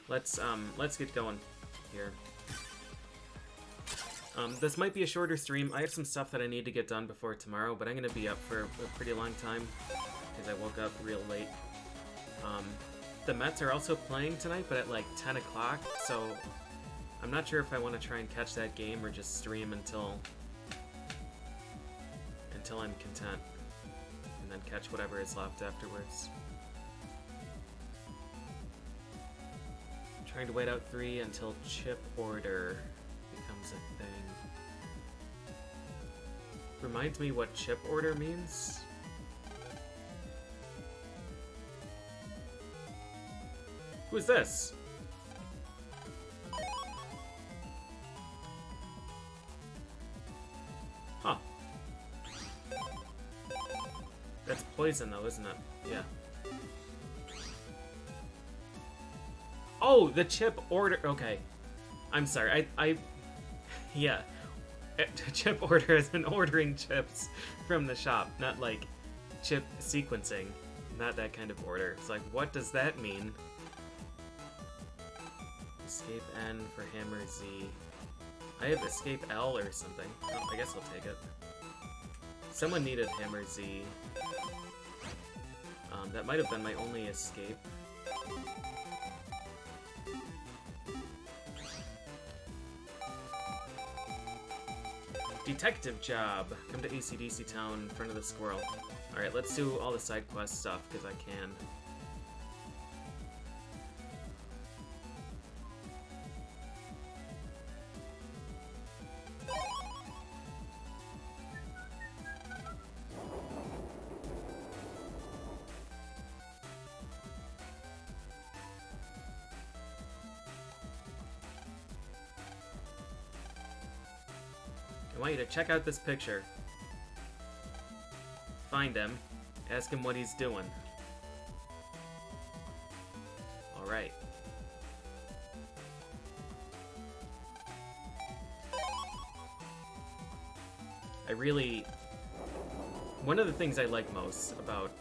let's get going here. This might be a shorter stream. I have some stuff that I need to get done before tomorrow, but I'm gonna be up for a pretty long time because I woke up real late. The Mets are also playing tonight, but at like 10 o'clock, so I'm not sure if I want to try and catch that game or just stream until I'm content, and then catch whatever is left afterwards. I'm trying to wait out 3 until chip order becomes a thing. Reminds me what chip order means. Who's this? Huh. That's poison though, isn't it? Yeah. Oh, the chip order. Okay. I'm sorry. Yeah. Chip order has been ordering chips from the shop, not like chip sequencing. Not that kind of order. It's like, what does that mean? Escape N for hammer Z. I have escape L or something. Oh, I guess I'll take it. Someone needed hammer Z. That might have been my only escape. Detective job! Come to AC/DC town in front of the squirrel. Alright, let's do all the side quest stuff, because I can. I want you to check out this picture. Find him. Ask him what he's doing. Alright. One of the things I like most about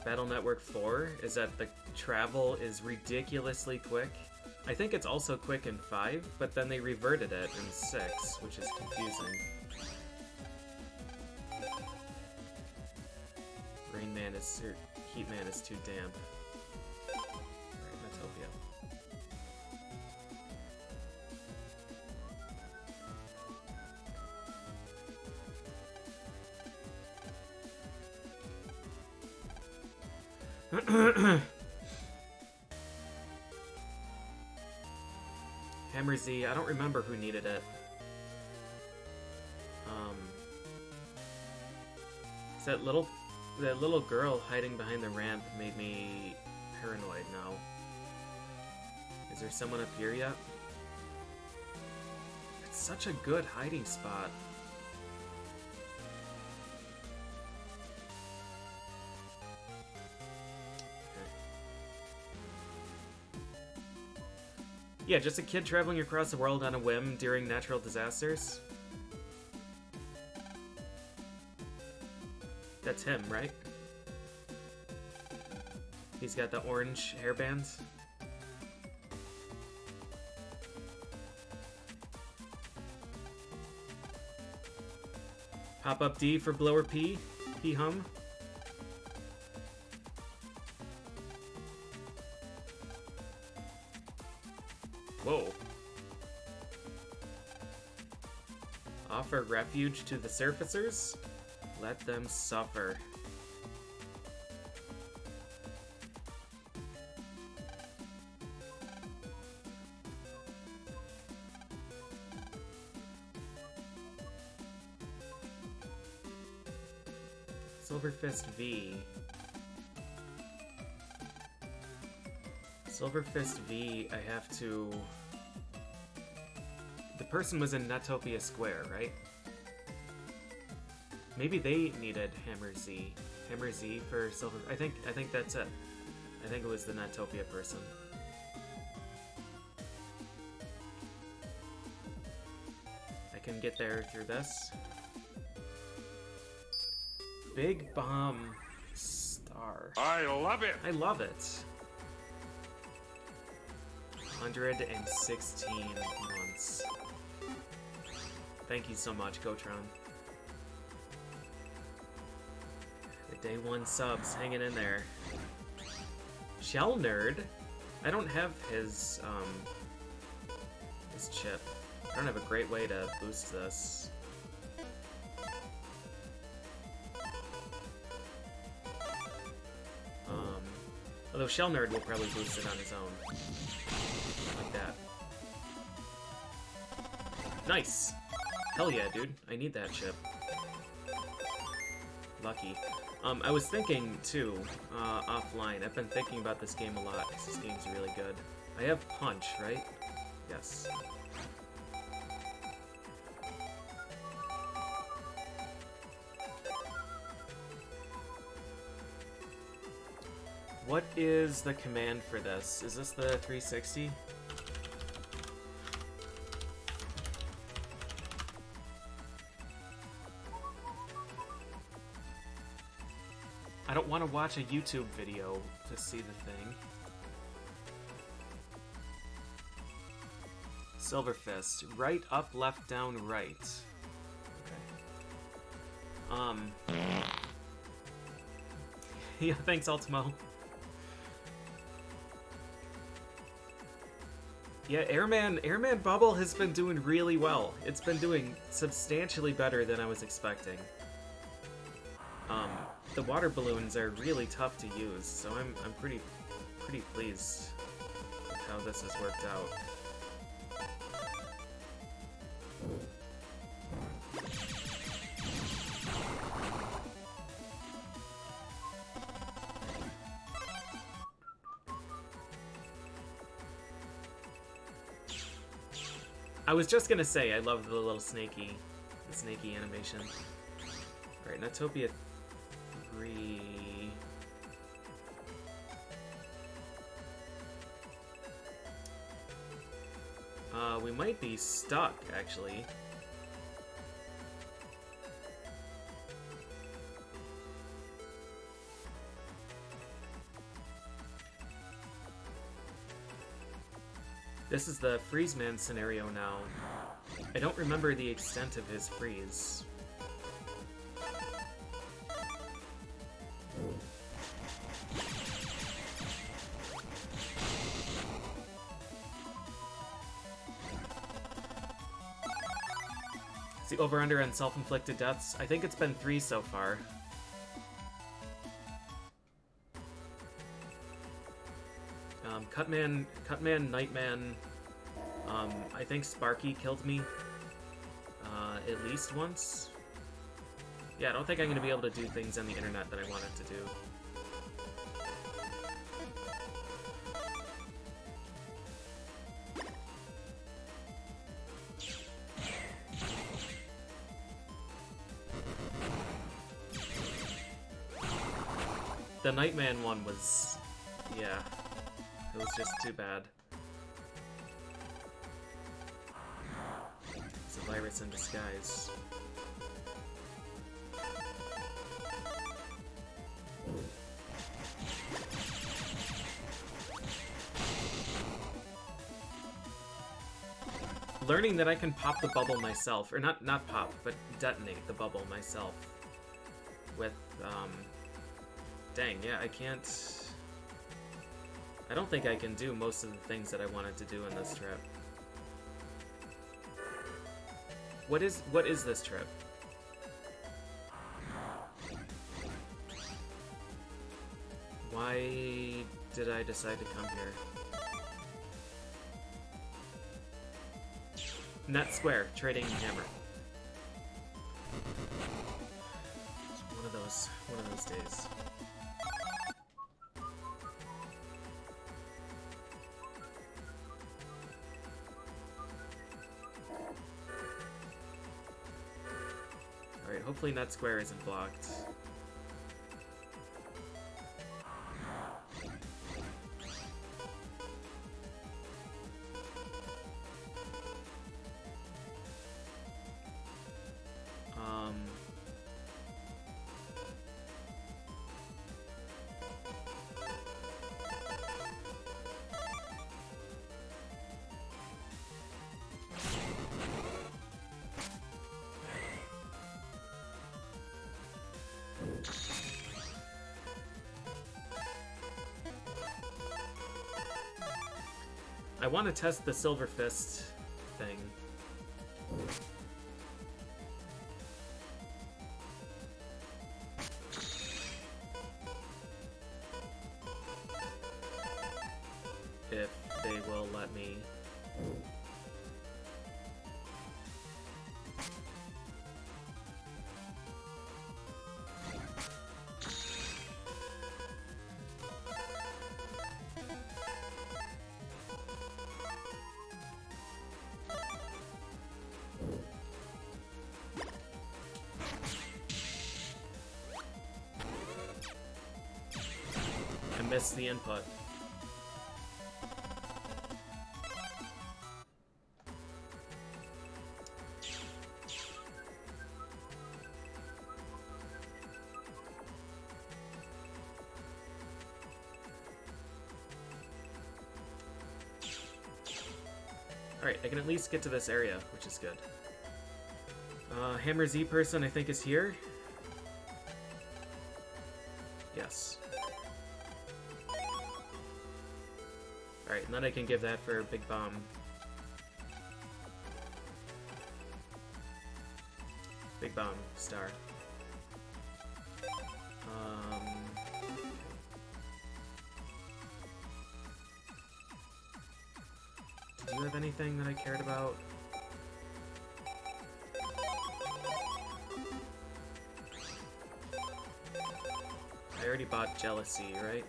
Battle Network 4 is that the travel is ridiculously quick. I think it's also quick in 5, but then they reverted it in 6, which is confusing. Heat Man is too damp. Alright, Metopia. Hammer Z, I don't remember who needed it. That little girl hiding behind the ramp made me paranoid now. Is there someone up here yet? It's such a good hiding spot. Yeah, just a kid traveling across the world on a whim during natural disasters. That's him, right? He's got the orange hairband. Pop up D for blower P. P hum. Whoa. Offer refuge to the surfacers? Let them suffer. Silver Fist V. Silver Fist V, I have to... The person was in Netopia Square, right? Maybe they needed Hammer Z. Hammer Z for Silver... I think that's it. I think it was the Netopia person. I can get there through this. Big Bomb Star. car. I love it. I love it. 116 months. Thank you so much, Gotron. The day one subs hanging in there. Shell Nerd? I don't have his chip. I don't have a great way to boost this. Although Shell Nerd will probably boost it on his own. Like that. Nice! Hell yeah, dude. I need that chip. Lucky. I was thinking, too, offline. I've been thinking about this game a lot, because this game's really good. I have Punch, right? Yes. What is the command for this? Is this the 360? I don't want to watch a YouTube video to see the thing. Silver Fist. Right, up, left, down, right. Okay. Yeah, thanks, Ultimo. Yeah, Airman Bubble has been doing really well. It's been doing substantially better than I was expecting. The water balloons are really tough to use, so I'm pretty pleased with how this has worked out. I was just gonna say, I love the little snaky animation. Alright, Natopia 3... we might be stuck, actually. This is the FreezeMan scenario now. I don't remember the extent of his freeze. It's the over-under on self-inflicted deaths. I think it's been 3 so far. Cutman, Nightman, I think Sparky killed me, at least once. Yeah, I don't think I'm gonna be able to do things on the internet that I wanted to do. The Nightman one was, yeah. It was just too bad. It's a virus in disguise. Learning that I can pop the bubble myself, or not pop, but detonate the bubble myself with, dang, yeah, I can't... I don't think I can do most of the things that I wanted to do in this trip. What is this trip? Why did I decide to come here? Net Square, trading hammer. It's one of those days. Alright, hopefully Net Square isn't blocked. I want to test the Silver Fist thing. If they will let me. I missed the input. Alright, I can at least get to this area, which is good. Hammer Z person, I think, is here. Yes. Alright, and then I can give that for Big Bomb. Big Bomb, star. Did you have anything that I cared about? I already bought Jealousy, right?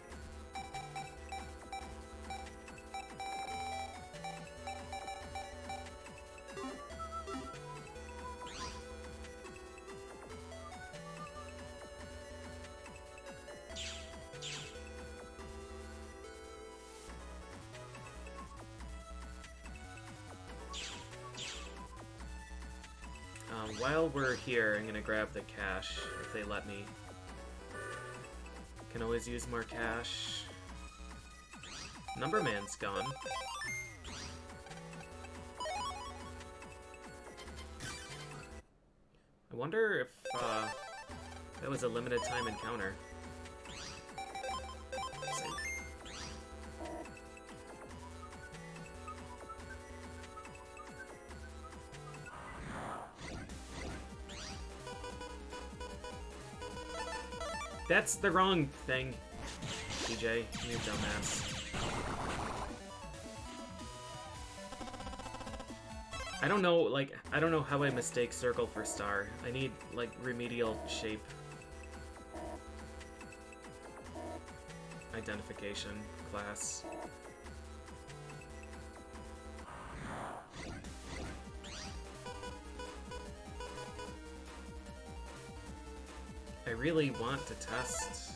While we're here, I'm gonna grab the cash, if they let me. Can always use more cash. Numberman's gone. I wonder if that was a limited time encounter. Let's see. That's the wrong thing, DJ. You dumbass. I don't know, like, I don't know how I mistake circle for star. I need, like, remedial shape identification class. I really want to test.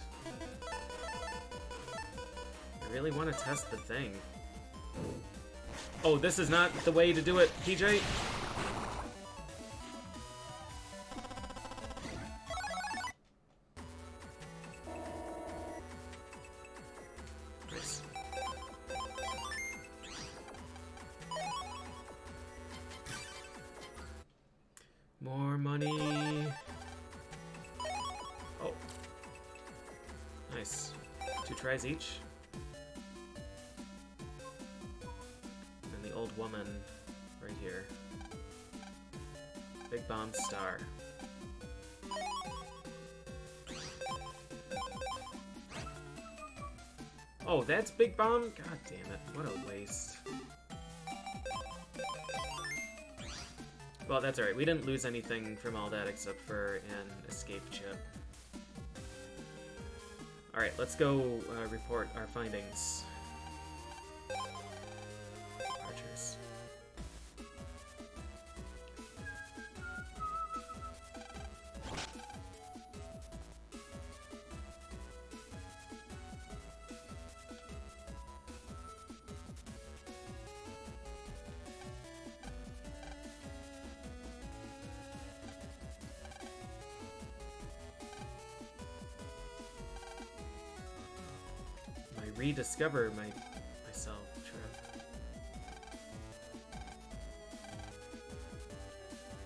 I really want to test the thing. Oh, this is not the way to do it, PJ. Nice. More money. Oh. Nice. 2 tries each. And the old woman right here. Big Bomb star. Oh, that's Big Bomb? God damn it. What a waste. Well, that's alright. We didn't lose anything from all that except for an escape chip. Alright, let's go report our findings. Archers. Rediscover myself trip.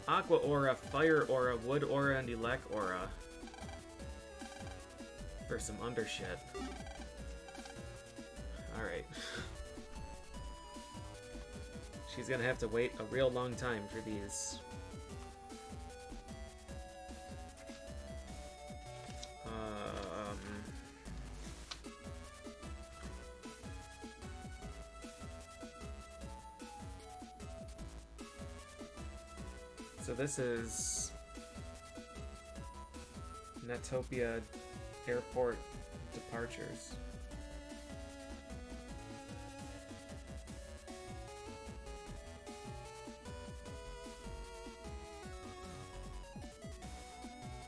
Aqua Aura, Fire Aura, Wood Aura, and Elect Aura. For some undershit. Alright. She's gonna have to wait a real long time for these. So this is Netopia Airport departures.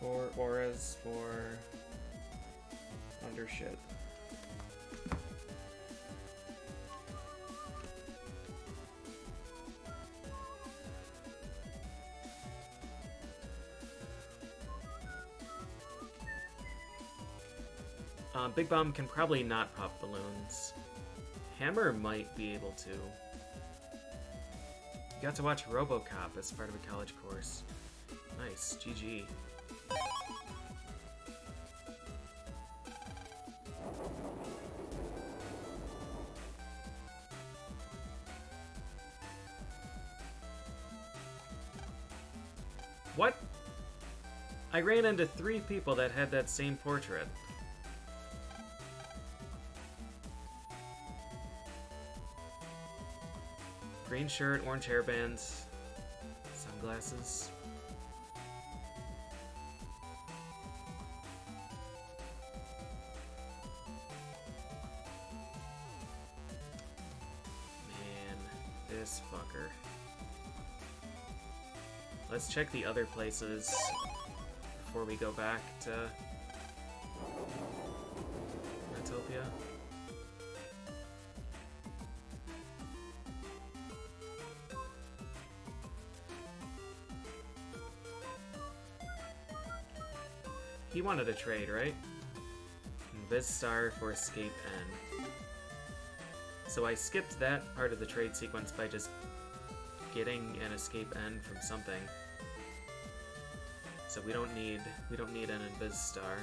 Four auras for undershit. Big Bomb can probably not pop balloons. Hammer might be able to. You got to watch RoboCop as part of a college course. Nice, GG. What? I ran into 3 people that had that same portrait. Green shirt, orange hairbands, sunglasses. Man, this fucker. Let's check the other places before we go back to Netopia. He wanted a trade, right? Invis-Star for Escape N. So I skipped that part of the trade sequence by just getting an Escape N from something. So we don't need an Invis-Star.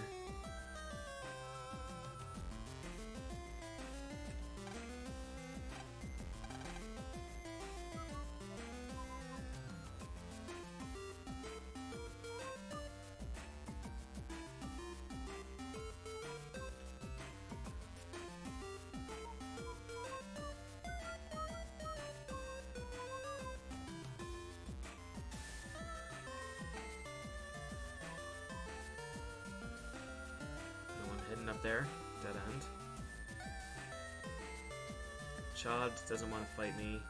Up there, dead end. Chad doesn't want to fight me.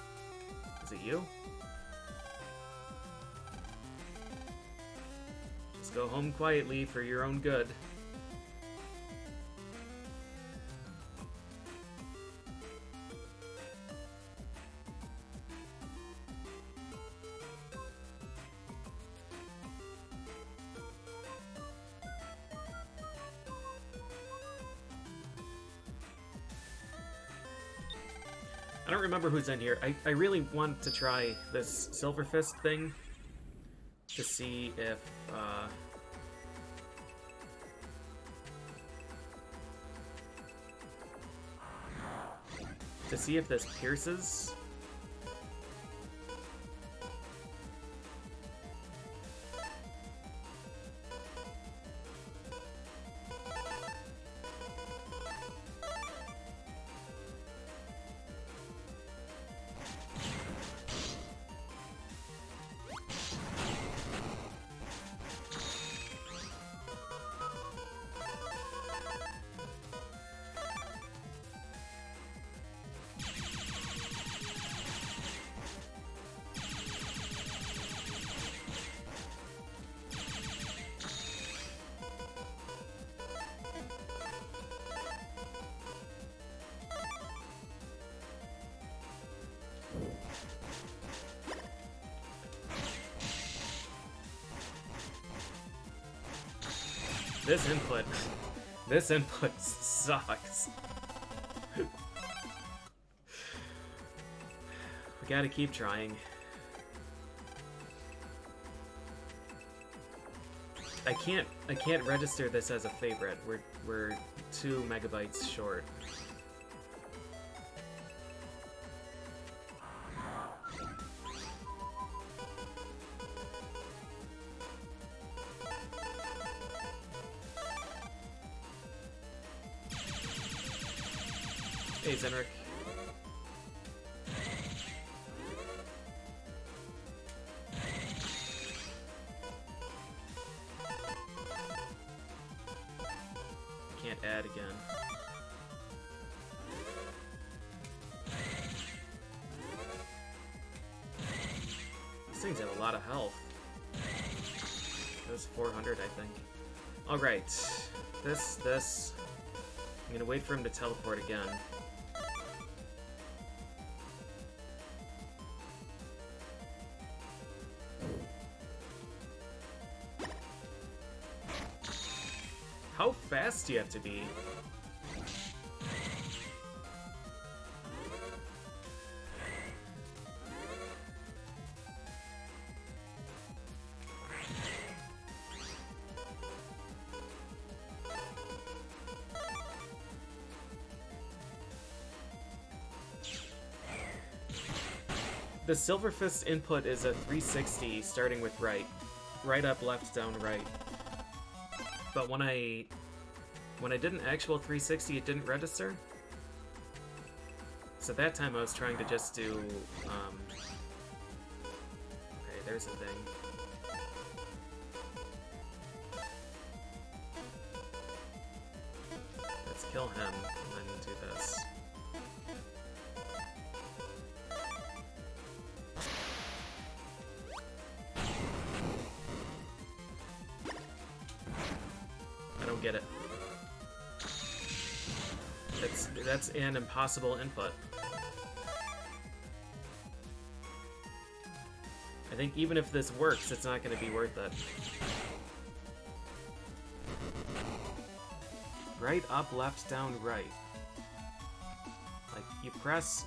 Is it you? Just go home quietly for your own good. I don't remember who's in here. I really want to try this Silver Fist thing to see if this pierces. This input sucks. We gotta keep trying. I can't register this as a favorite. We're 2 megabytes short. Hey, Zenric. Can't add again. These things have a lot of health. It was 400, I think. Alright. This. I'm gonna wait for him to teleport again. How fast do you have to be? The Silver Fist input is a 360 starting with right. Right up, left, down, right. But when I did an actual 360, it didn't register. So that time I was trying to just do, okay, there's a thing. Let's kill him and then do this. I don't get it. That's an impossible input. I think even if this works, it's not going to be worth it. Right, up, left, down, right. Like, you press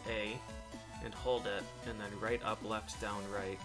A and hold it, and then right, up, left, down, right.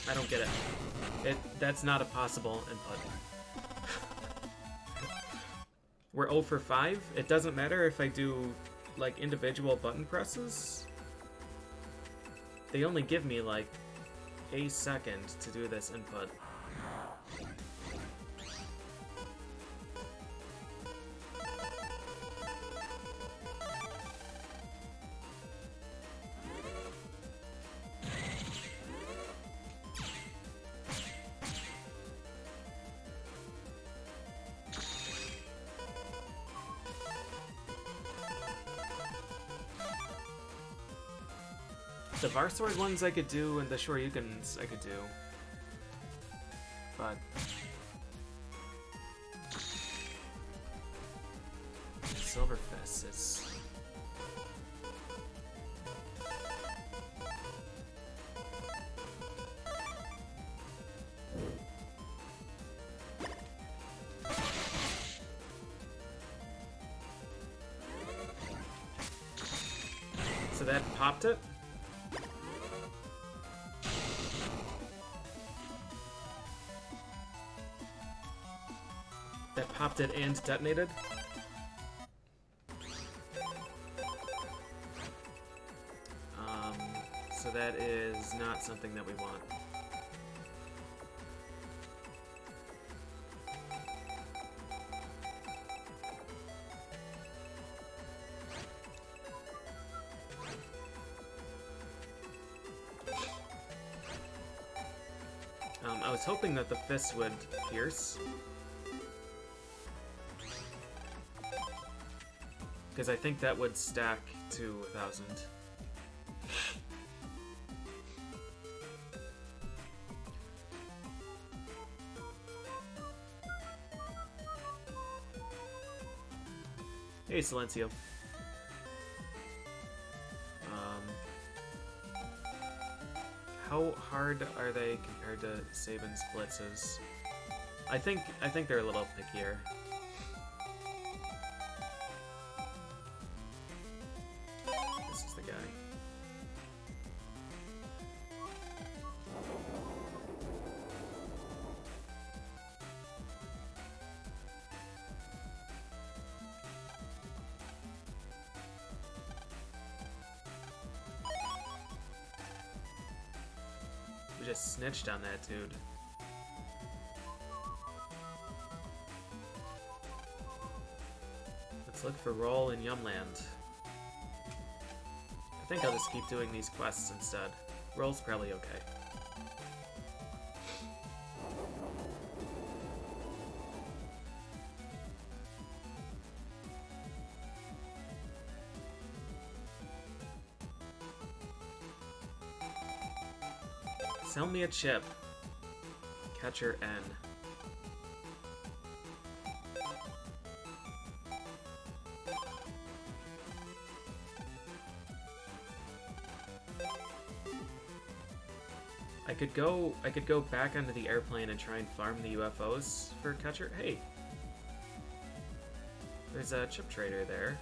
I don't get it. That's not a possible input. We're 0 for 5. It doesn't matter if I do like individual button presses. They only give me like a second to do this input. The Varsword ones I could do, and the Shoryukens I could do. But Silver Fist is... So that popped it? That popped it and detonated? So that is not something that we want. was hoping that the fist would pierce. Because I think that would stack to 1,000. Hey, Silencio. How hard are they compared to Saban's blitzes? I think they're a little pickier. This is the guy. We just snitched on that dude. Let's look for Roll in Yumland. I think I'll just keep doing these quests instead. Roll's probably okay. Sell me a chip. Catcher N. I could go back onto the airplane and try and farm the UFOs for Catcher. Hey, there's a chip trader there.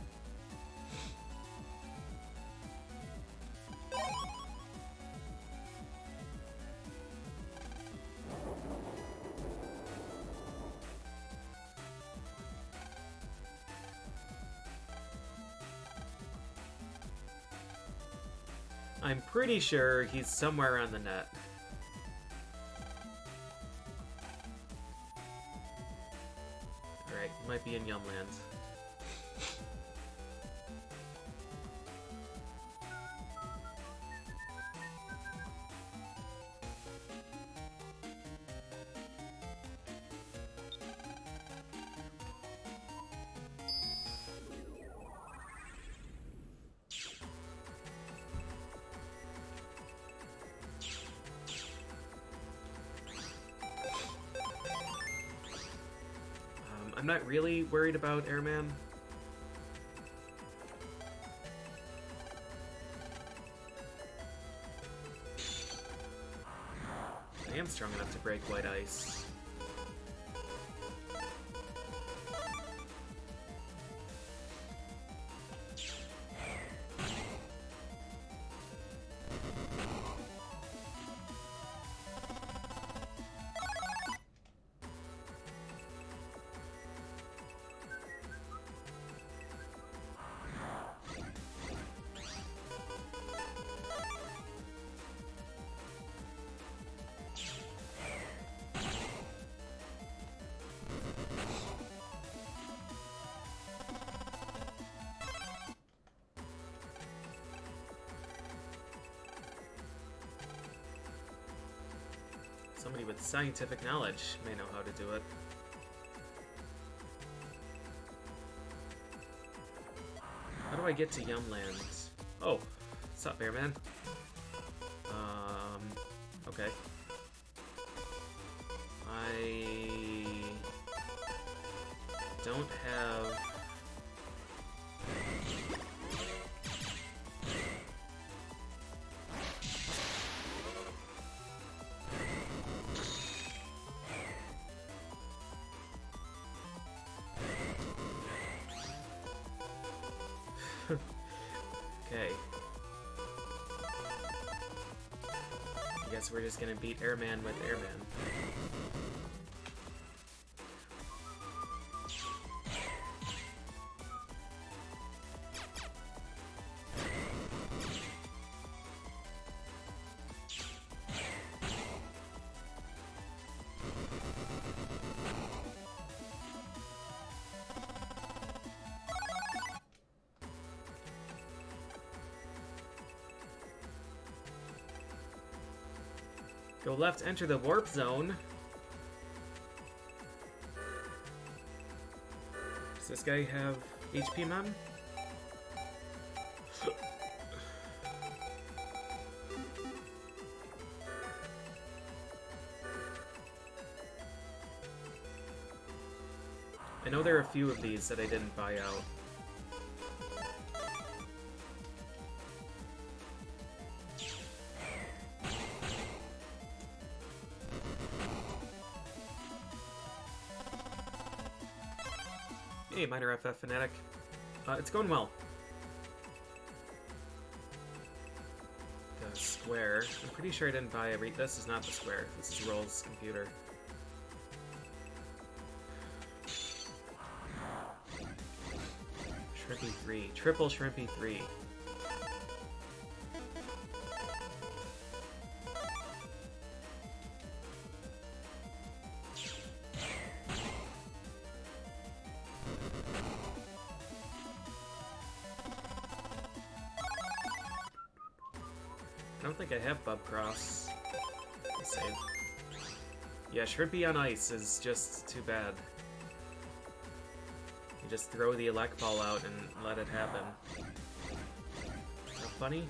I'm pretty sure he's somewhere on the net. Alright, he might be in Yumland. I'm not really worried about Airman. I am strong enough to break white ice. Somebody with scientific knowledge may know how to do it. How do I get to Yumland? Oh, what's up, Bearman? Okay. I don't have... Okay. I guess we're just gonna beat Airman with Airman. Go left, enter the warp zone. Does this guy have HP mem? I know there are a few of these that I didn't buy out. Hey, Minor FF Fanatic. It's going well. The square. I'm pretty sure I didn't buy every... This is not the square. This is Roll's computer. Shrimpy 3. Triple Shrimpy 3. I don't think I have Bub Cross. Let's save. Yeah, Shrimpy on ice is just too bad. You just throw the elect ball out and let it happen. How funny?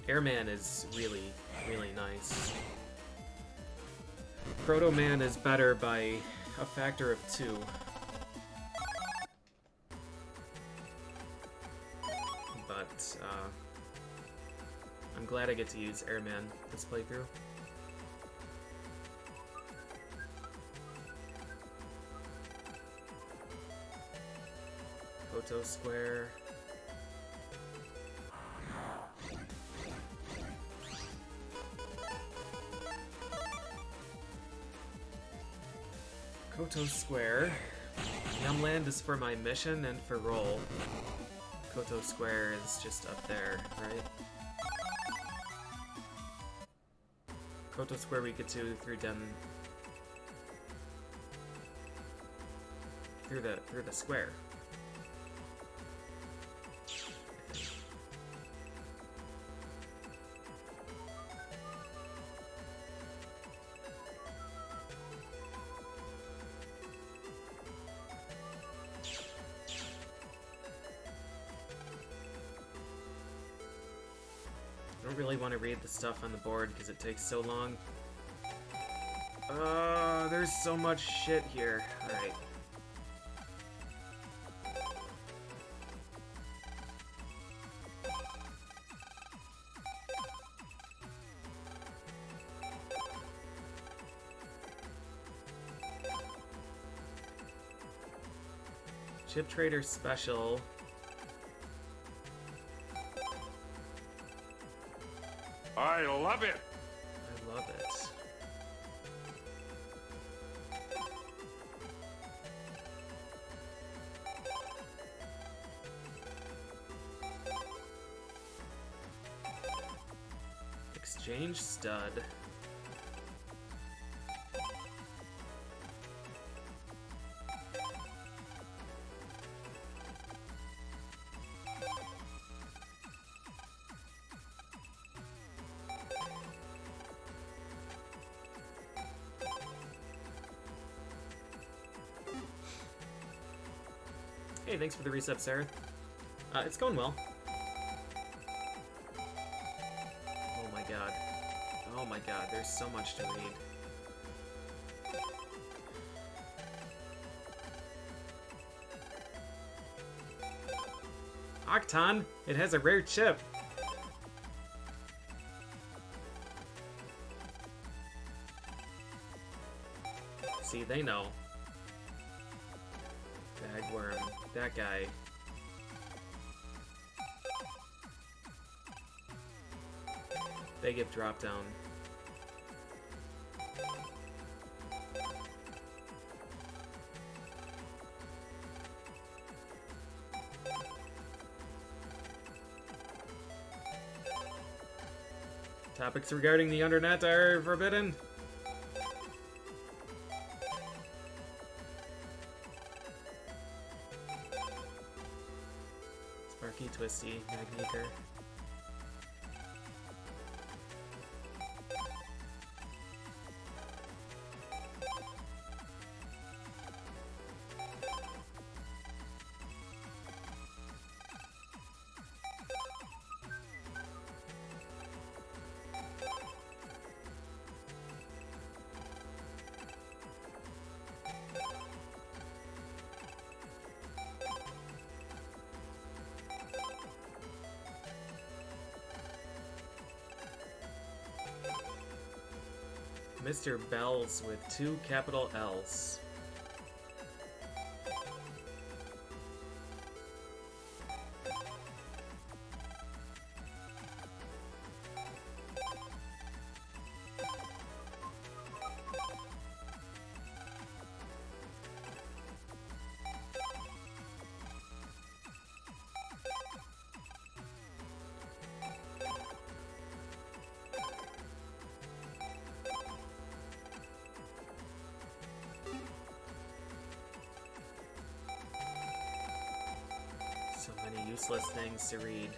Airman is really, really nice. Proto Man is better by a factor of 2. But, I'm glad I get to use Airman this playthrough. Koto Square. Koto Square. Yumland is for my mission and for roll. Koto Square is just up there, right? Koto Square we get to through the square. I don't really want to read the stuff on the board because it takes so long. There's so much shit here. Alright. Chip Trader Special. I love it! I love it. Exchange Stud. Hey, thanks for the resub, Sarah. It's going well. Oh my god. Oh my god, there's so much to read. Octon! It has a rare chip! See, they know. Bagworm. That guy. They give drop down. Topics regarding the Undernet are forbidden. Sparky, Twisty, Magneeker. Mr. Bells with 2 capital L's. Useless things to read.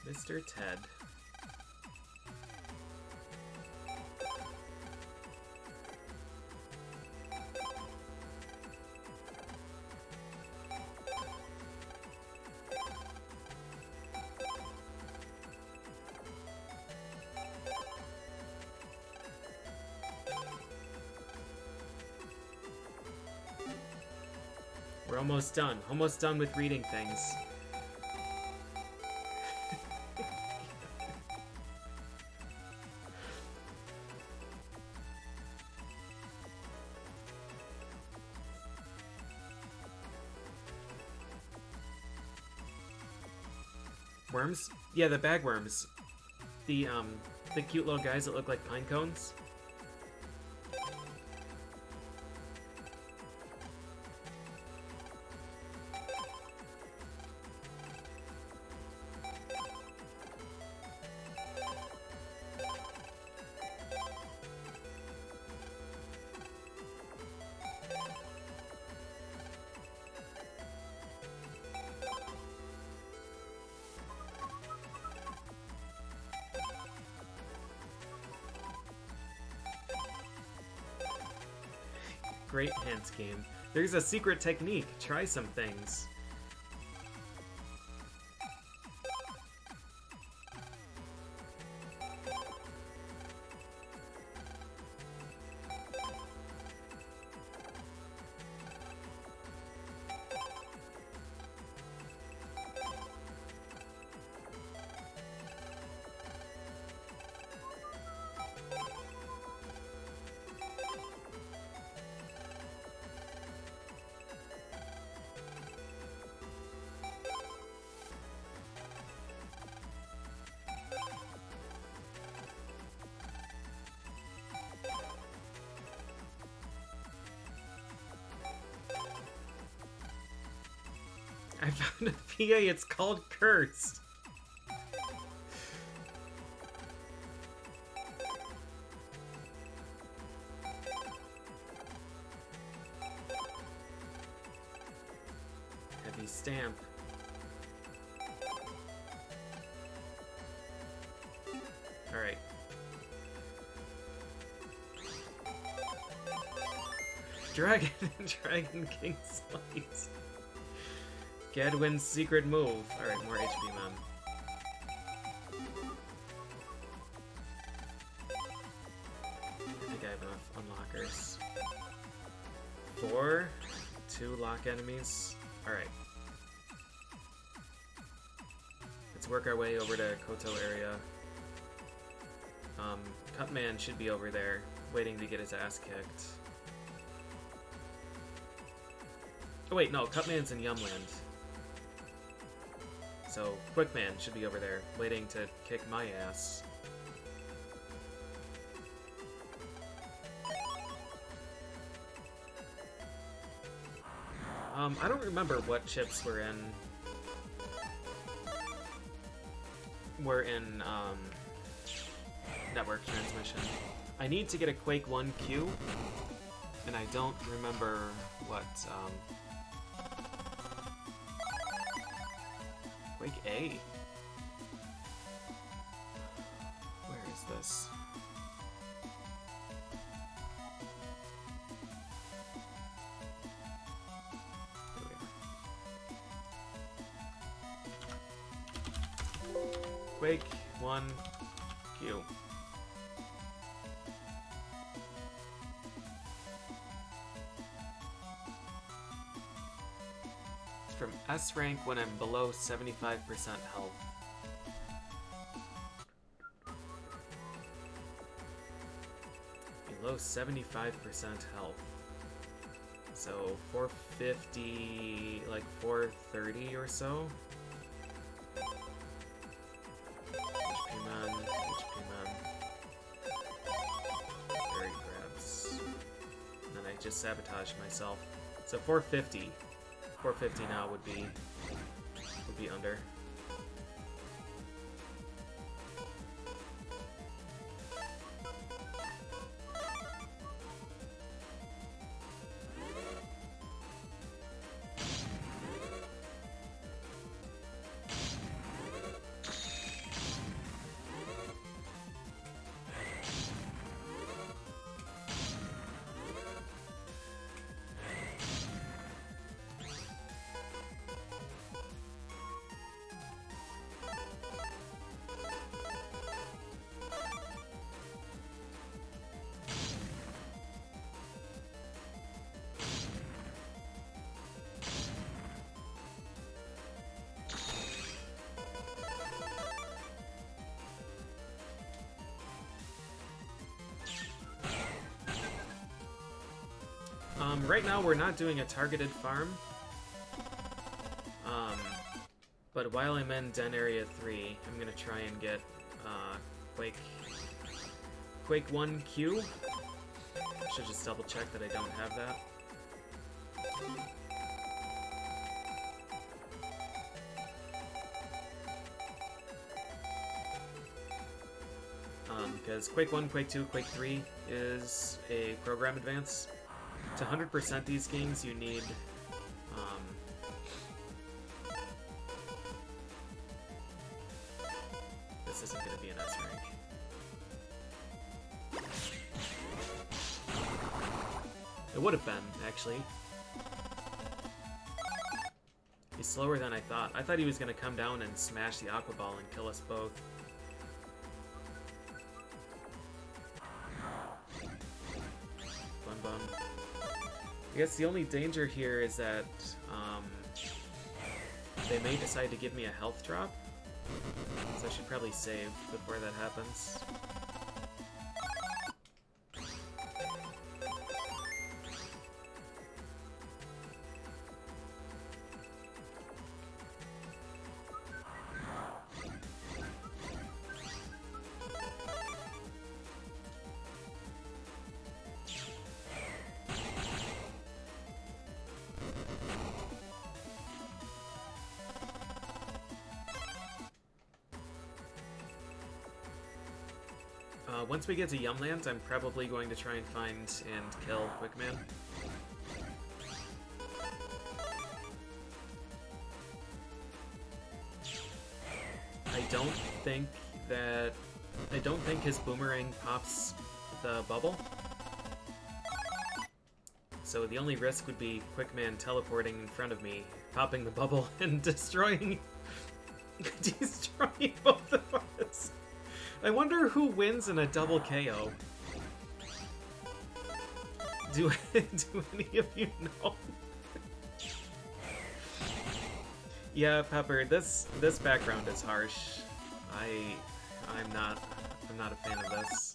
Mr. Ted. We're almost done. Almost done with reading things. Worms? Yeah, the bagworms. The cute little guys that look like pine cones. Great hint game. There's a secret technique. Try some things. I found a PA, it's called Cursed. Heavy stamp. Alright. Dragon King Slice. Gadwin's secret move. Alright, more HP, man. I think I have enough unlockers. 4, 2 lock enemies. Alright. Let's work our way over to Koto area. Cutman should be over there, waiting to get his ass kicked. Oh wait, no, Cutman's in Yumland. So, Quickman should be over there, waiting to kick my ass. I don't remember what chips were in... network transmission. I need to get a Quake 1 Q, and I don't remember what, Quake A? Where is this? Quake 1 Q. From S rank when I'm below 75% health. Below 75% health. So 450, like 430 or so. HP man, HP man. Berry grabs. And then I just sabotaged myself. So 450. 450 now would be under. Right now we're not doing a targeted farm. But while I'm in Den Area 3, I'm gonna try and get Quake 1 Q. Should just double check that I don't have that. Because Quake 1, Quake 2, Quake 3 is a program advance. To 100% these games, you need this isn't going to be an S rank. It would have been, actually. He's slower than I thought. I thought he was going to come down and smash the Aqua Ball and kill us both. Bun. I guess the only danger here is that they may decide to give me a health drop, so I should probably save before that happens. Once we get to Yumland, I'm probably going to try and find and kill Quickman. I don't think his boomerang pops the bubble. So the only risk would be Quickman teleporting in front of me, popping the bubble, and destroying both of us. I wonder who wins in a double KO. Do any of you know? Yeah, Pepper, this background is harsh. I'm not a fan of this.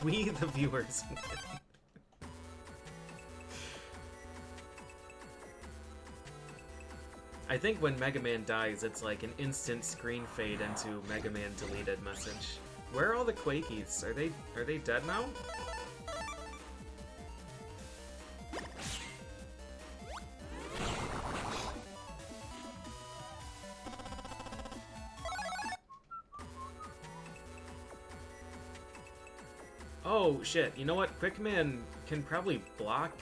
We, the viewers. I think when Mega Man dies, it's like an instant screen fade into Mega Man deleted message. Where are all the Quakies? Are they dead now? Oh shit, you know what? Quickman can probably block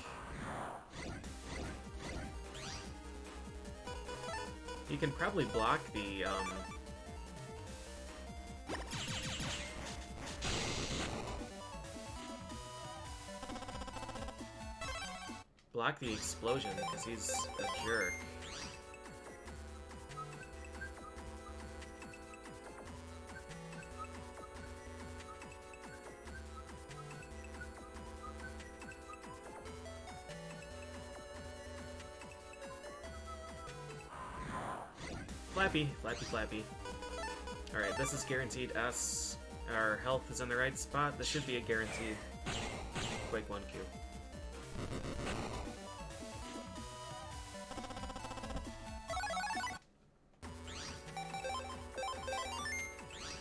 You can probably block the, block the explosion, because he's a jerk. Flappy, flappy, flappy. Alright, this is guaranteed S. Our health is in the right spot. This should be a guaranteed Quake 1Q.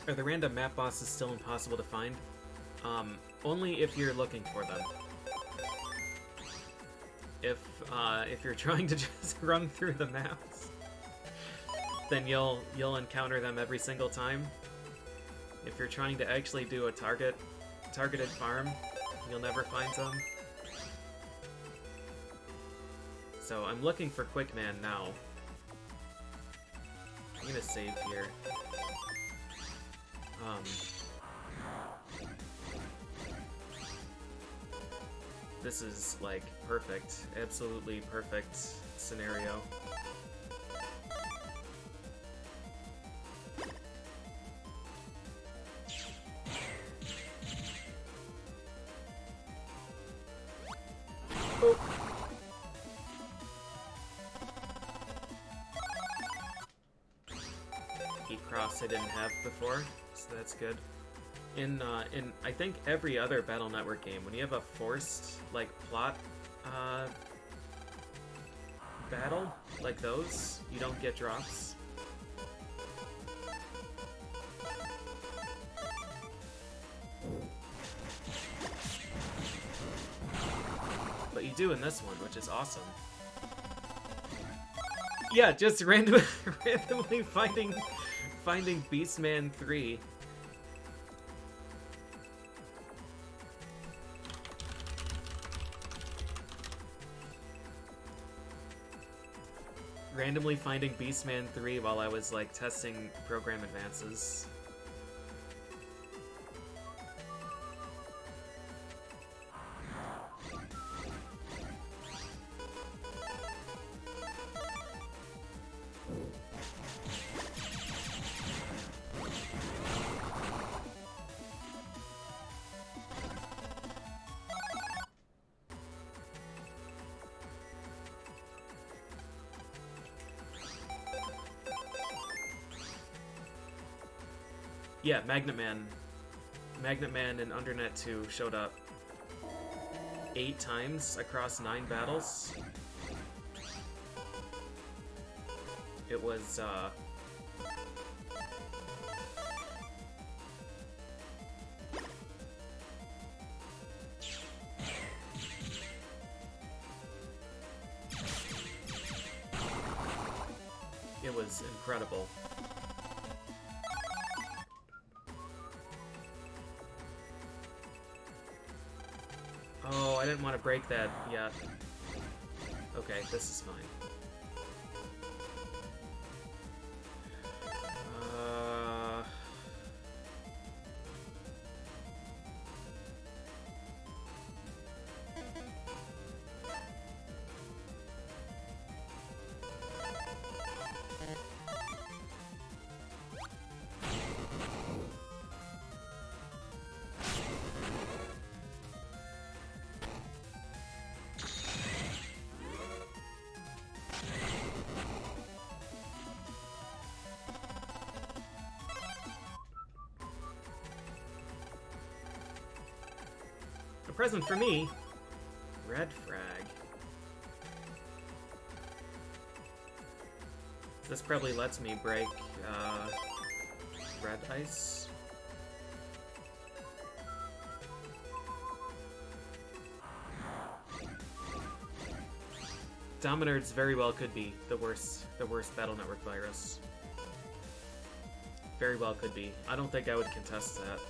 Are the random map bosses still impossible to find? Only if you're looking for them. If you're trying to just run through the maps, then you'll encounter them every single time. If you're trying to actually do a targeted farm, you'll never find them. So I'm looking for QuickMan now. I'm gonna save here. This is like perfect, absolutely perfect scenario. Oh. Heat cross I didn't have before, so that's good. In I think every other Battle Network game, when you have a forced like plot battle like those, you don't get drops. But you do in this one, which is awesome. Yeah, just randomly finding Beastman 3. Randomly finding Beastman 3 while I was like testing program advances. Yeah, Magnet Man and Undernet 2 showed up 8 times across 9 battles. It was, it was incredible. Oh, I didn't want to break that yet. Okay, this is fine. A present for me. Red frag. This probably lets me break red ice. Dominards very well could be the worst Battle Network virus. Very well could be. I don't think I would contest that.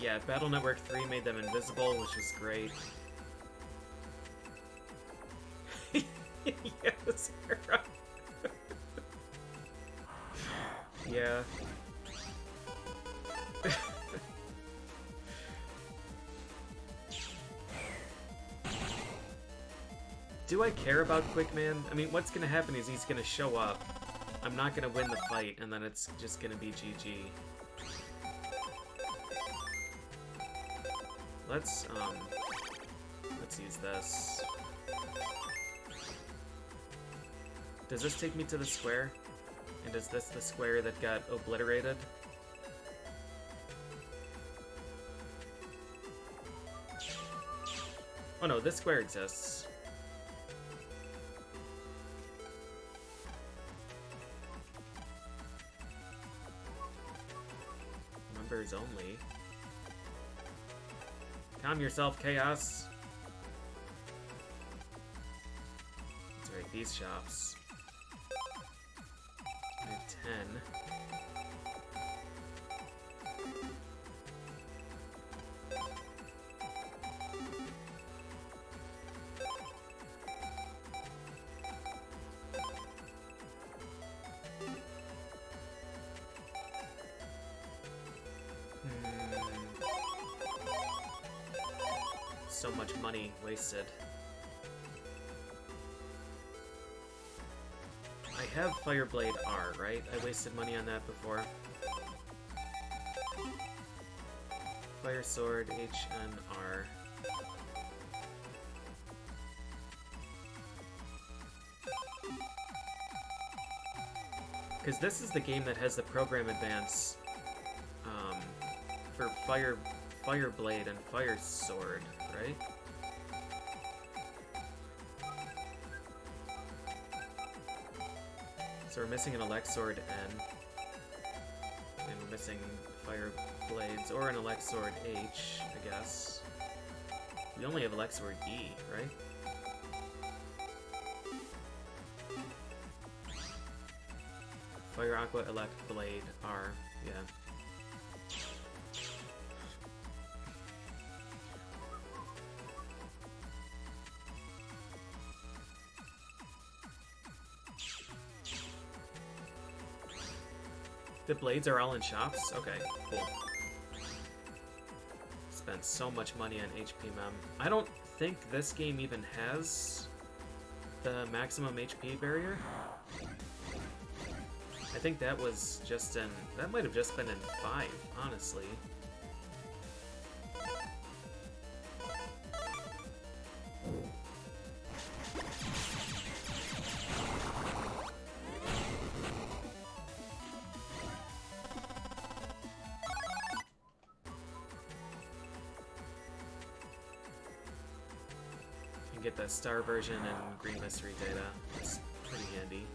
Yeah, Battle Network 3 made them invisible, which was great. Yes, Sarah. Yeah. Do I care about Quickman? I mean, what's gonna happen is he's gonna show up. I'm not gonna win the fight, and then it's just gonna be GG. Let's use this. Does this take me to the square? And is this the square that got obliterated? Oh no, this square exists. Members only. Calm yourself, Chaos. That's right, these shops. I have 10. So much money wasted. I have Fireblade R, right? I wasted money on that before. Fire Sword, H, N, R. Because this is the game that has the program advance for Fireblade and Fire Sword, right? So we're missing an Elexord N. And we're missing Fire Blades, or an Elexord H, I guess. We only have Elexord E, right? Fire Aqua Elect Blade R, yeah. The blades are all in shops? Okay, cool. Spent so much money on HP Mem. I don't think this game even has the maximum HP barrier. I think that was just in... that might have just been in 5, honestly. Get the star version and green mystery data. It's pretty handy.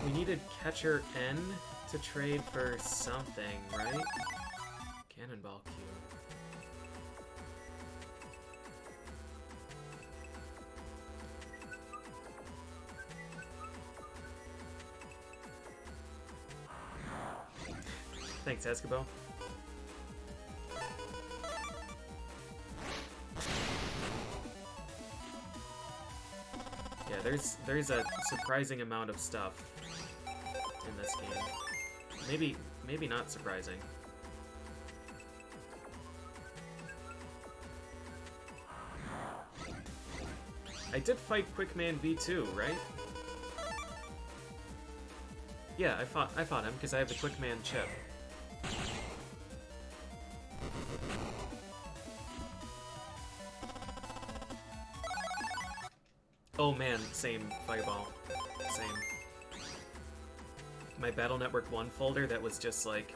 We needed Catcher N to trade for something, right? Cannonball Q. Thanks, Escobar. Yeah, there's a surprising amount of stuff in this game. Maybe not surprising. I did fight Quickman V2, right? Yeah, I fought him because I have the Quickman chip. Oh man, same Fireball. Same. My Battle Network 1 folder that was just like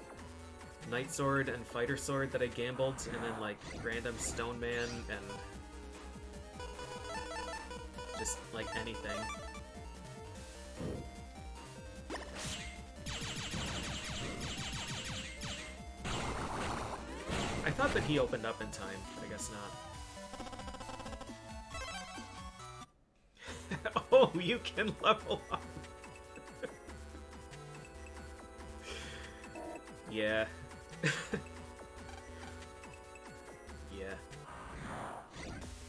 Night Sword and Fighter Sword that I gambled, and then like random Stone Man and just like anything. I thought that he opened up in time. I guess not. Oh, you can level up. Yeah. Yeah.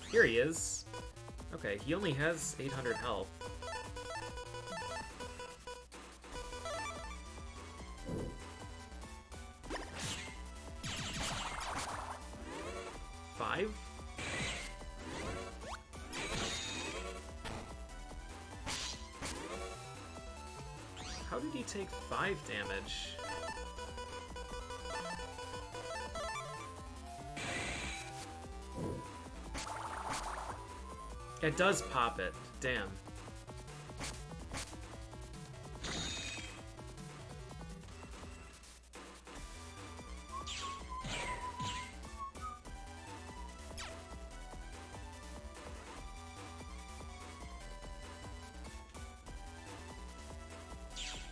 Here he is. Okay, he only has 800 health. Five? How did he take 5 damage? It does pop it. Damn.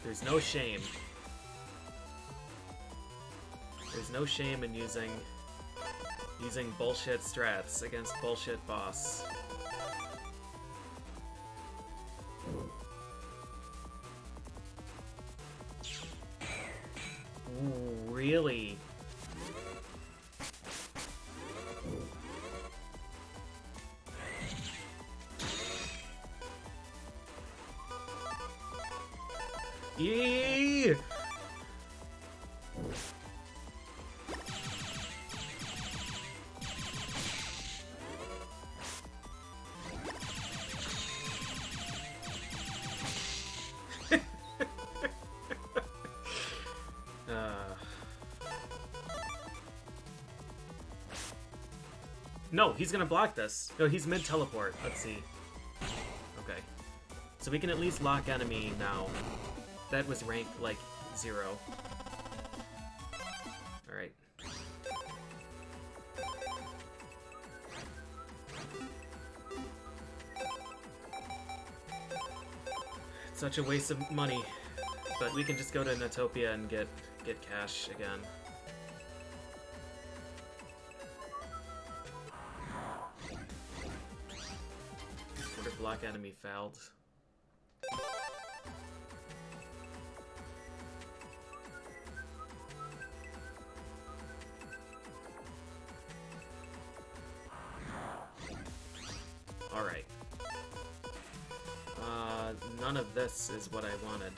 There's no shame. There's no shame in using bullshit strats against bullshit boss. Ooh, really? Yee! No, he's gonna block this. No, he's mid-teleport. Let's see. Okay. So we can at least lock enemy now. That was rank, like, 0. Alright. Such a waste of money. But we can just go to Netopia and get cash again. Order block enemy failed. Alright. None of this is what I wanted.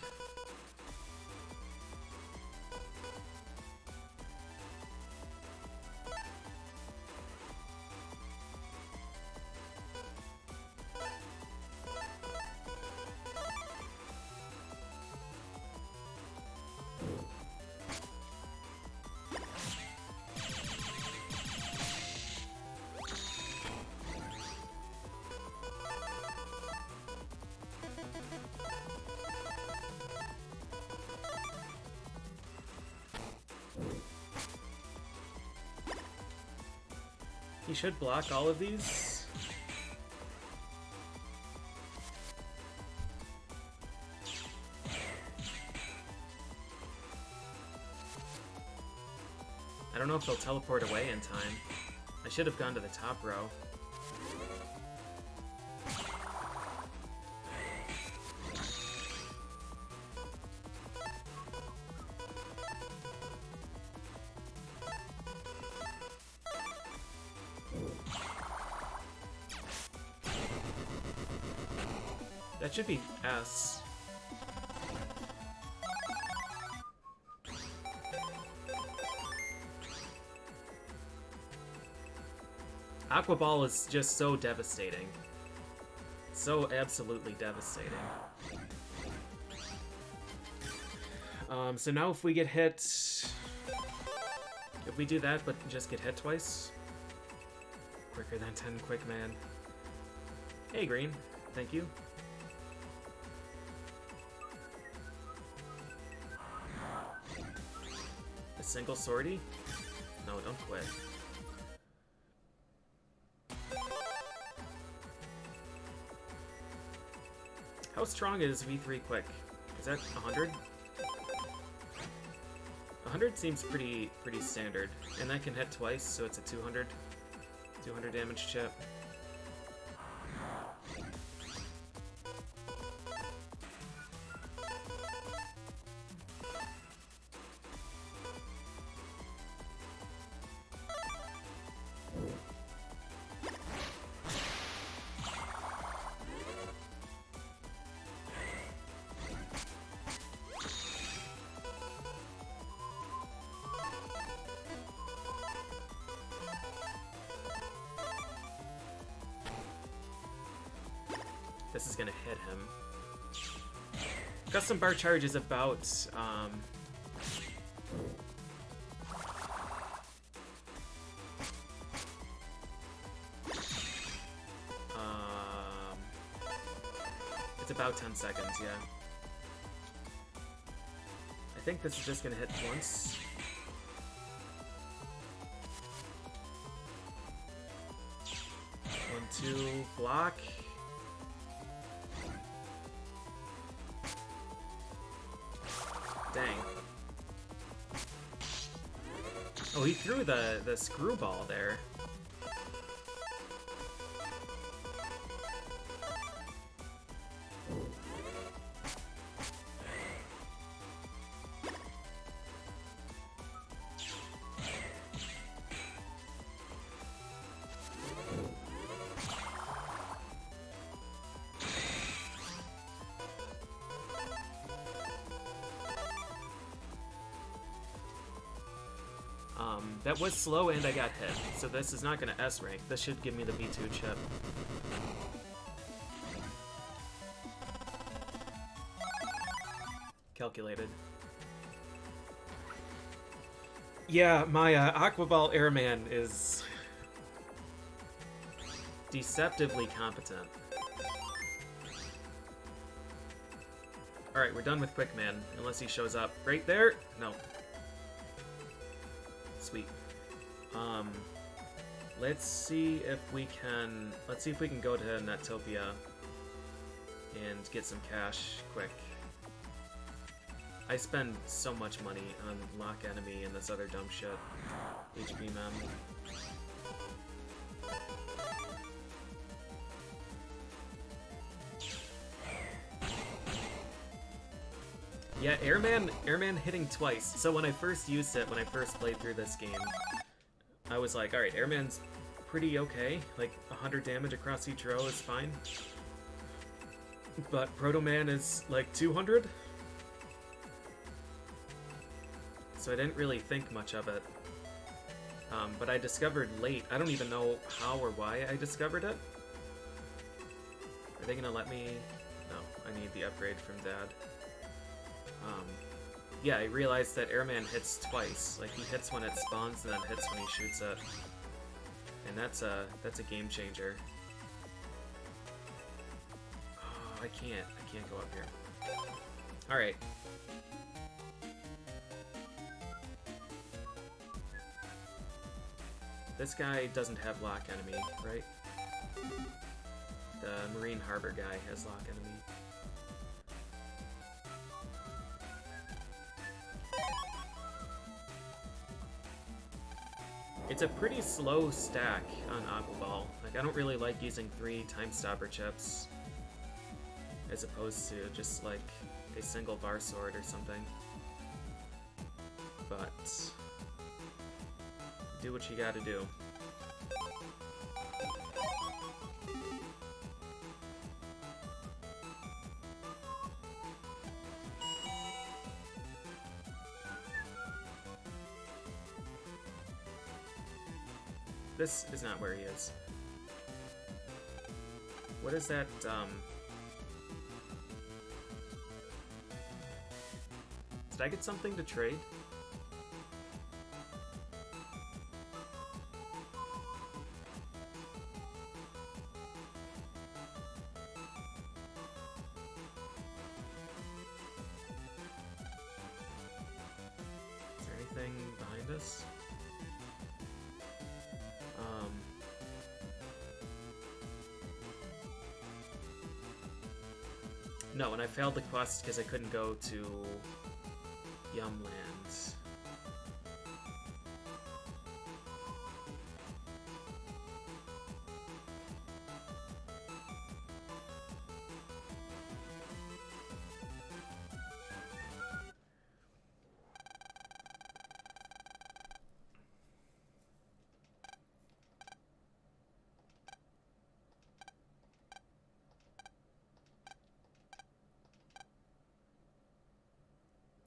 He should block all of these. I don't know if they'll teleport away in time. I should have gone to the top row. That should be S. Aqua Ball is just so devastating. So absolutely devastating. So now if we get hit... If we do that, but just get hit twice... Quicker than 10 quick man. Hey, Green. Thank you. A single sortie? No, don't quit. How strong is V3 quick? Is that 100? 100 seems pretty standard. And that can hit twice, so it's a 200 damage chip. This is gonna hit him. Custom bar charge is about, it's about 10 seconds, yeah. I think this is just gonna hit once. One, two, block. Dang. Oh, he threw the screwball there. That was slow and I got hit, so this is not going to S rank. This should give me the V2 chip. Calculated. Yeah, my Aqua Ball Airman is deceptively competent. Alright, we're done with Quick Man, unless he shows up right there. No. Sweet. Let's see if we can go to Netopia and get some cash quick. I spend so much money on Lock Enemy and this other dumb shit. HP Mem. Yeah, Airman hitting twice. So when I first used it, when I first played through this game, I was like, alright, Airman's pretty okay. Like, 100 damage across each row is fine. But Proto Man is like 200? So I didn't really think much of it. But I discovered late, I don't even know how or why I discovered it. Are they gonna let me? No, I need the upgrade from Dad. Yeah, I realized that Airman hits twice. Like, he hits when it spawns and then hits when he shoots it. And that's a game changer. Oh, I can't go up here. Alright. This guy doesn't have Lock Enemy, right? The Marine Harbor guy has Lock Enemy. It's a pretty slow stack on Aqua Ball. Like, I don't really like using 3 Time Stopper chips as opposed to just like a single bar sword or something. But do what you gotta do. This is not where he is. What is that, Did I get something to trade? Is there anything behind us? No, and I failed the quest because I couldn't go to Yumlands.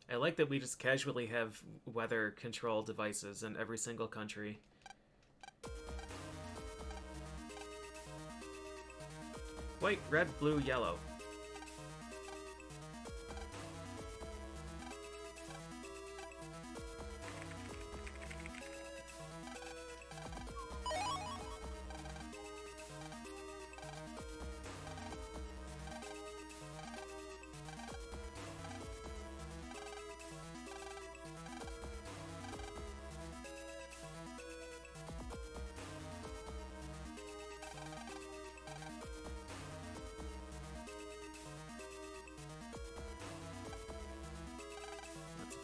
I like that we just casually have weather control devices in every single country. White, red, blue, yellow.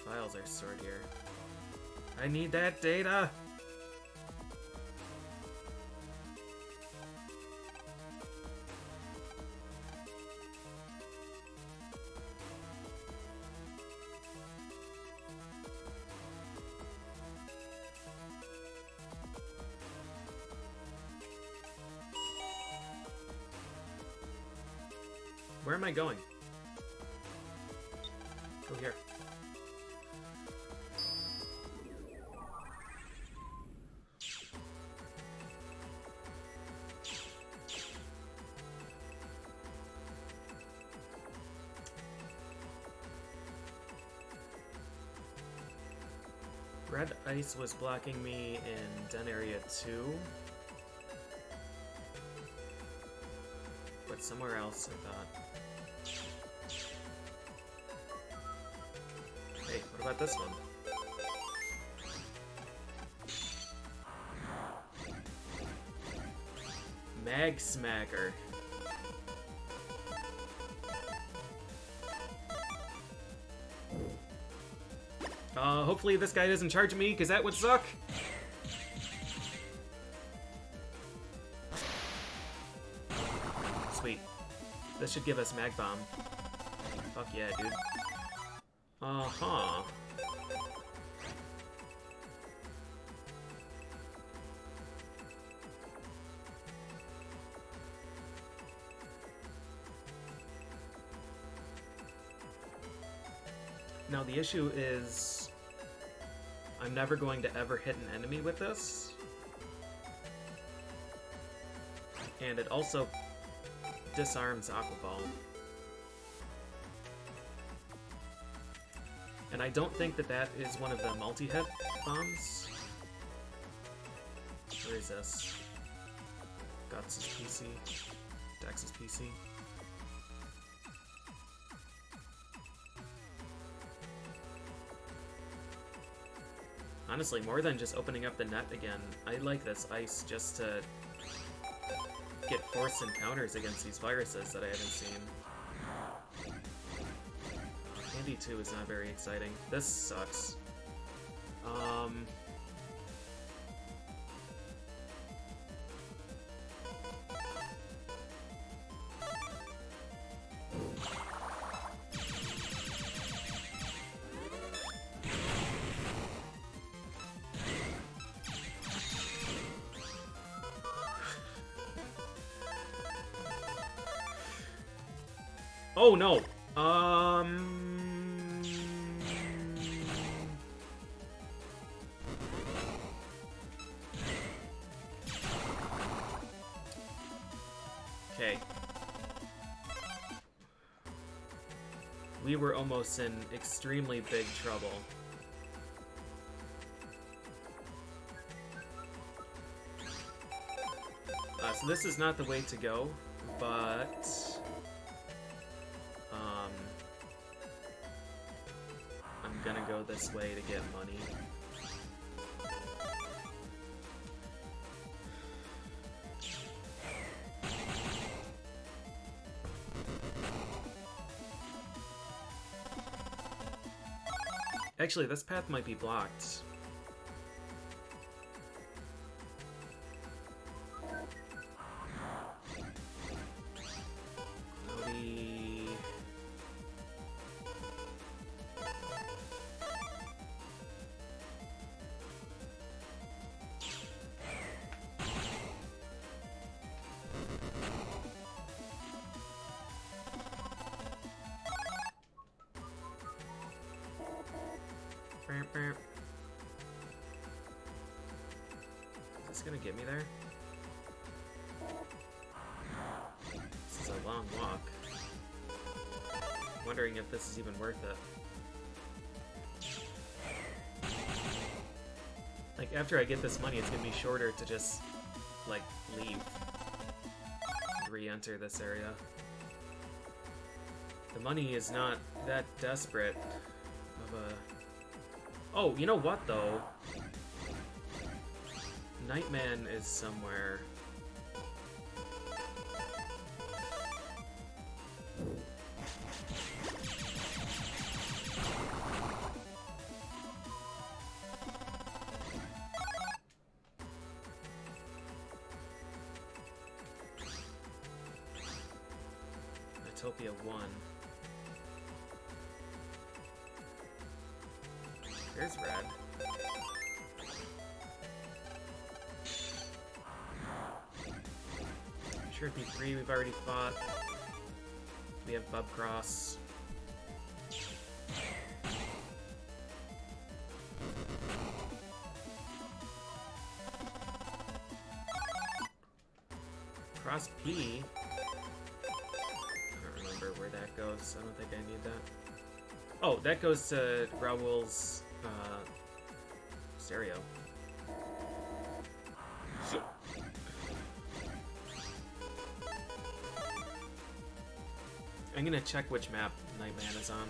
Files are stored here. I need that data! Where am I going? Go here. Red ice was blocking me in Den Area 2. But somewhere else, I thought. Hey, what about this one? Mag Smacker. Hopefully this guy doesn't charge me, because that would suck. Sweet. This should give us Mag Bomb. Fuck yeah, dude. Uh-huh. Now the issue is I'm never going to ever hit an enemy with this. And it also disarms Aqua Ball. And I don't think that that is one of the multi-hit bombs. Where is this? Guts' PC. Dex's PC. Honestly, more than just opening up the net again, I like this ice just to get forced encounters against these viruses that I haven't seen. Candy 2 is not very exciting. This sucks. Oh no! Okay. We were almost in extremely big trouble. So this is not the way to go, but I'm gonna go this way to get money. Actually, this path might be blocked. Cloudy. Is this gonna get me there? This is a long walk. Wondering if this is even worth it. Like, after I get this money, it's gonna be shorter to just, like, leave. Re-enter this area. The money is not that desperate of a... Oh, you know what, though? Nightman is somewhere. Utopia 1. There's red. Sure it'd be 3 we've already fought. We have Bub Cross. Cross P. I don't remember where that goes. I don't think I need that. Oh, that goes to Raoul's stereo. I'm gonna check which map Nightman is on.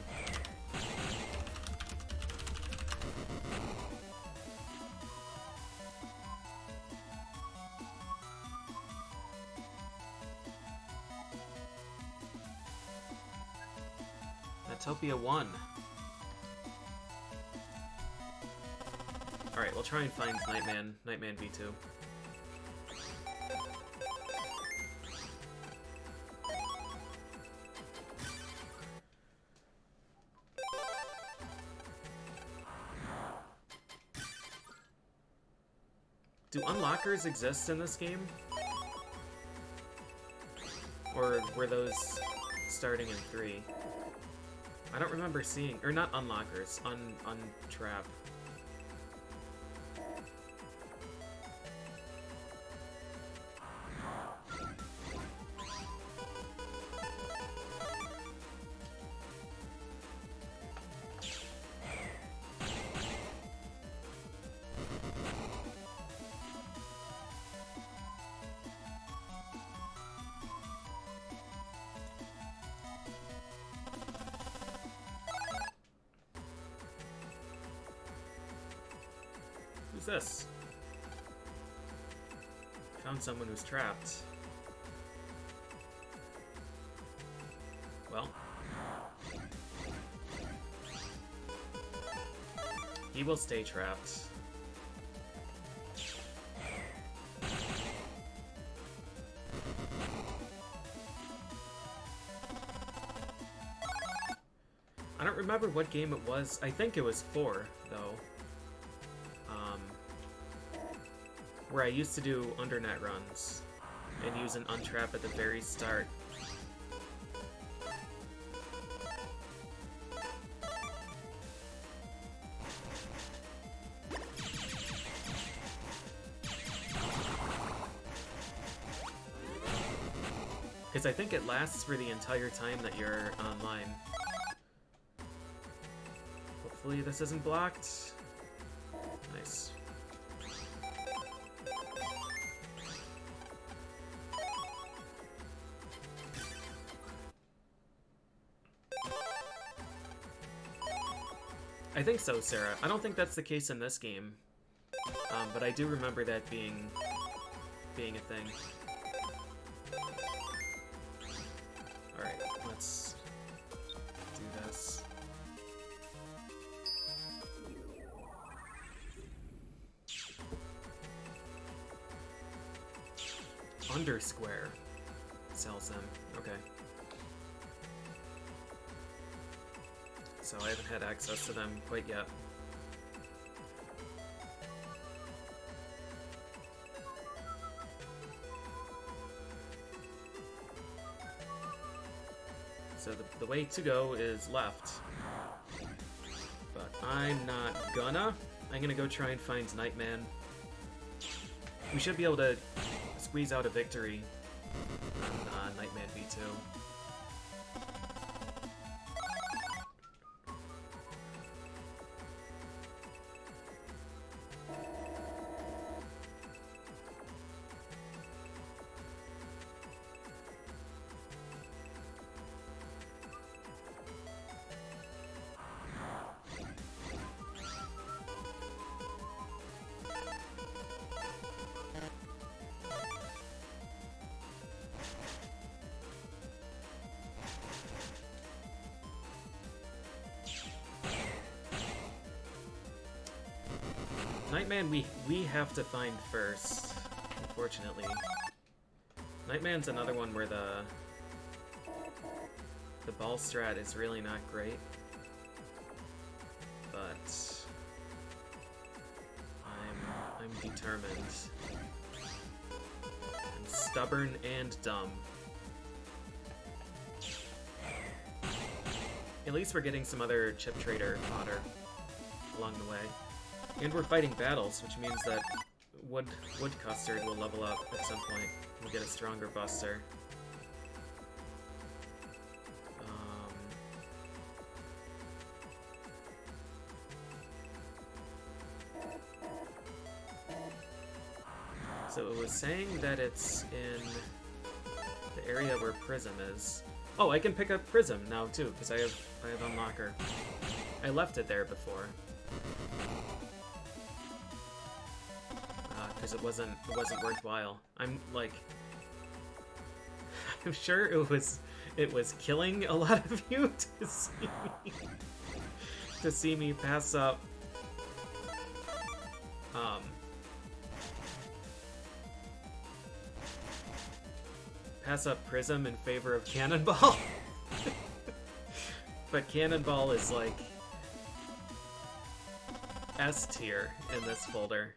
Utopia 1. Alright, we'll try and find Nightman V2. Do unlockers exist in this game? Or were those starting in 3? I don't remember seeing, or not unlockers, untrap. Who's this? Found someone who's trapped. Well. He will stay trapped. I don't remember what game it was. I think it was 4, though. Where I used to do Undernet runs and use an untrap at the very start. Because I think it lasts for the entire time that you're online. Hopefully this isn't blocked. Nice. I think so, Sarah. I don't think that's the case in this game, but I do remember that being a thing. Alright, let's do this. Undersquare sells them. Okay. So I haven't had access to them quite yet. So the way to go is left. But I'm not gonna. I'm gonna go try and find Nightman. We should be able to squeeze out a victory on Nightman V2. too. Nightman we have to find first, unfortunately. Nightman's another one where the ball strat is really not great, but I'm determined. I'm stubborn and dumb. At least we're getting some other chip trader fodder along the way. And we're fighting battles, which means that Wood Custard will level up at some point. We'll get a stronger Buster. So it was saying that it's in the area where Prism is. Oh, I can pick up Prism now too, because I have Unlocker. I left it there before. Because it wasn't worthwhile. I'm like, I'm sure it was killing a lot of you to see me pass up Prism in favor of Cannonball. But Cannonball is like S tier in this folder.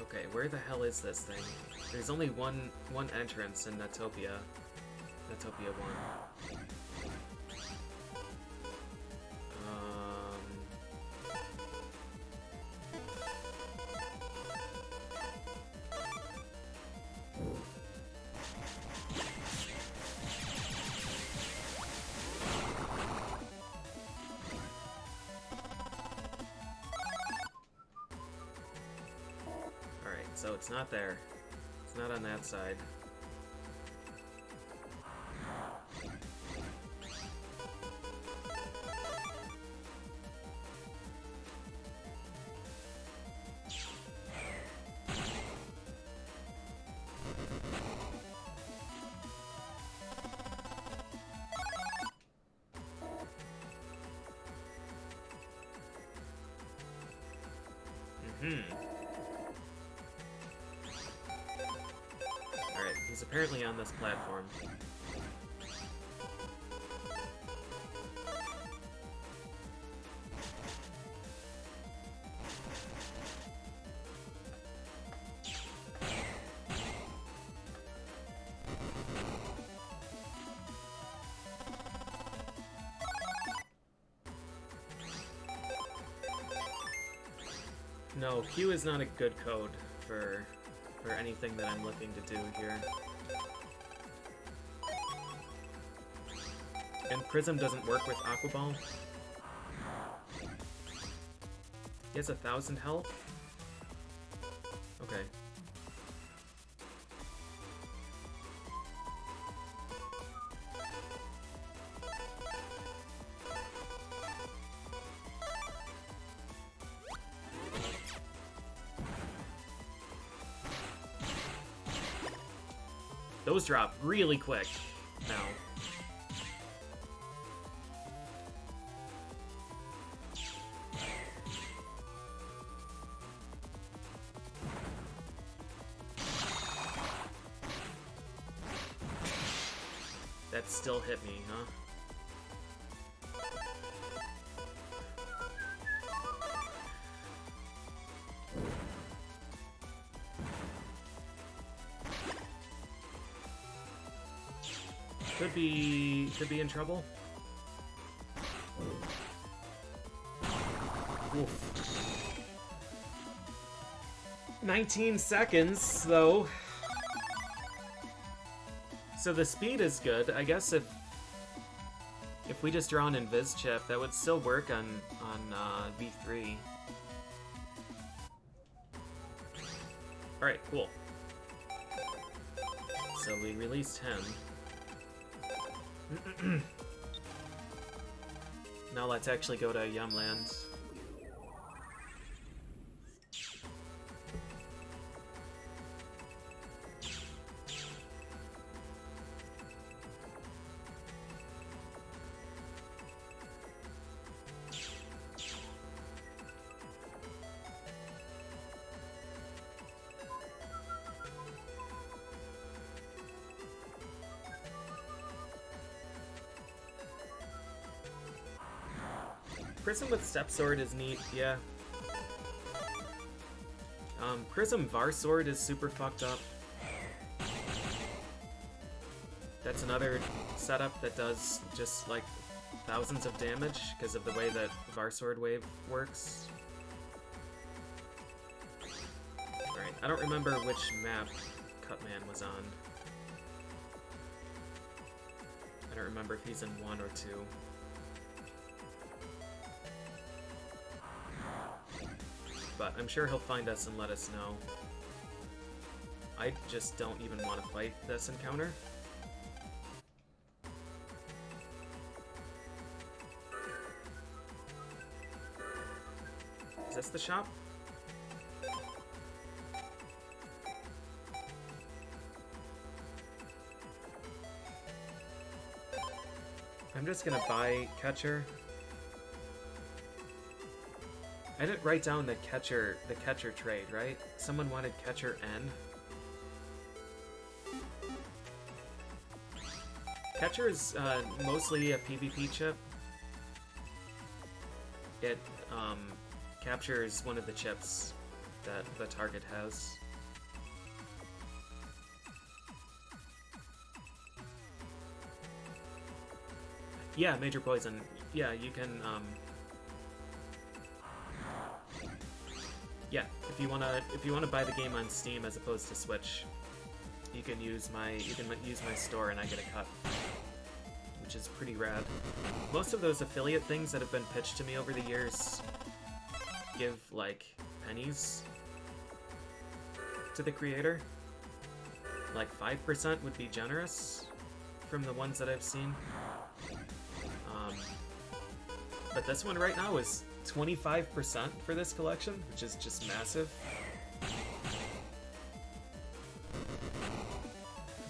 Okay, where the hell is this thing? There's only one entrance in Netopia. Netopia 1. So it's not there. It's not on that side. He's apparently on this platform. No, Q is not a good code for anything that I'm looking to do here. And Prism doesn't work with Aqua Ball. He has 1,000 health? Okay. Those drop really quick now. That still hit me, huh? Could be in trouble. Oof. 19 seconds, though. So the speed is good. I guess if we just draw an invis chip, that would still work on V3. All right, cool. So we released him. Now let's actually go to Yumland. Prism with Step Sword is neat, yeah. Prism Var Sword is super fucked up. That's another setup that does just like thousands of damage because of the way that Var Sword Wave works. Alright, I don't remember which map Cutman was on. I don't remember if he's in 1 or 2. But I'm sure he'll find us and let us know. I just don't even want to fight this encounter. Is this the shop? I'm just gonna buy Catcher. I didn't write down the catcher trade, right? Someone wanted Catcher N. Catcher is mostly a PvP chip. It captures one of the chips that the target has. Yeah, Major Poison. Yeah, you can yeah, if you wanna buy the game on Steam as opposed to Switch, you can use my store and I get a cut, which is pretty rad. Most of those affiliate things that have been pitched to me over the years give like pennies to the creator. Like 5% would be generous from the ones that I've seen. But this one right now is 25% for this collection, which is just massive.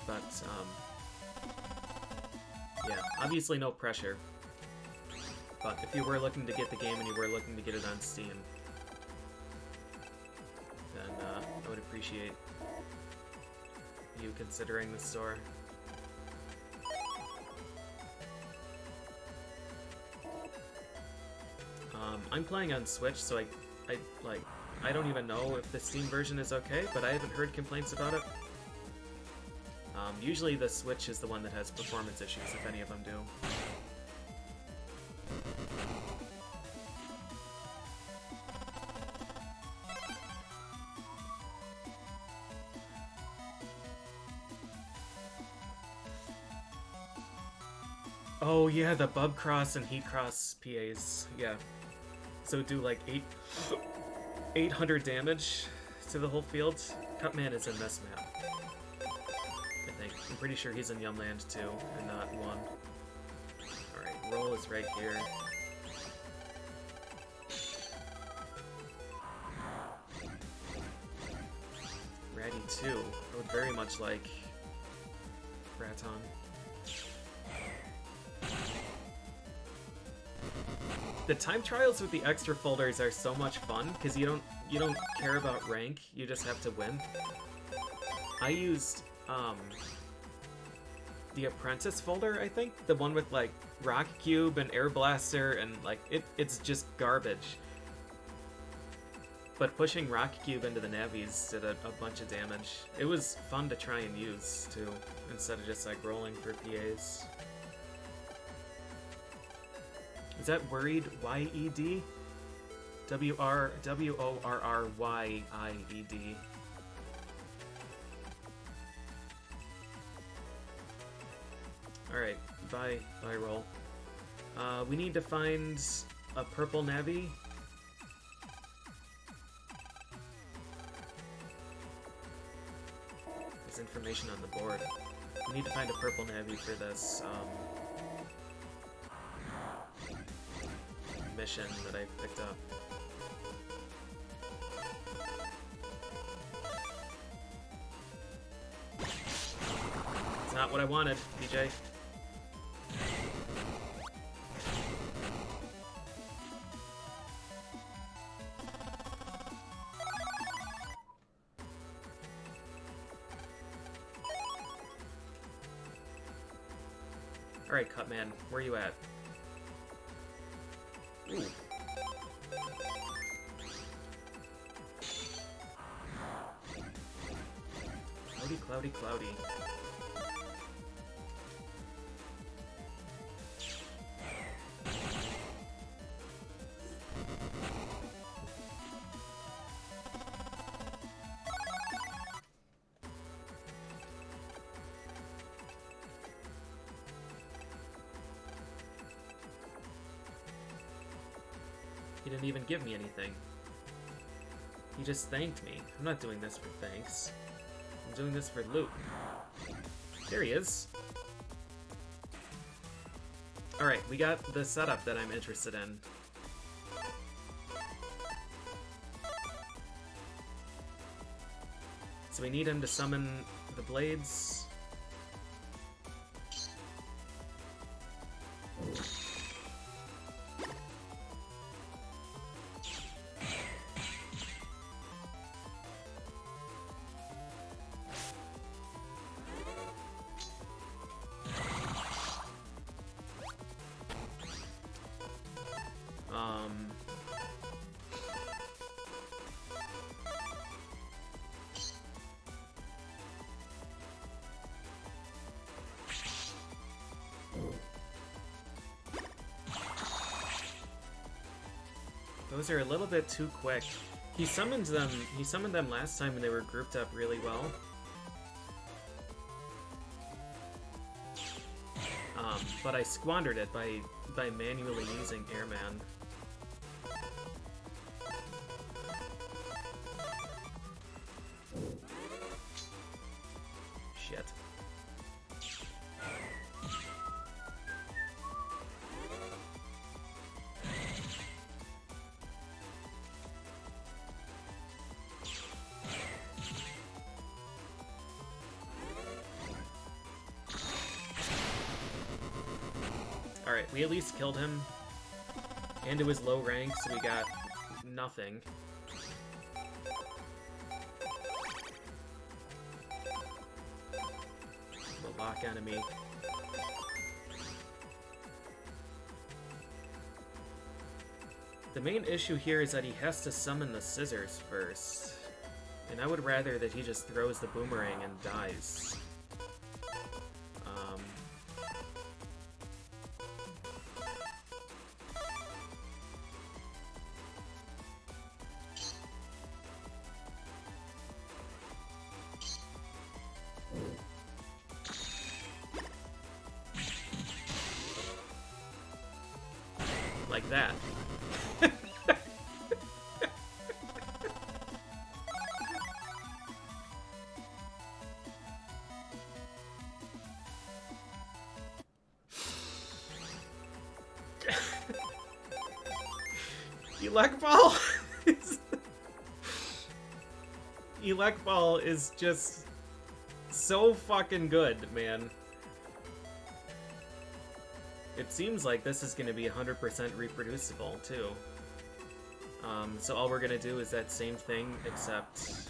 But, yeah, obviously no pressure. But if you were looking to get the game and you were looking to get it on Steam, then I would appreciate you considering the store. I'm playing on Switch, so I don't even know if the Steam version is okay, but I haven't heard complaints about it. Usually the Switch is the one that has performance issues, if any of them do. Oh yeah, the Bub Cross and Heat Cross PAs, yeah. So do like 800 damage to the whole field. Cutman is in this map, I think. I'm pretty sure he's in Yumland too, and not 1. Alright, roll is right here. Ratty 2. I would very much like Raton. The time trials with the extra folders are so much fun because you don't care about rank, you just have to win. I used the Apprentice folder, I think, the one with like Rock Cube and Air Blaster, and like it's just garbage. But pushing Rock Cube into the navies did a bunch of damage. It was fun to try and use too, instead of just like rolling for PAs. Is that Worried Y-E-D? W-O-R-R-Y-I-E-D. Alright, bye roll. We need to find a purple Navi. There's information on the board. We need to find a purple Navi for this, mission that I picked up. It's not what I wanted, DJ. Alright, Cutman, where you at? Ooh. Cloudy, cloudy, cloudy. He didn't even give me anything. He just thanked me. I'm not doing this for thanks. I'm doing this for loot. There he is. Alright, we got the setup that I'm interested in. So we need him to summon the blades. Those are a little bit too quick. He summoned them last time and they were grouped up really well. But I squandered it by manually using Airman. Shit. Alright, we at least killed him. And it was low rank, so we got nothing. The lock enemy. The main issue here is that he has to summon the scissors first. And I would rather that he just throws the boomerang and dies. Like that. Elect Ball Elect Ball is just so fucking good, man. It seems like this is going to be 100% reproducible, too. So all we're going to do is that same thing, except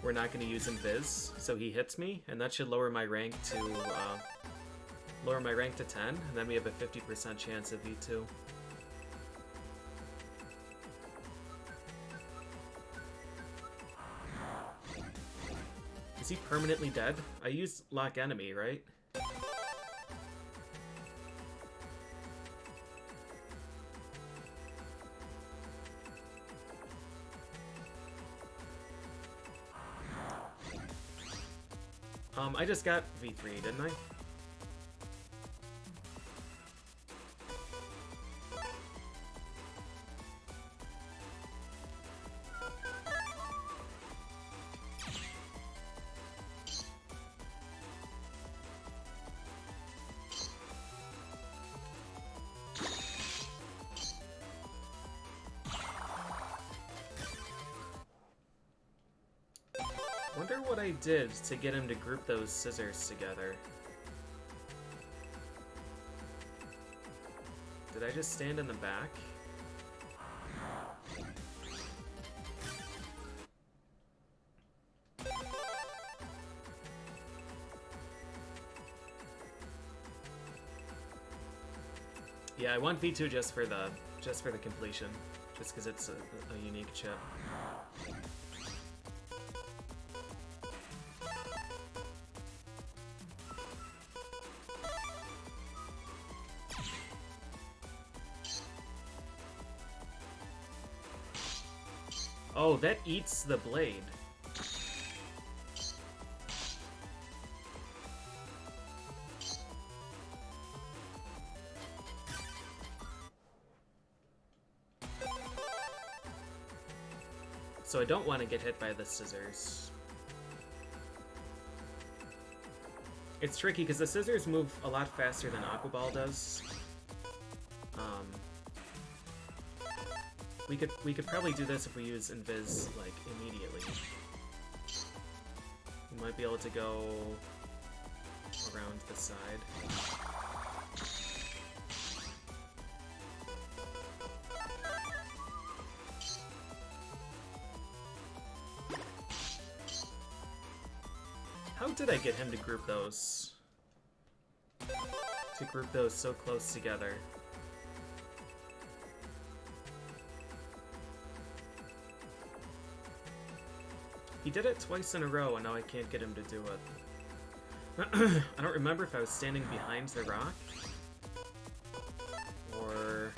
we're not going to use Invis, so he hits me, and that should lower my rank to 10, and then we have a 50% chance of V2. Is he permanently dead? I used Lock Enemy, right? I just got V3, didn't I? Wonder what I did to get him to group those scissors together. Did I just stand in the back? Yeah, I want V2 just for the completion, just because it's a unique chip. Oh, that eats the blade. So I don't want to get hit by the scissors. It's tricky because the scissors move a lot faster than Aqua Ball does. We could probably do this if we use Invis like immediately. We might be able to go around the side. How did I get him to group those? To group those so close together. He did it twice in a row, and now I can't get him to do it. I don't remember if I was standing behind the rock, or...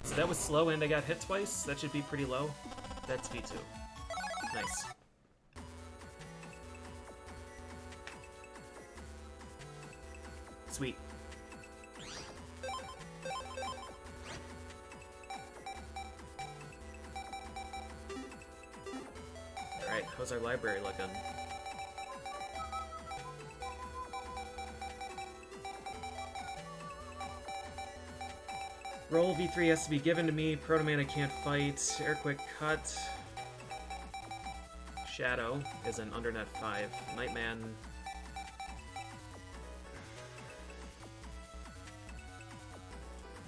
So that was slow and I got hit twice. That should be pretty low. That's V2. Nice. Sweet. Alright, how's our library looking? Roll V3 has to be given to me. Proto Mana can't fight. Airquick cut. Shadow is an Undernet 5. Nightman.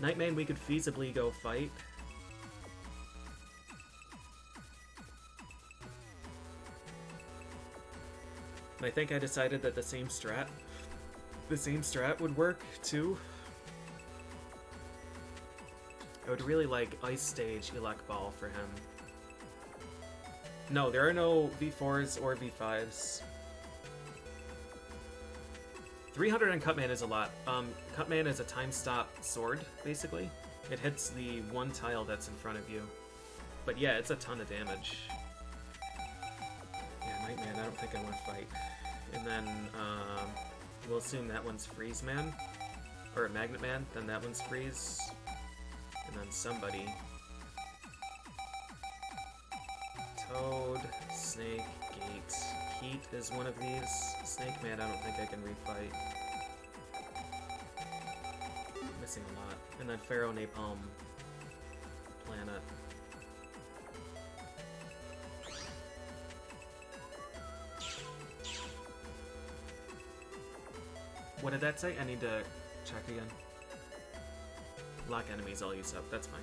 Nightman we could feasibly go fight. And I think I decided that the same strat would work too. I would really like Ice Stage Elec Ball for him. No, there are no V4s or V5s. 300 on Cutman is a lot. Cutman is a time stop sword, basically. It hits the one tile that's in front of you. But yeah, it's a ton of damage. Yeah, Nightman, I don't think I want to fight. And then, we'll assume that one's FreezeMan. Or Magnet Man, then that one's Freeze. And then somebody. Toad, Snake, Gate. Heat is one of these. Snake Man, I don't think I can refight. Missing a lot. And then Pharaoh, Napalm, Planet. What did that say? I need to check again. Lock enemies I'll use up, that's fine.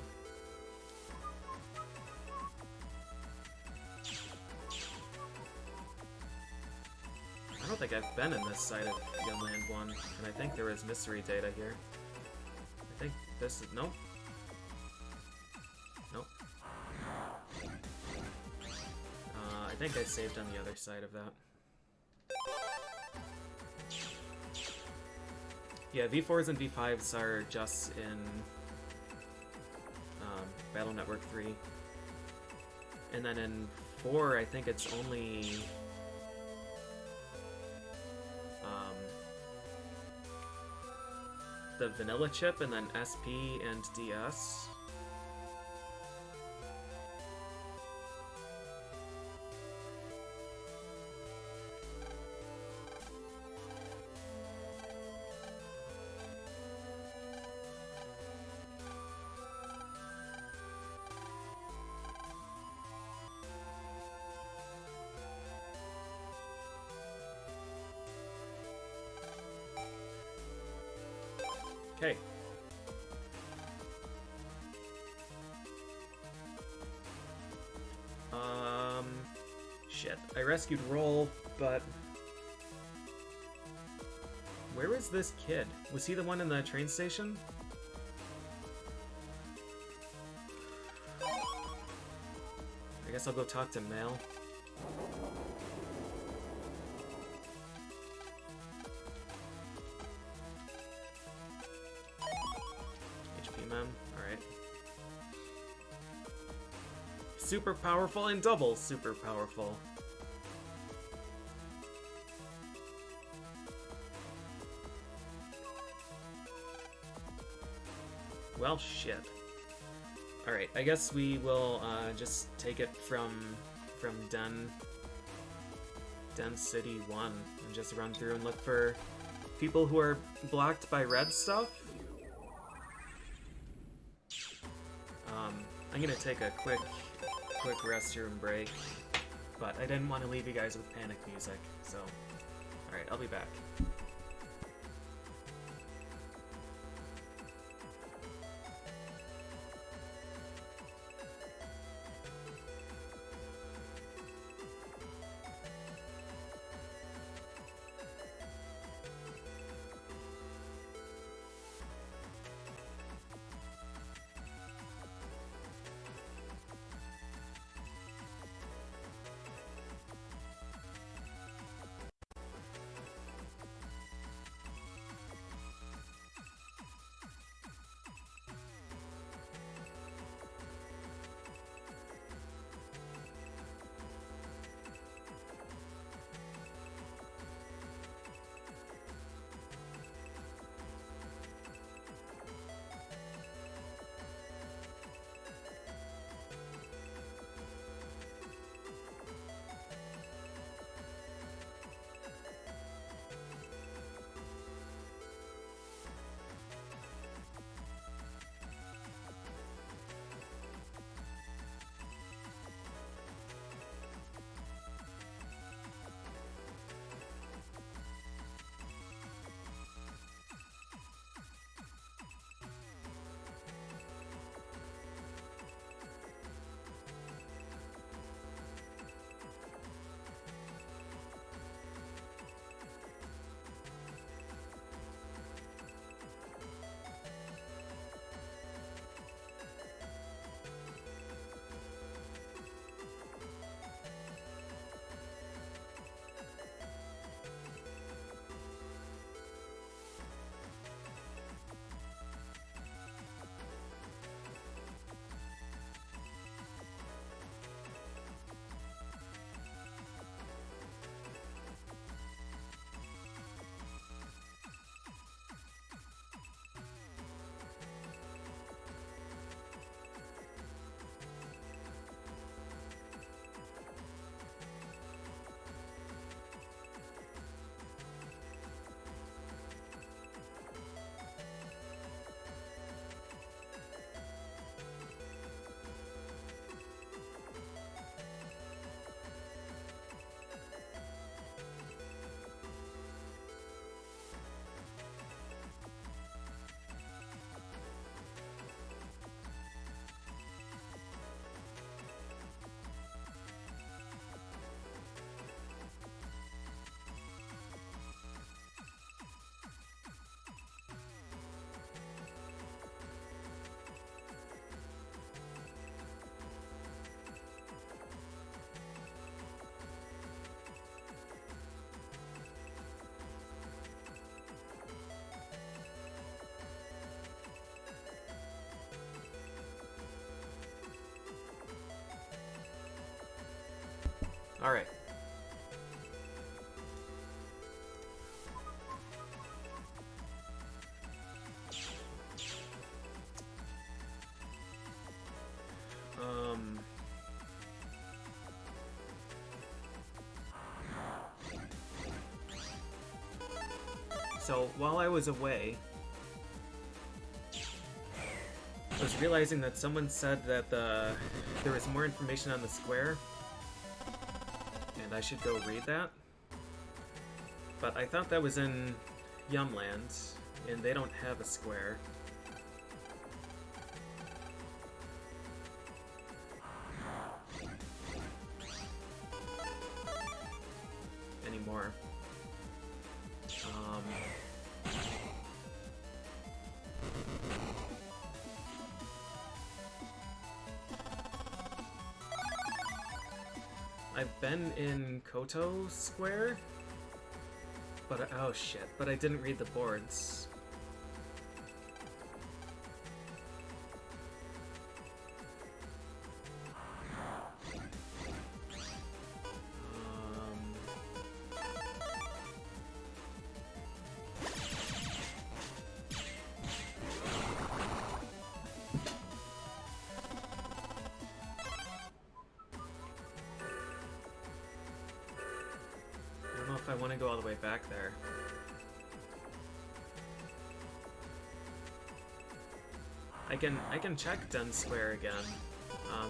I don't think I've been in this side of Yunland 1, and I think there is mystery data here. I think this is... Nope. Nope. I think I saved on the other side of that. Yeah, V4s and V5s are just in Battle Network 3. And then in 4, I think it's only the vanilla chip and then SP and DS. Okay. Shit. I rescued Roll, but where is this kid? Was he the one in the train station? I guess I'll go talk to Mel. Super powerful and double super powerful. Well, shit. Alright, I guess we will just take it from Den City 1 and just run through and look for people who are blocked by red stuff. I'm gonna take a quick restroom break, but I didn't want to leave you guys with panic music, so alright, I'll be back. Alright. So, while I was away, I was realizing that someone said that there was more information on the square, and I should go read that. But I thought that was in Yumland, and they don't have a square. Anymore. I've been in Koto Square, but oh shit, but I didn't read the boards. I want to go all the way back there. I can check Dun Square again,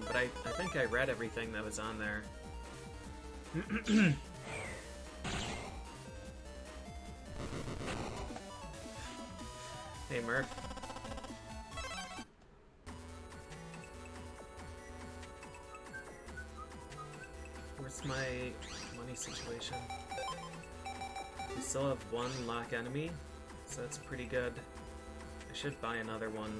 but I think I read everything that was on there. Hey Murph. Where's my money situation? We still have one lock enemy, so that's pretty good. I should buy another one.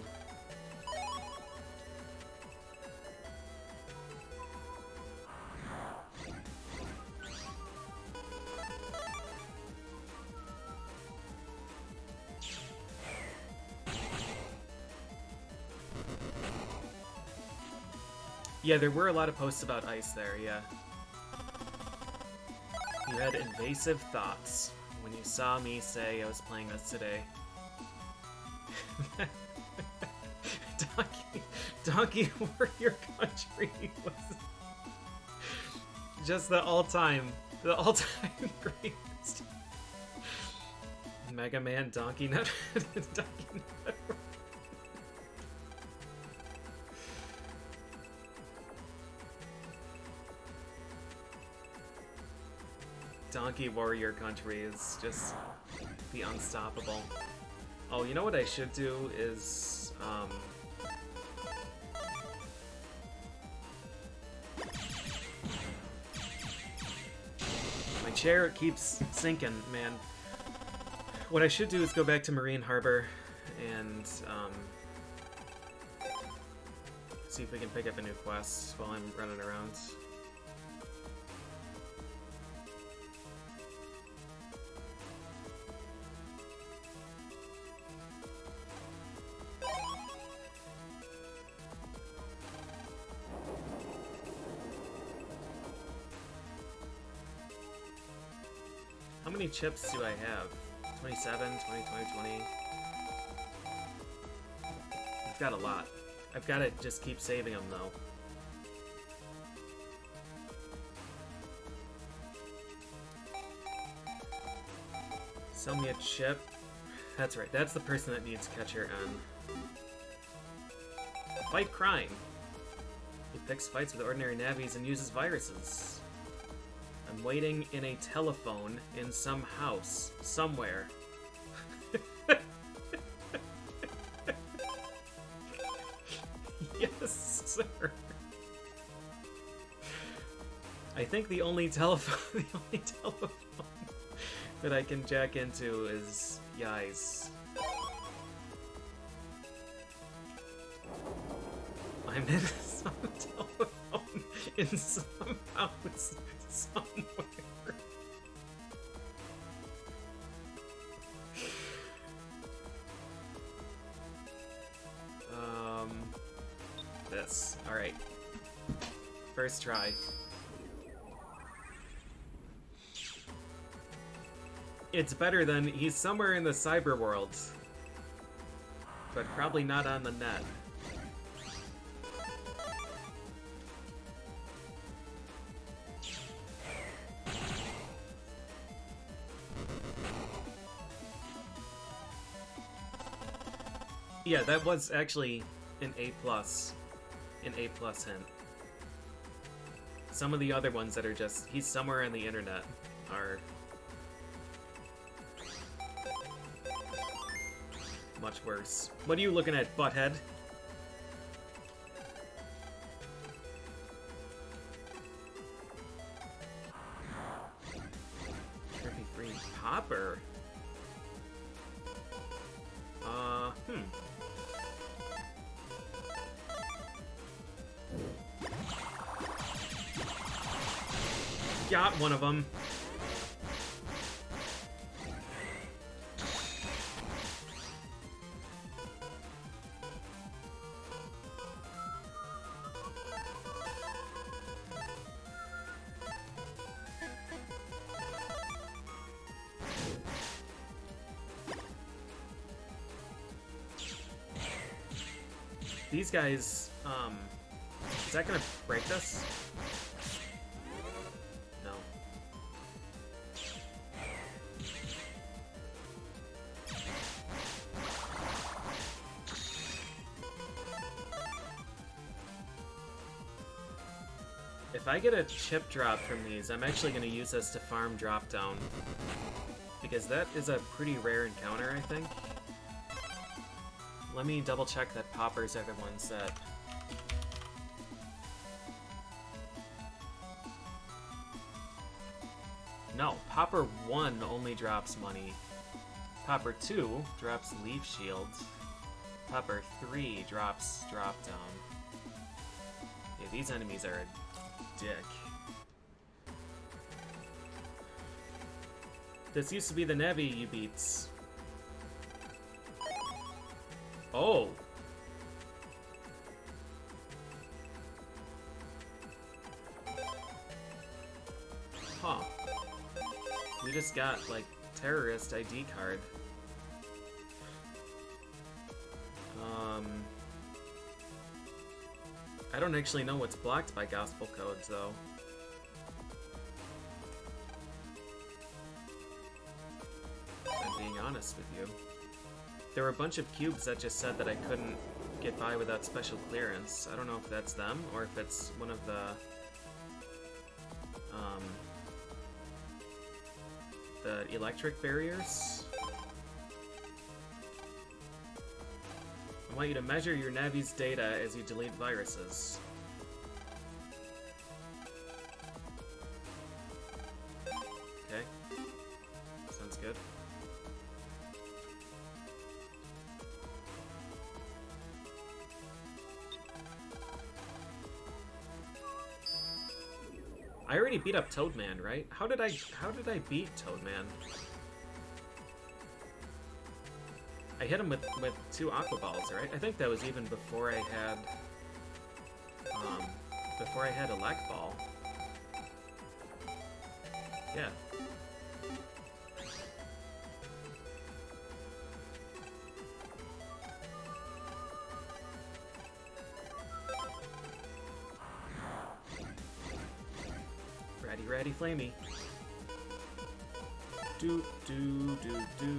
Yeah, there were a lot of posts about ice there, yeah. You had invasive thoughts when you saw me say I was playing this today. Donkey Warrior Country was just the all-time greatest. Mega Man Donkey Nut. Donkey Nut. Donkey Warrior Country is just the unstoppable. Oh, you know what I should do is, my chair keeps sinking, man. What I should do is go back to Marine Harbor and, see if we can pick up a new quest while I'm running around. How many chips do I have? 27, 20, 20, 20. I've got a lot. I've got to just keep saving them, though. Sell me a chip. That's right, that's the person that needs Catcher N. Fight crime. He picks fights with ordinary navies and uses viruses. I'm waiting in a telephone in some house, somewhere. Yes, sir. I think the only telephone that I can jack into is Yai's. I'm in some telephone in some house somewhere. This. Alright. First try. It's better than he's somewhere in the cyber world, but probably not on the net. Yeah, that was actually an A+, an A+ hint. Some of the other ones that are just, he's somewhere on the internet, are much worse. What are you looking at, butthead? Trippy green popper. Got one of them. These guys, is that gonna break this? No. If I get a chip drop from these, I'm actually gonna use this to farm drop down. Because that is a pretty rare encounter, I think. Let me double check that Popper's everyone's set. No, Popper 1 only drops money. Popper 2 drops Leaf Shield. Popper 3 drops drop down. Yeah, these enemies are a dick. This used to be the Navi you beats. Oh! Huh. We just got, like, terrorist ID card. I don't actually know what's blocked by gospel codes, though. I'm being honest with you. There were a bunch of cubes that just said that I couldn't get by without special clearance. I don't know if that's them, or if it's one of the electric barriers. I want you to measure your Navi's data as you delete viruses. Okay. Sounds good. I already beat up Toadman, right? How did I beat Toadman? I hit him with 2 Aqua Balls, right? I think that was even before I had Elect Ball. Yeah. Ratty Flamey. Do do do do do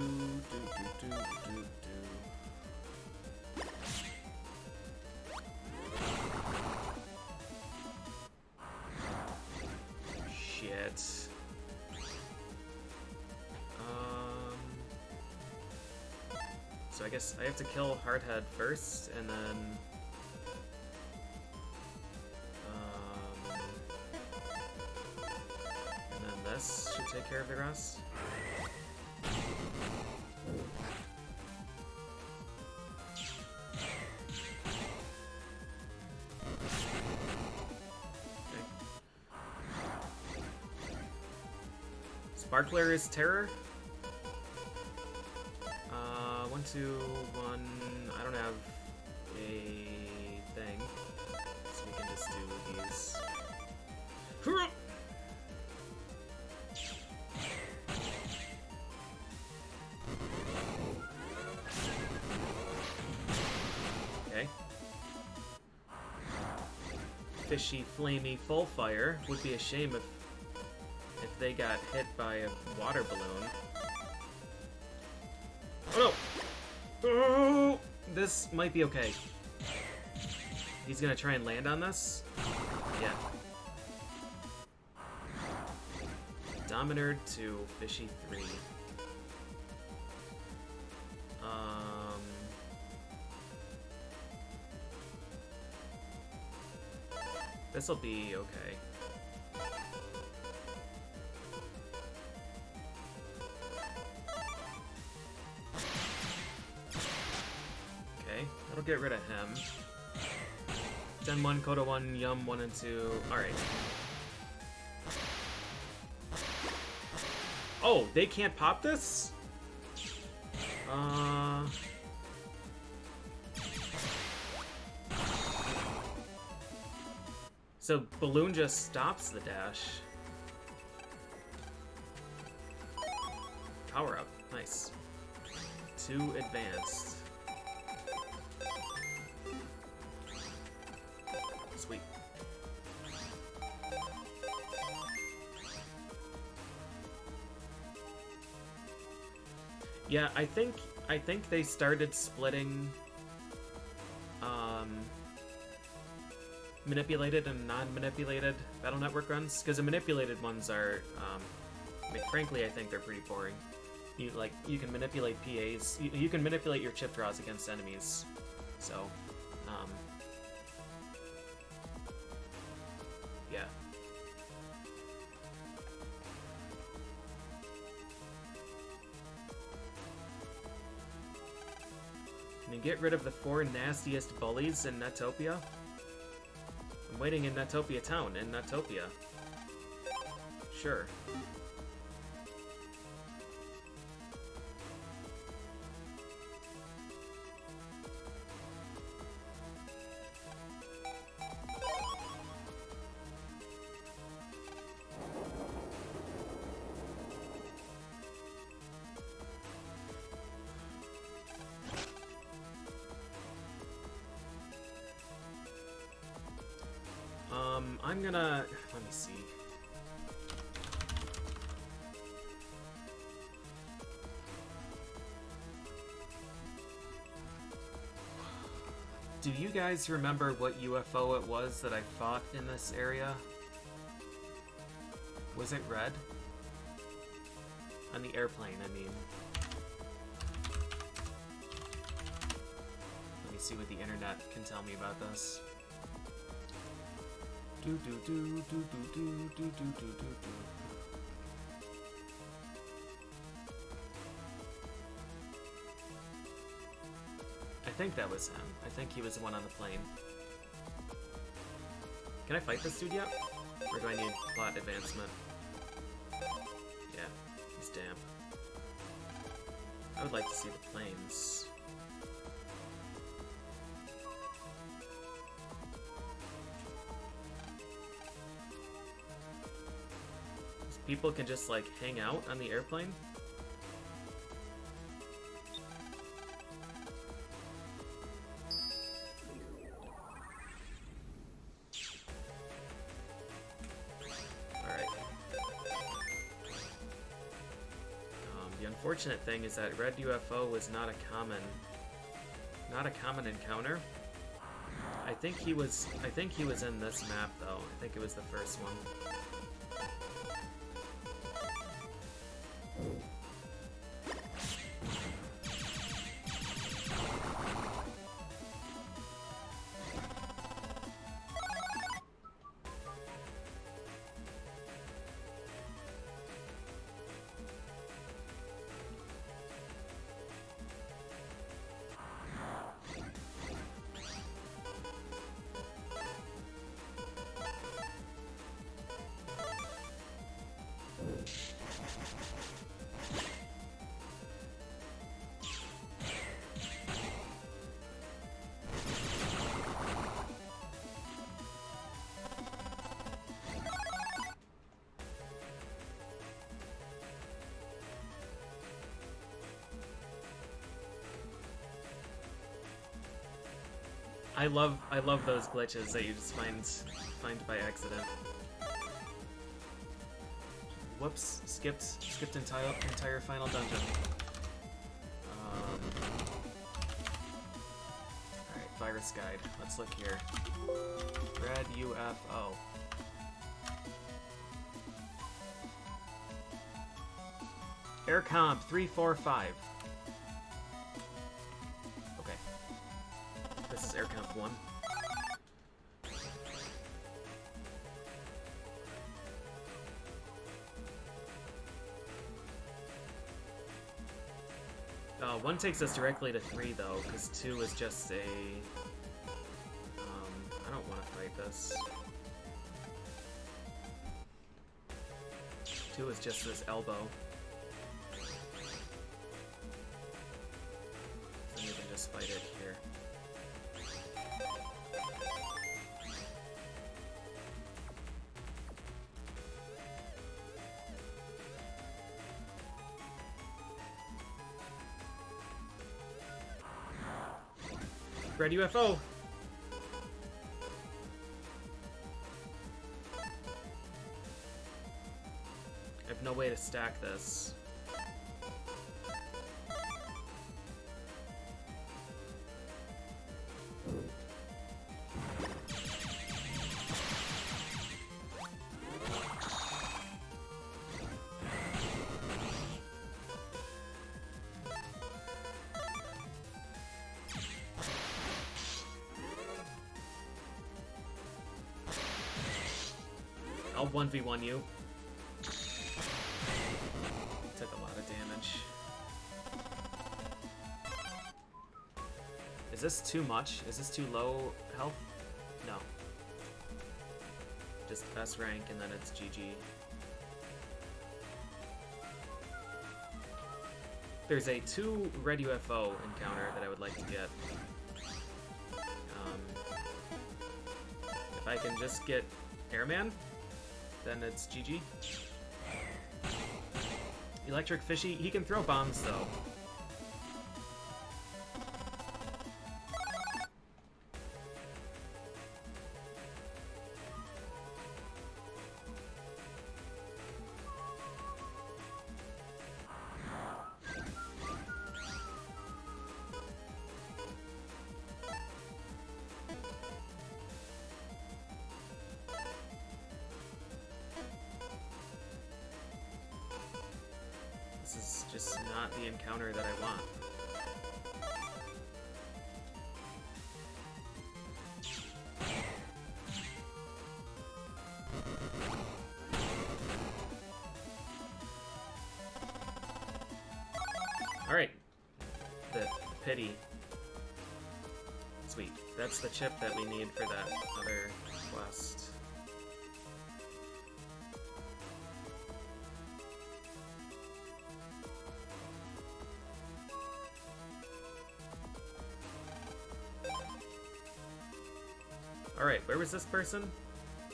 do do do do. Shit. So I guess I have to kill Hardhead first, and then this should take care of the rest. Okay. Sparkler is terror. 1, 2, 1. I don't have a thing, so we can just do these. fishy, flamey full fire. Would be a shame if they got hit by a water balloon. Oh no! Oh! This might be okay. He's gonna try and land on this? Yeah. Dominator to Fishy 3. This'll be okay. Okay, that'll get rid of him. Gen 1, Coda 1, Yum 1 and 2. Alright. Oh, they can't pop this? So Balloon just stops the dash. Power up. Nice. 2 advanced. Sweet. Yeah, I think they started splitting manipulated and non-manipulated Battle Network runs, because the manipulated ones are frankly, I think they're pretty boring. You can manipulate PAs, you can manipulate your chip draws against enemies, so yeah. Can you get rid of the 4 nastiest bullies in Netopia? I'm waiting in Netopia Town, in Netopia. Sure. I'm gonna... let me see. Do you guys remember what UFO it was that I fought in this area? Was it red? On the airplane, I mean. Let me see what the internet can tell me about this. Do do do do do do do do do do. I think that was him. I think he was the one on the plane. Can I fight this dude yet? Or do I need plot advancement? Yeah, he's damp. I would like to see the planes. People can just, like, hang out on the airplane? Alright. The unfortunate thing is that red UFO was not a common encounter. I think he was in this map, though. I think it was the first one. I love those glitches that you just find by accident. Whoops, skipped entire final dungeon. Alright, virus guide. Let's look here. Red UFO. Air comp 345. Okay. This is air comp 1. One takes us directly to 3 though, because 2 is just a... I don't want to fight this. 2 is just this elbow. So you can just fight it here. Red UFO! I have no way to stack this. I'll 1v1 you. Took a lot of damage. Is this too much? Is this too low health? No. Just S rank and then it's GG. There's a 2 red UFO encounter that I would like to get. If I can just get Airman, then it's GG. Electric Fishy, he can throw bombs though. This is just not the encounter that I want. Alright. The pity. Sweet. That's the chip that we need for that other quest. Alright, where was this person?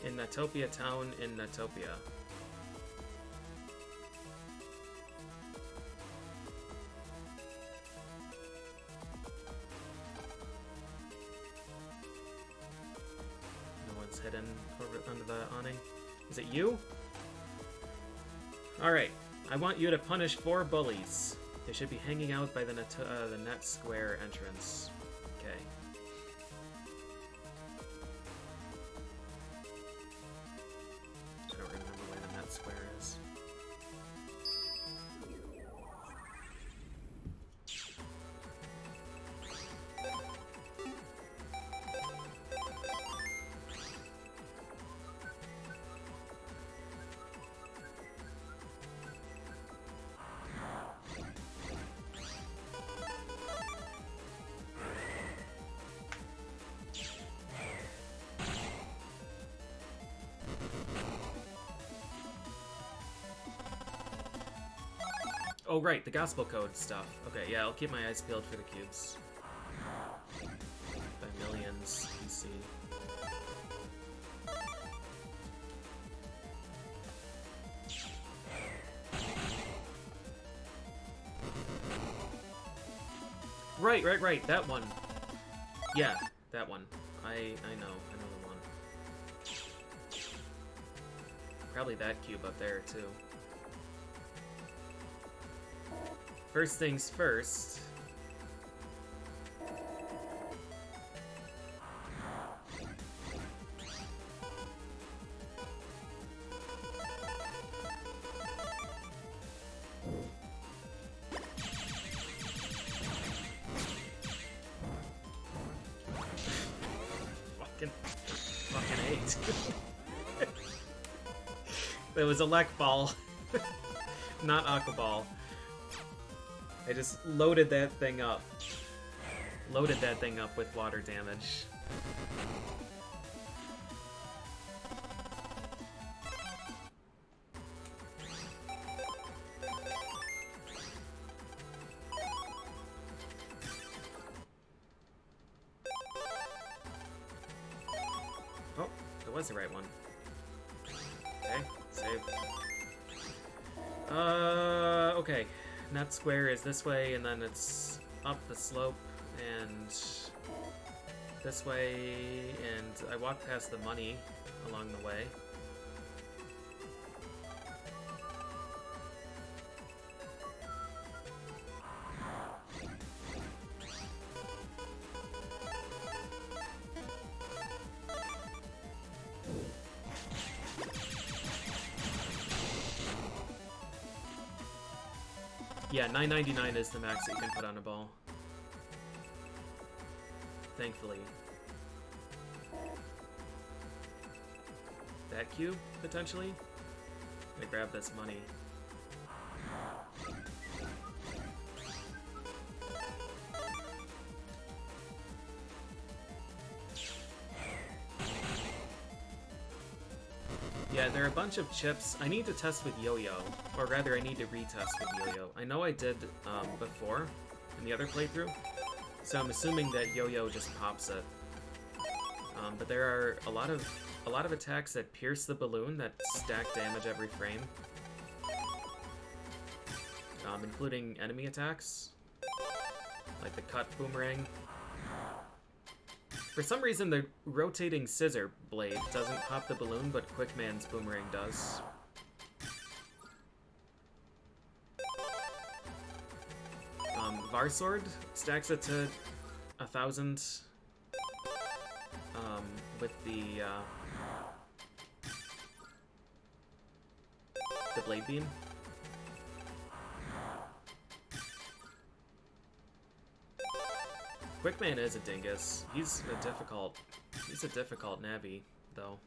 In Natopia Town in Natopia. No one's hidden over under the awning. Is it you? Alright, I want you to punish 4 bullies. They should be hanging out by the net square entrance. Okay. Square is. Oh, right, the gospel code stuff. Okay, yeah, I'll keep my eyes peeled for the cubes. By millions, PC. Right, that one. Yeah, That one. I know the one. Probably that cube up there, too. First things first. Fucking 8. It was a Lek Ball, not Aqua Ball. I just loaded that thing up. Loaded that thing up with water damage. Oh, that was the right one. Okay, save. Okay. Nut Square is this way, and then it's up the slope, and this way, and I walked past the money along the way. Yeah, $9.99 is the max that you can put on a ball. Thankfully. That cube, potentially? I'm gonna grab this money. Yeah, there are a bunch of chips. I need to test with Yo-Yo, or rather I need to retest with Yo-Yo. I know I did before in the other playthrough, so I'm assuming that Yo-Yo just pops it. But there are a lot of attacks that pierce the balloon that stack damage every frame, including enemy attacks, like the cut boomerang. For some reason, the rotating scissor blade doesn't pop the balloon, but Quickman's boomerang does. Varsword stacks it to 1,000 with the blade beam. Quickman is a dingus. He's a difficult Navi, though.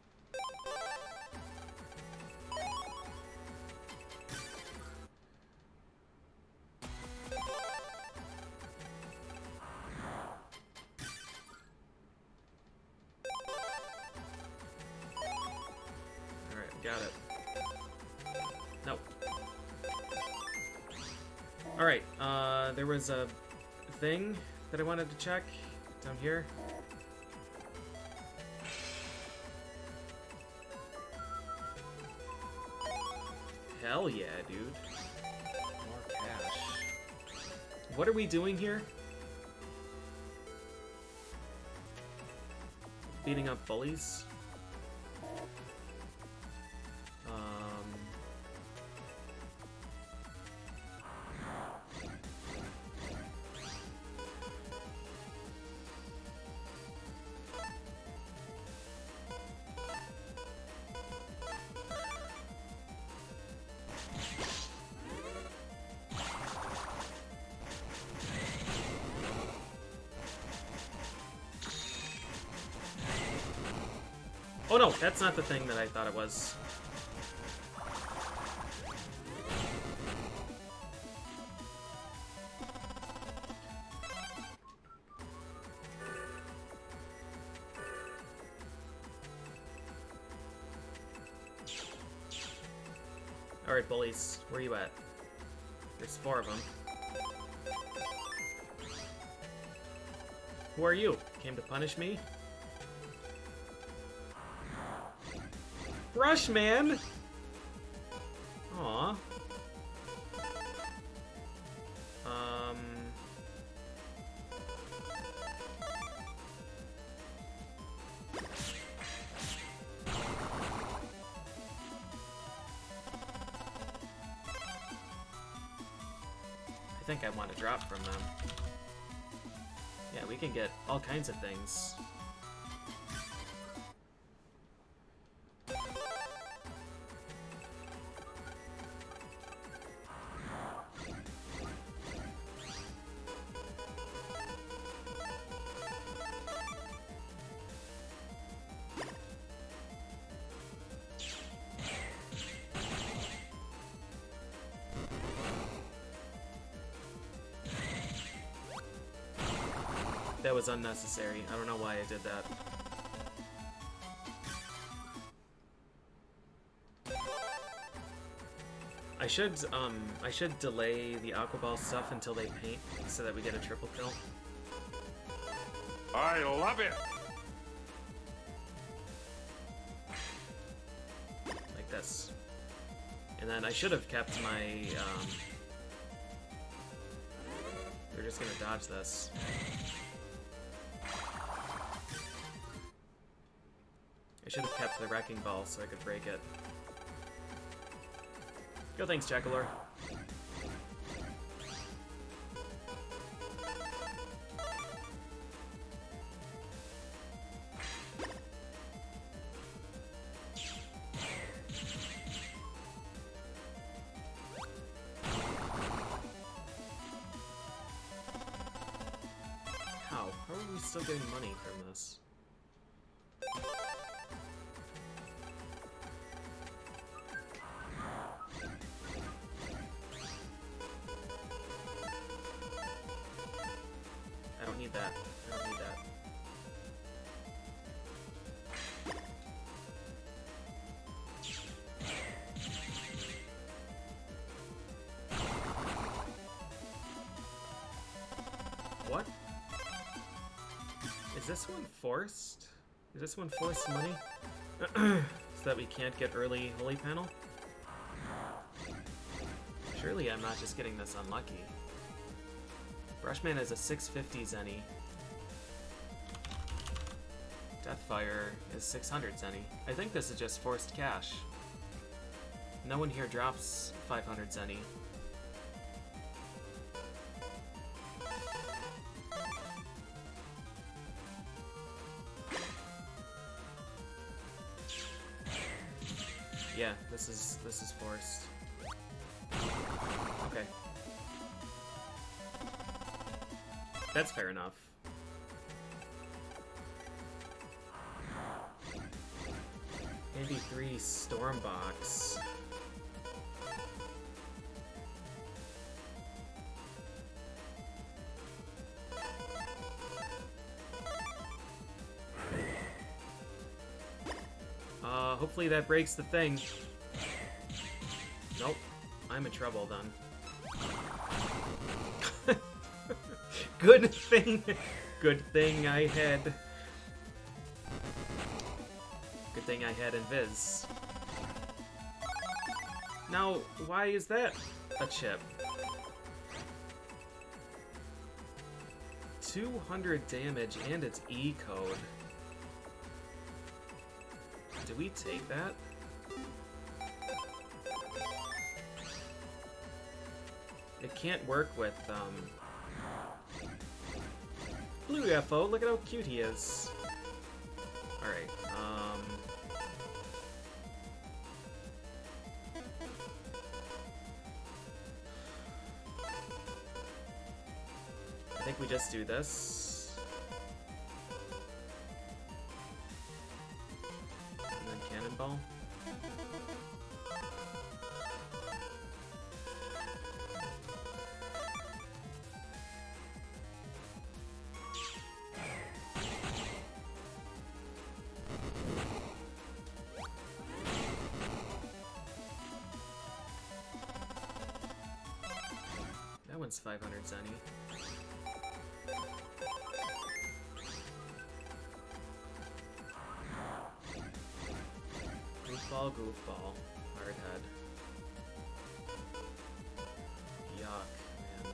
Alright, got it. Nope. Alright, there was a thing that I wanted to check down here. Hell yeah, dude. More cash. What are we doing here? Beating up bullies? Oh no, that's not the thing that I thought it was. Alright, bullies, where you at? There's 4 of them. Who are you? Came to punish me? Brush, man! Aw. think I want to drop from them. Yeah, we can get all kinds of things. That was unnecessary. I don't know why I did that. I should delay the Aqua Ball stuff until they paint so that we get a triple kill. I love it. Like this. And then I should have kept my, We're just gonna dodge this. I should have kept the Wrecking Ball so I could break it. Go, thanks, Jackalor. How? How are we still getting money from this? I don't need that. I don't need that. What? Is this one forced? Is this one forced money? So that we can't get early Holy Panel? Surely I'm not just getting this unlucky. Brushman is a 650 Zenny. Deathfire is 600 Zenny. I think this is just forced cash. No one here drops 500 Zenny. Yeah, this is forced. Okay. That's fair enough. Andy 3 Stormbox. Hopefully that breaks the thing. Nope. I'm in trouble then. Good thing I had... Good thing I had Invis. Now, why is that a chip? 200 damage and its E code. Do we take that? It can't work with, Blue UFO, look at how cute he is. Alright, I think we just do this. And then Cannonball. That one's 500 Zenny. Goofball, goofball. Hardhead. Yuck, man.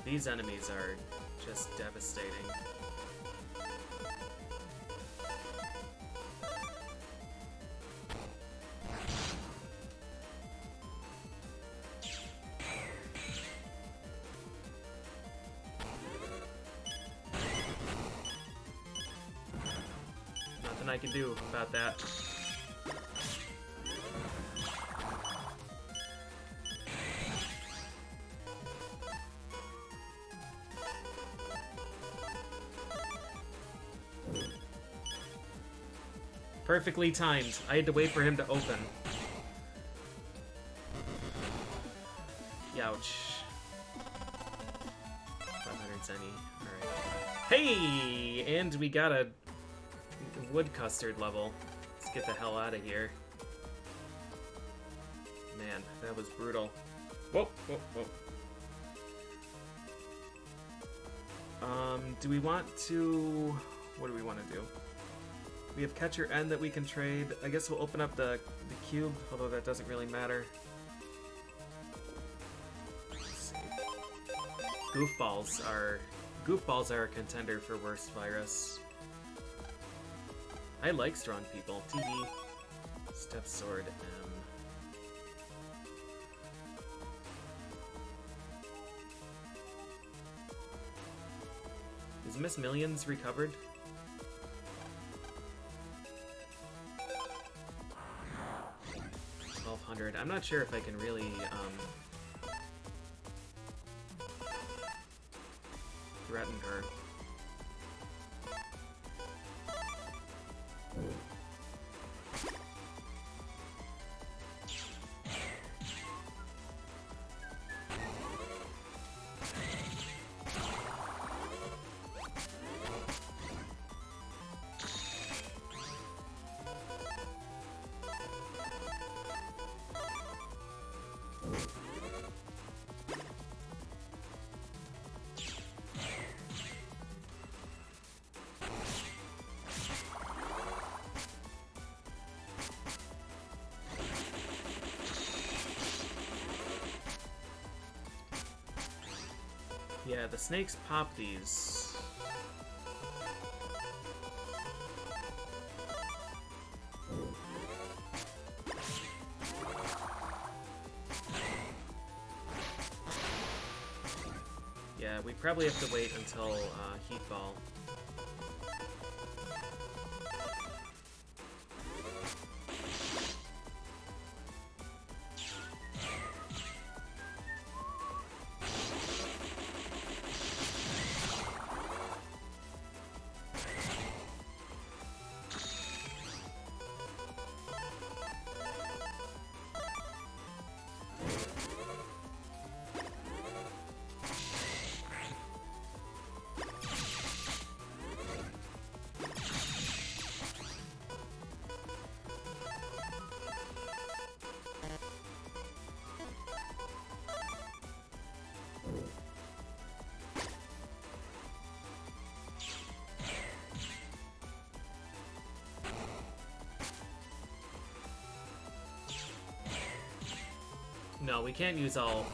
These enemies are just devastating. Nothing I can do about that. Perfectly timed. I had to wait for him to open. Youch. 500 Zenny. Alright. Hey! And we got a wood custard level. Let's get the hell out of here. Man, that was brutal. Whoa, whoa, whoa. Do we want to... What do we want to do? We have Catcher N that we can trade. I guess we'll open up the cube, although that doesn't really matter. Let's see. Goofballs are a contender for worst virus. I like strong people. TV. Step Sword M. Is Miss Millions recovered? 1200. I'm not sure if I can really threaten her. Yeah, the snakes pop these. Yeah, we probably have to wait until Heat Ball. No, we can't use all...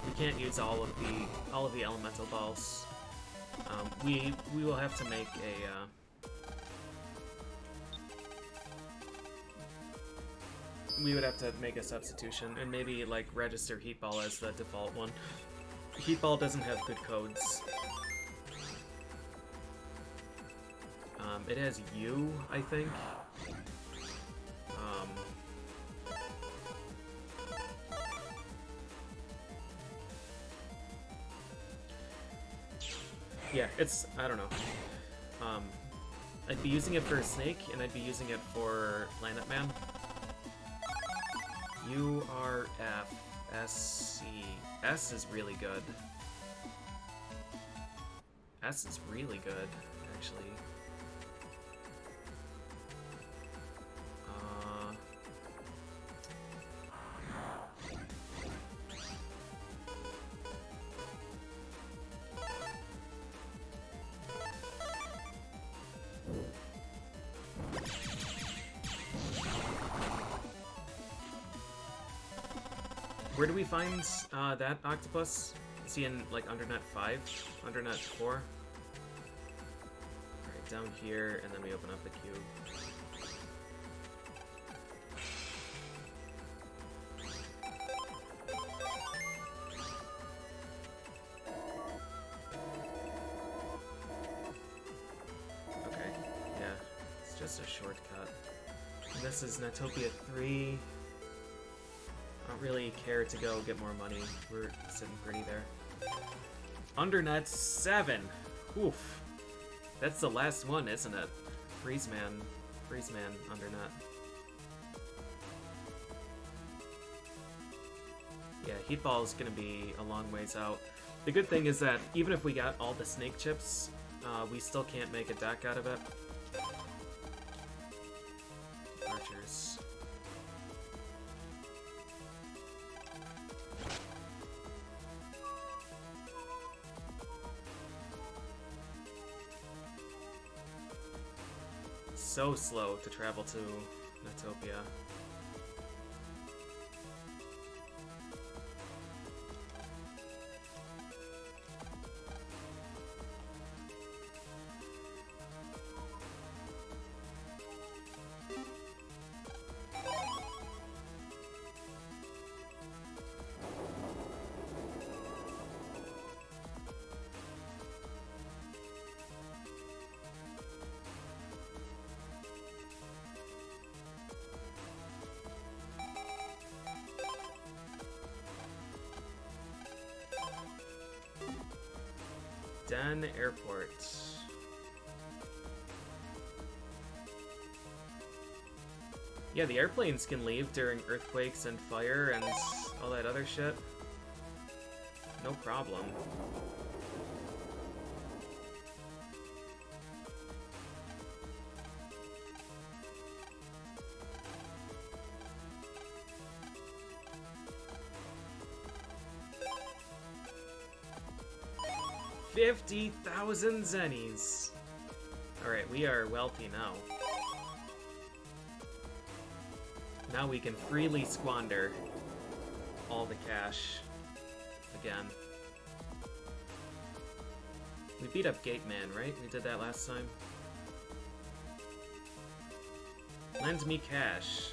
We can't use all of the elemental balls. We will have to make a we would have to make a substitution and maybe like register Heat Ball as the default one. Heat Ball doesn't have good codes. It has U, I think. Yeah, it's, I don't know. I'd be using it for Snake, and I'd be using it for Planet Man. U-R-F S-C. S is really good. S is really good, actually. Where do we find that octopus? Is he in, like, Undernet 5? Undernet 4? Alright, down here, and then we open up the cube. Okay, yeah, it's just a shortcut. And this is Netopia 3. I don't really care to go get more money. We're sitting pretty there. Undernet 7! Oof. That's the last one, isn't it? FreezeMan Undernet. Yeah, Heatball is gonna be a long ways out. The good thing is that even if we got all the snake chips, we still can't make a deck out of it. Archers. So slow to travel to Netopia. Den Airport. Yeah, the airplanes can leave during earthquakes and fire and all that other shit. No problem. $50,000 zennies. Alright, we are wealthy now. Now we can freely squander all the cash again. We beat up Gateman, right? We did that last time. Lend me cash.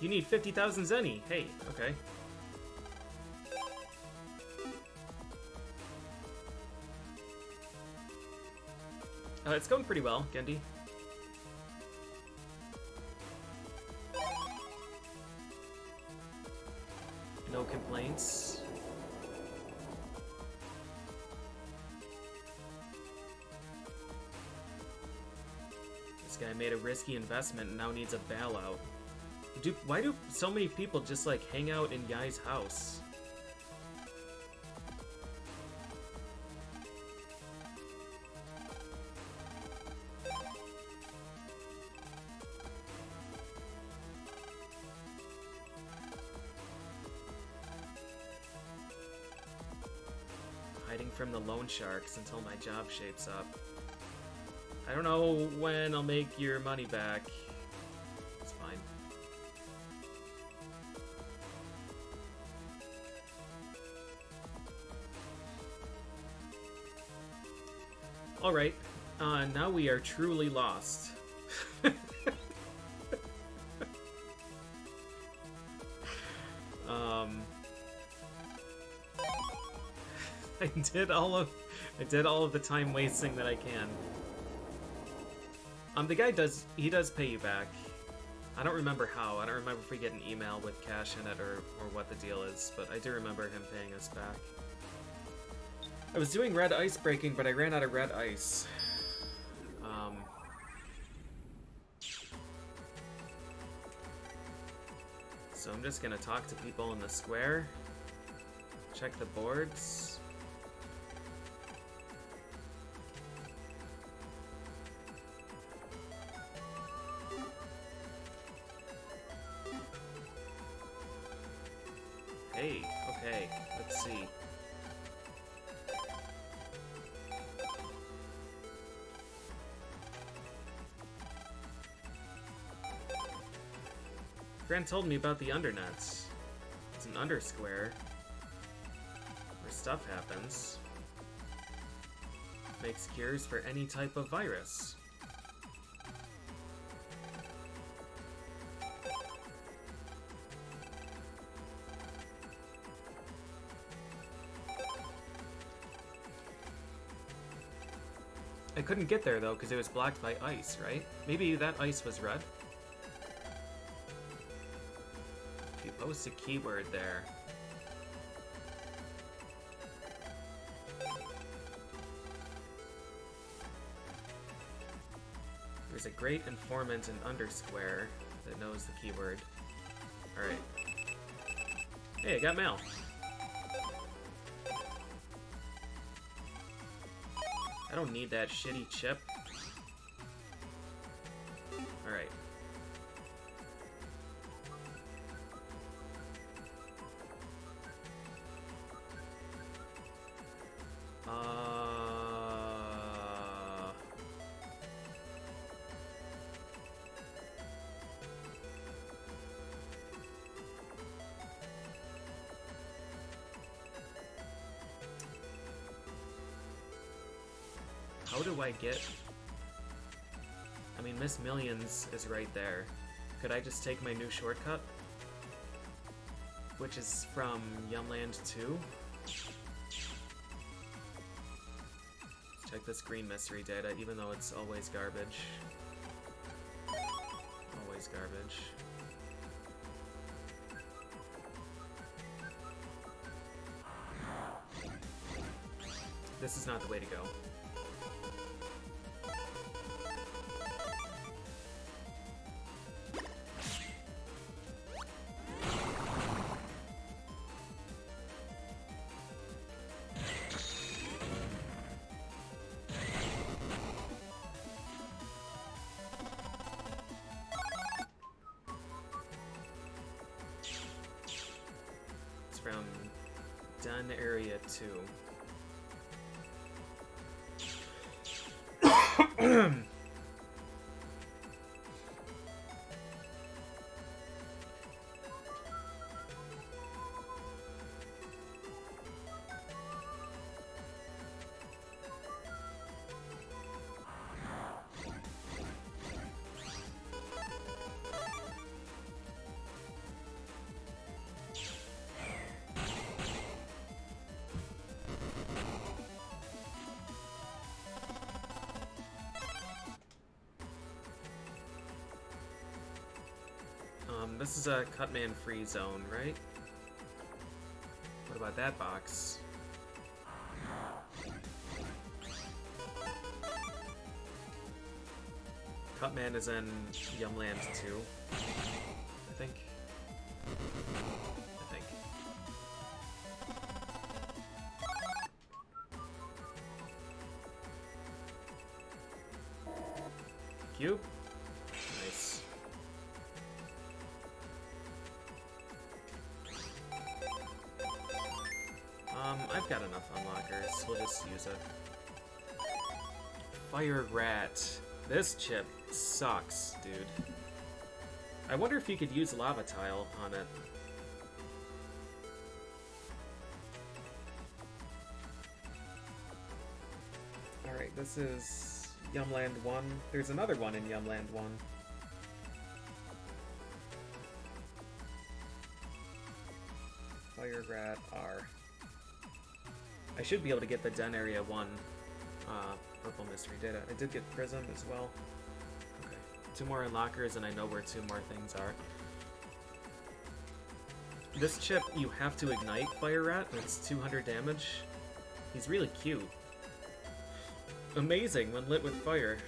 You need 50,000 zenny. Hey, okay. It's going pretty well, Gendy. No complaints. This guy made a risky investment and now needs a bailout. Why do so many people just, like, hang out in Yai's house? Hiding from the loan sharks until my job shapes up. I don't know when I'll make your money back. It's fine. Alright, now we are truly lost. I did all of the time wasting that I can. The guy does pay you back. I don't remember how. I don't remember if we get an email with cash in it or what the deal is, but I do remember him paying us back. I was doing red ice breaking, but I ran out of red ice. So I'm just gonna talk to people in the square. Check the boards. Hey, okay, let's see. Grant told me about the Undernets. It's an undersquare where stuff happens. Makes cures for any type of virus. I couldn't get there though because it was blocked by ice, right? Maybe that ice was red? If you post a keyword there. There's a great informant in undersquare that knows the keyword. Alright. Hey, I got mail. I don't need that shitty chip. Alright. How do I get... I mean, Miss Millions is right there. Could I just take my new shortcut? Which is from Yumland 2? Let's check this green mystery data, even though it's always garbage. Always garbage. This is not the way to go. From Dun Area 2. This is a Cutman free zone, right? What about that box? Cutman is in Yumland 2, I think. Cube? Nice. I've got enough unlockers. We'll just use it. Fire Rat. This chip sucks, dude. I wonder if you could use Lava Tile on it. Alright, this is Yumland 1. There's another one in Yumland 1. Fire Rat R. I should be able to get the Den Area 1 purple mystery data. I did get Prism as well. Okay. 2 more unlockers and I know where 2 more things are. This chip, you have to ignite Fire Rat, and it's 200 damage. He's really cute. Amazing when lit with fire.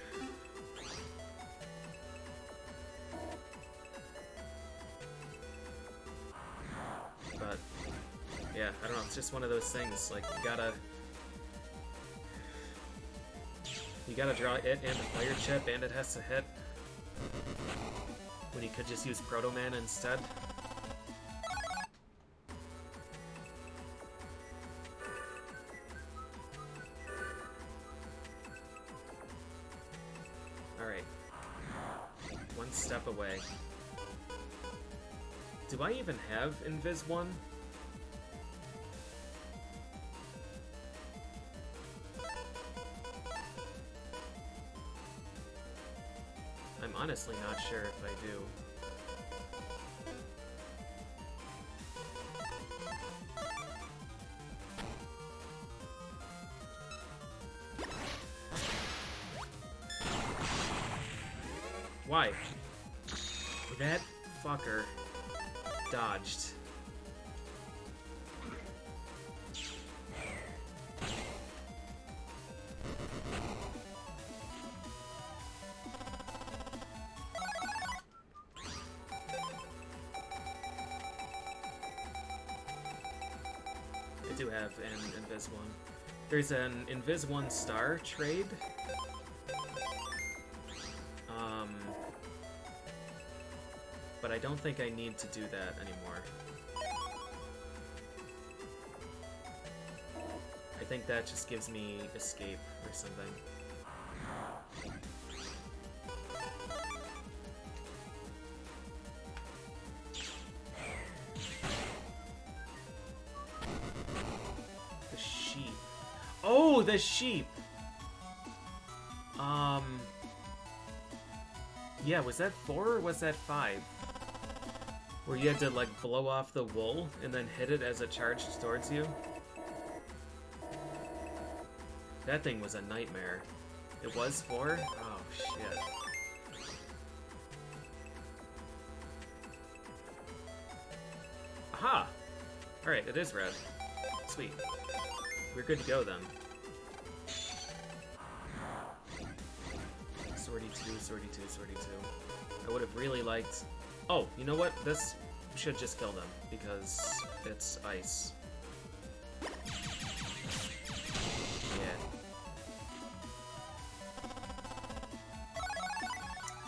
But, yeah, I don't know, it's just one of those things, like, you gotta draw it and the fire chip, and it has to hit. When you could just use Proto Man instead. Alright. 1 step away. Do I even have Invis 1? I'm honestly not sure if I do. Why? That fucker dodged. I do have an Invis 1. There's an Invis 1 star trade. But I don't think I need to do that anymore. I think that just gives me escape or something. The sheep. Oh, the sheep! Yeah, was that 4 or was that 5? Where you had to, like, blow off the wool and then hit it as it charged towards you? That thing was a nightmare. It was 4? Oh, shit. Aha! Alright, it is red. Sweet. We're good to go, then. Swordy 2, Swordy 2, Swordy 2. I would have really liked... Oh, you know what? This should just kill them, because it's ice. Yeah.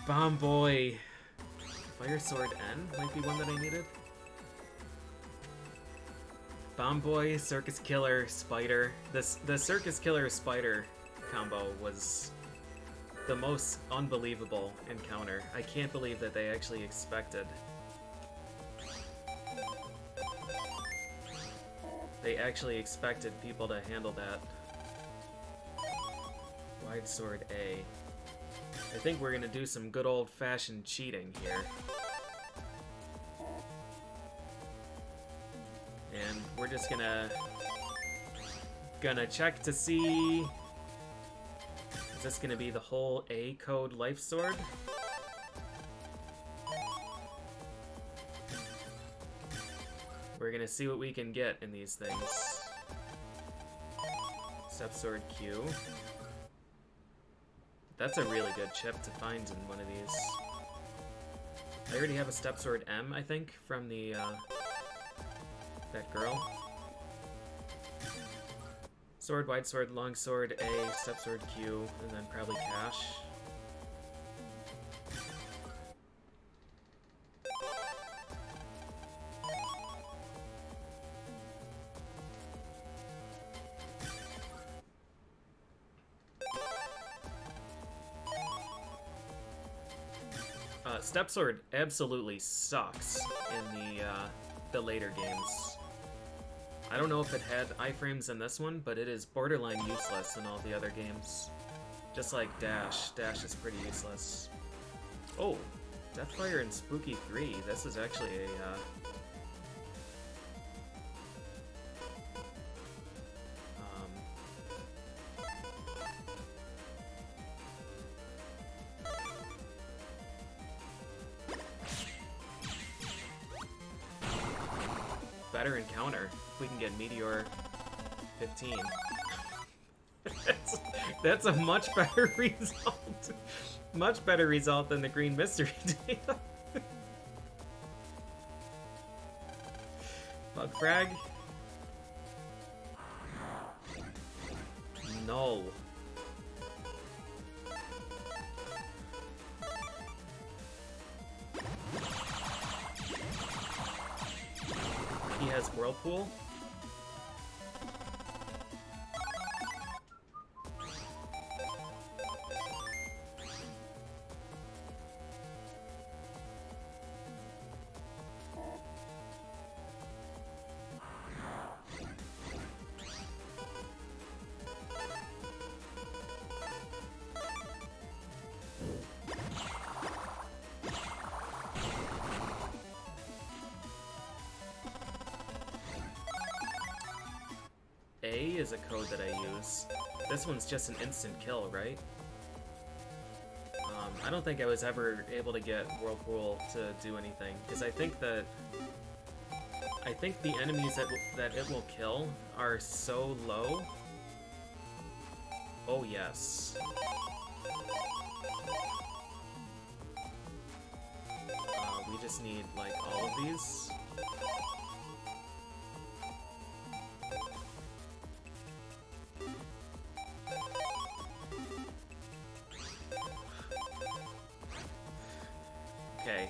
Bomb Boy! Fire Sword N might be one that I needed. Bomb Boy, Circus Killer, Spider. The Circus Killer Spider combo was the most unbelievable encounter. I can't believe that they actually expected. They actually expected people to handle that. Wide Sword A. I think we're gonna do some good old-fashioned cheating here. And we're just gonna check to see... Is this gonna be the whole A code life sword? We're gonna see what we can get in these things. Step Sword Q. That's a really good chip to find in one of these. I already have a Step Sword M, I think, from the, that girl. Sword, Wide Sword, Long Sword, A, Step Sword Q, and then probably Cash. Step Sword absolutely sucks in the later games. I don't know if it had iframes in this one, but it is borderline useless in all the other games. Just like Dash. Dash is pretty useless. Oh, Deathfire and Spooky 3. This is actually a, better encounter if we can get Meteor 15. That's a much better result. Much better result than the Green Mystery Data. Bug Frag? No. He has Whirlpool. A is a code that I use. This one's just an instant kill, right? I don't think I was ever able to get Whirlpool to do anything, because I think the enemies that it will kill are so low. Oh yes. We just need like all of these. Okay.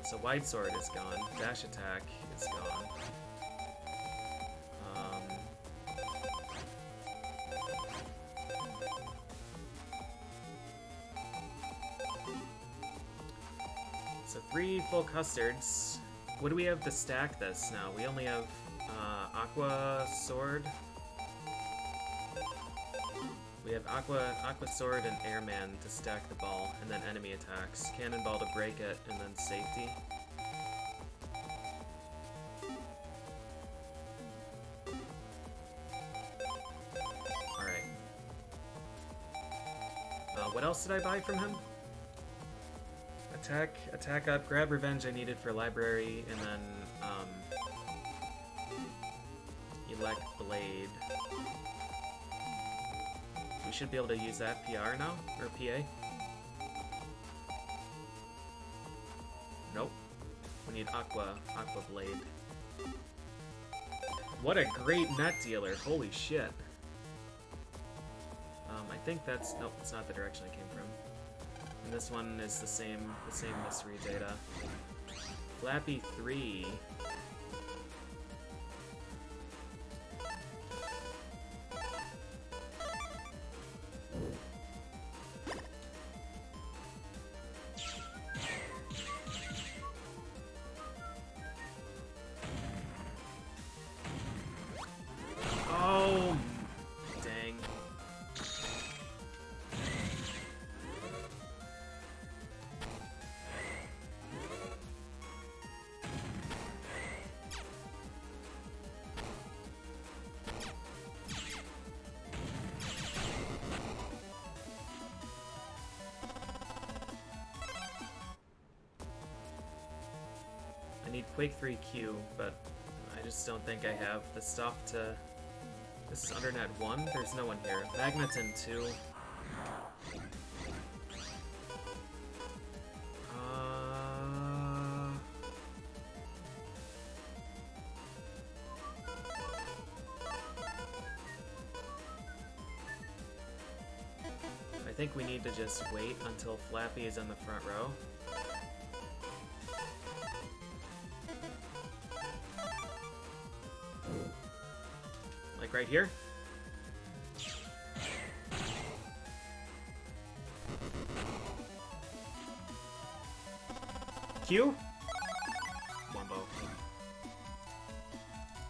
So Wide Sword is gone. Dash Attack is gone. So 3 full custards. What do we have to stack this now? We only have Aqua Sword. We have Aqua Sword and Airman to stack the ball, and then enemy attacks. Cannonball to break it, and then safety. Alright. What else did I buy from him? Attack up, grab revenge I needed for library, and then elect blade. We should be able to use that PR now, or PA. Nope. We need Aqua Blade. What a great net dealer! Holy shit. I think that's nope. It's not the direction I came from. And this one is the same mystery data. Flappy 3. Oh, dang. I need Quake 3 Q, but I just don't think I have the stuff to... This is Undernet 1? There's no one here. Magneton 2. I think we need to just wait until Flappy is in the front row. Like right here. Q? Wombo.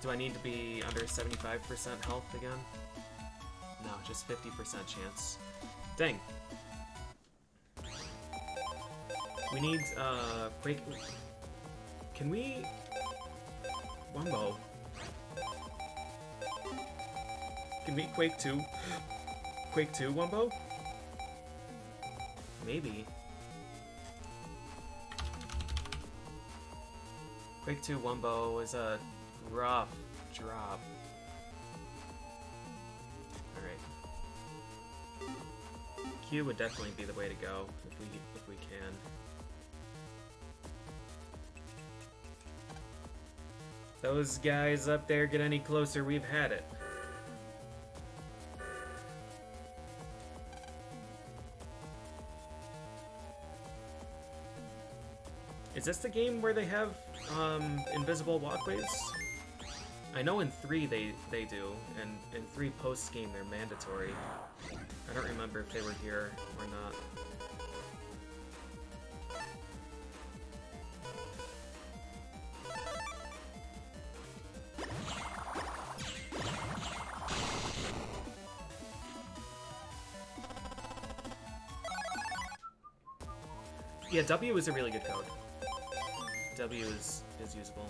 Do I need to be under 75% health again? No, just 50% chance. Dang. We need, Quake... Can we... Wombo. Can we Quake 2? Quake 2, Wombo? Maybe. Quake 2 Wombo is a rough drop. Alright. Q would definitely be the way to go if we can. Those guys up there get any closer, we've had it. Is this the game where they have invisible walkways? I know in 3 they do, and in 3 post-game they're mandatory. I don't remember if they were here or not. Yeah, W is a really good code. W is usable.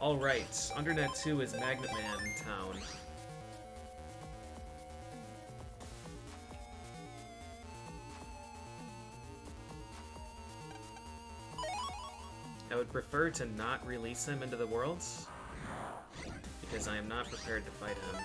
Alright, Undernet 2 is Magnet Man Town. I would prefer to not release him into the worlds, because I am not prepared to fight him.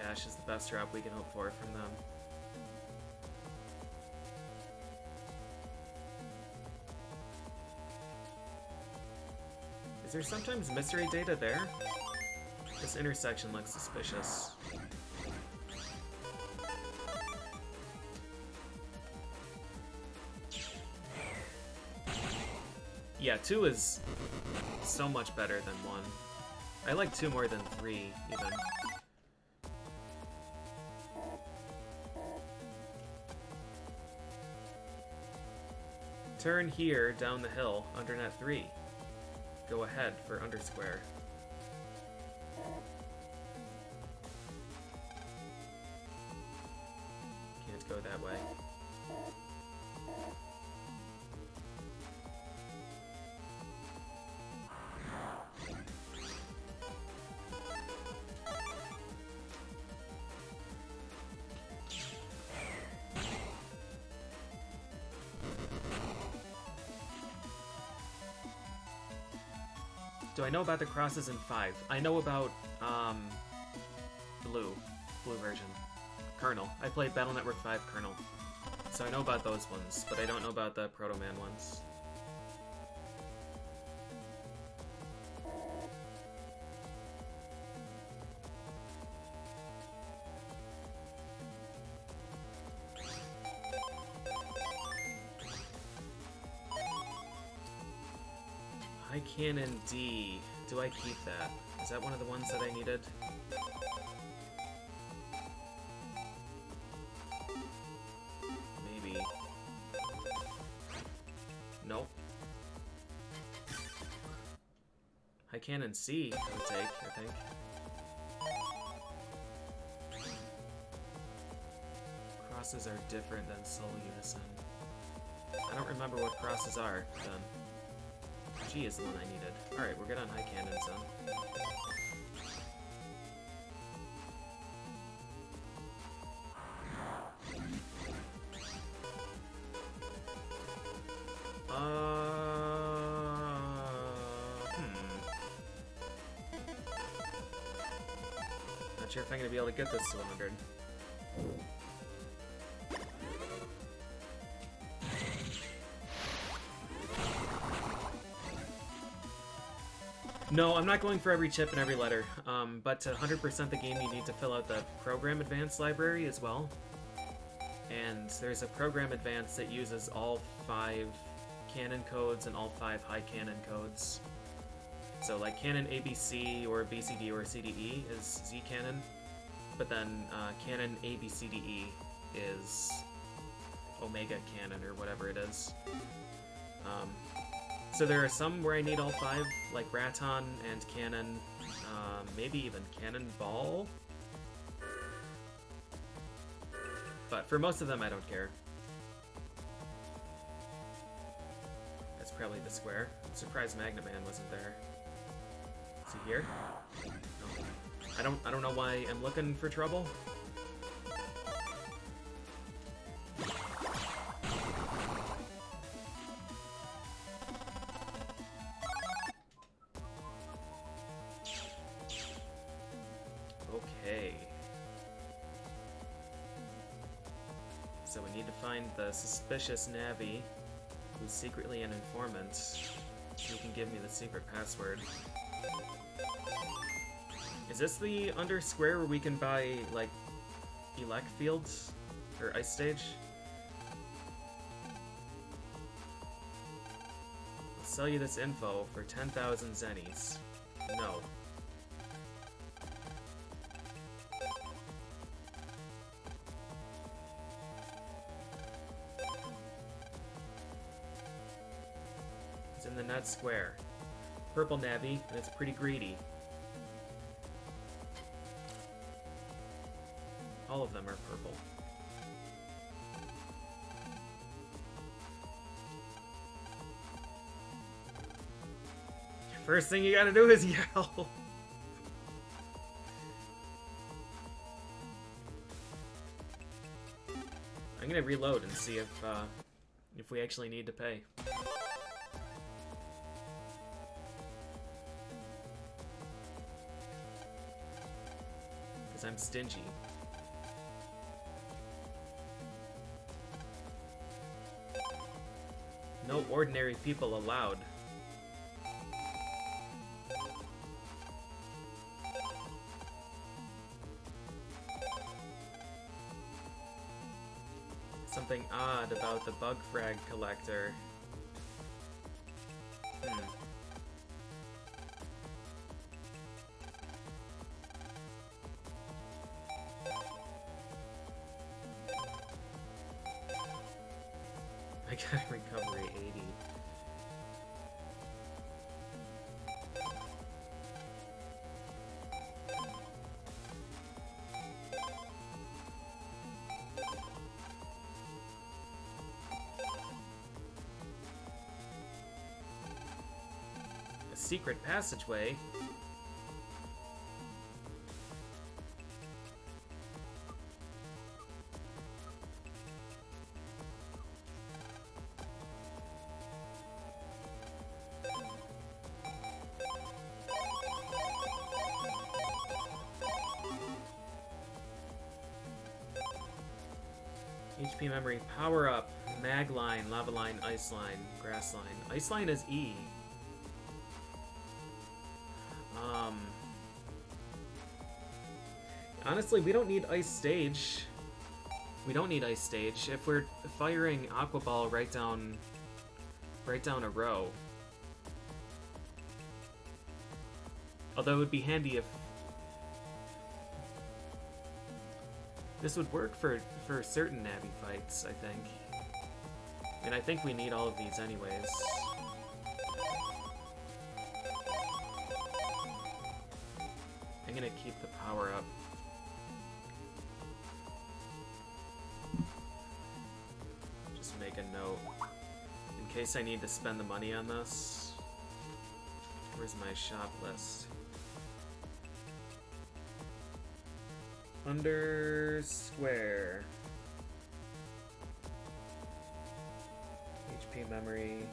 Cash is the best drop we can hope for from them. Is there sometimes mystery data there? This intersection looks suspicious. Yeah, 2 is so much better than 1. I like 2 more than 3, even. Turn here down the hill, Undernet 3. Go ahead for Undersquare. Can't go that way. Do I know about the crosses in 5? I know about, Blue version. Kernel. I played Battle Network 5 Kernel. So I know about those ones, but I don't know about the Proto Man ones. High Cannon D. Do I keep that? Is that one of the ones that I needed? Maybe. Nope. High Cannon C I would take, I think. Crosses are different than Soul Unison. I don't remember what crosses are, then. G is the one I needed. Alright, we're good on High Cannons then. Not sure if I'm gonna be able to get this to 100. No, I'm not going for every chip and every letter, but to 100% the game you need to fill out the Program Advance library as well. And there's a Program Advance that uses all 5 canon codes and all 5 high canon codes. So like canon ABC or BCD or CDE is Z canon, but then canon ABCDE is Omega canon or whatever it is. So there are some where I need all 5, like Raton and Cannon, maybe even Cannonball. But for most of them, I don't care. That's probably the square. I'm surprised Magnet Man wasn't there. Is he here? No. I don't know why I'm looking for trouble. Okay. So we need to find the suspicious Navi, who's secretly an informant, who can give me the secret password. Is this the Under Square where we can buy, like, elect fields? Or ice stage? sell you this info for 10,000 zennies. No. It's in the net square. Purple Navi, and it's pretty greedy. All of them are purple. First thing you gotta do is yell. I'm gonna reload and see if we actually need to pay. Because I'm stingy. No ordinary people allowed. Something odd about the bug frag collector. I got recovery 80. A secret passageway? HP memory, power up, mag line, lava line, ice line, grass line. Ice line is E. Honestly, we don't need ice stage. We don't need ice stage. If we're firing aqua ball right down a row. Although it would be handy if this would work for certain Navi fights, I think. And I think we need all of these anyways. I'm gonna keep the power up. Just make a note. In case I need to spend the money on this. Where's my shop list? Under square. HP memory.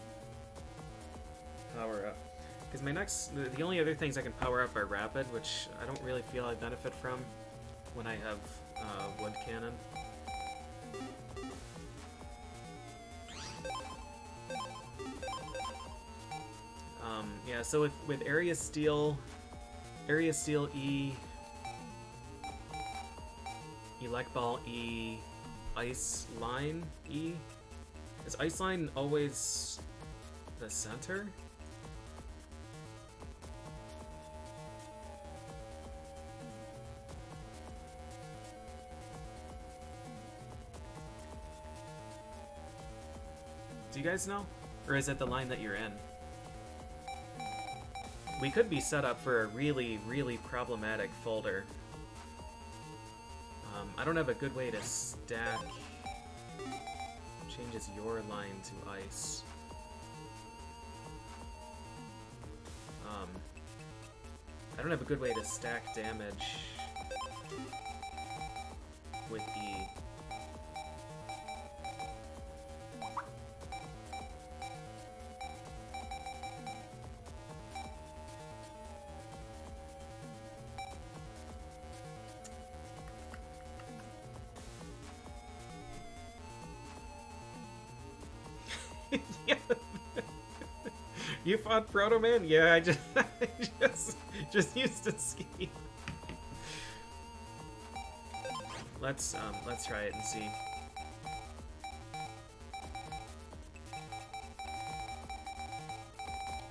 Power up. Because my next... The only other things I can power up are rapid, which I don't really feel I benefit from when I have wood cannon. Yeah, so with area steel E, elect ball E, ice line E. Is ice line always the center? Do you guys know? Or is it the line that you're in? We could be set up for a really, really problematic folder. I don't have a good way to stack. Changes your line to ice. I don't have a good way to stack damage with E. Yeah. You fought Proto Man? Yeah, I just used to ski. Let's try it and see.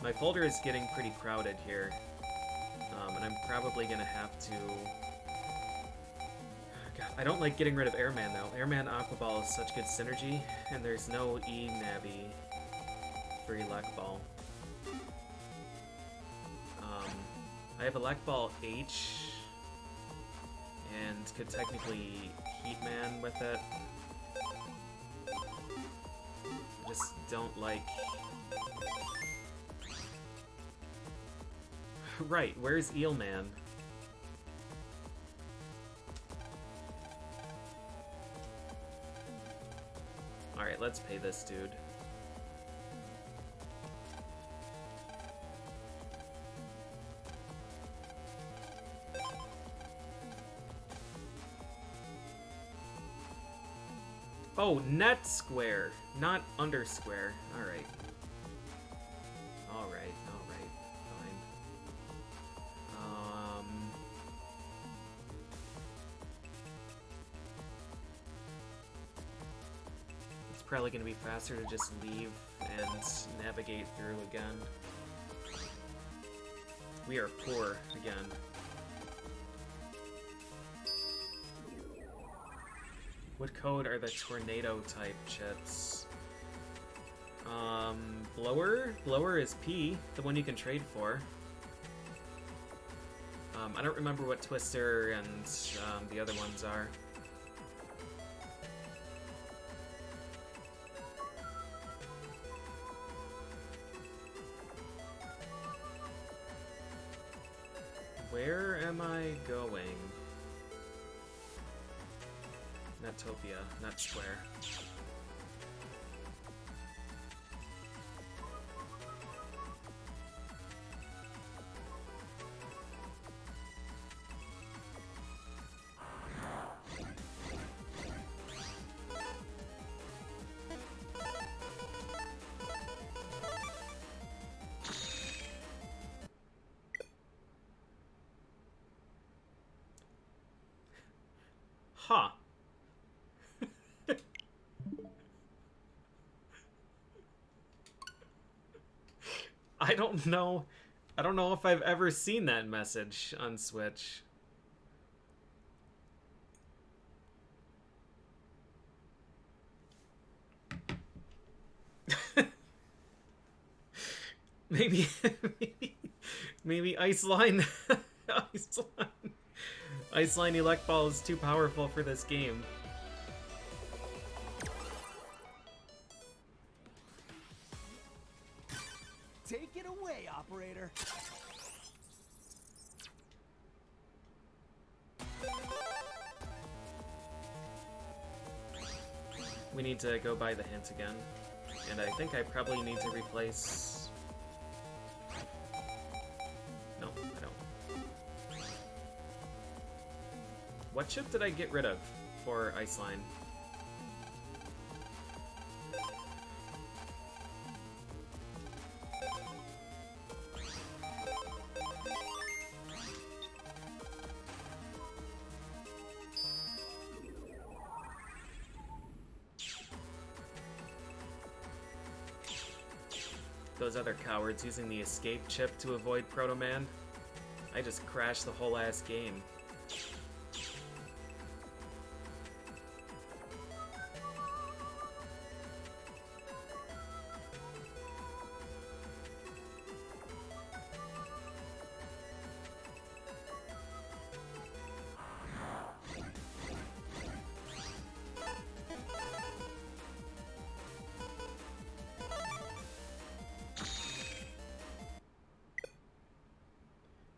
My folder is getting pretty crowded here, and I'm probably gonna have to... God, I don't like getting rid of Airman, though. Airman Aqua Ball is such good synergy, and there's no E-Navi for Elect Ball. I have Elect Ball H, and could technically Heatman with it. I just don't like... Right, where's Eelman? Alright, let's pay this dude. Oh, net square, not under square. Alright. Alright, alright, fine. It's probably gonna be faster to just leave and navigate through again. We are poor again. What code are the tornado type chips? Blower? Blower is P, the one you can trade for. I don't remember what Twister and the other ones are. Where am I going? Netopia, not Square. Huh. I don't know. I don't know if I've ever seen that message on Switch. maybe, maybe Iceline, Iceline Elect Ball is too powerful for this game. Take it away, operator. We need to go by the hint again. And I think I probably need to replace... No, I don't. What chip did I get rid of for Iceline? Those other cowards using the escape chip to avoid Proto Man. I just crashed the whole ass game.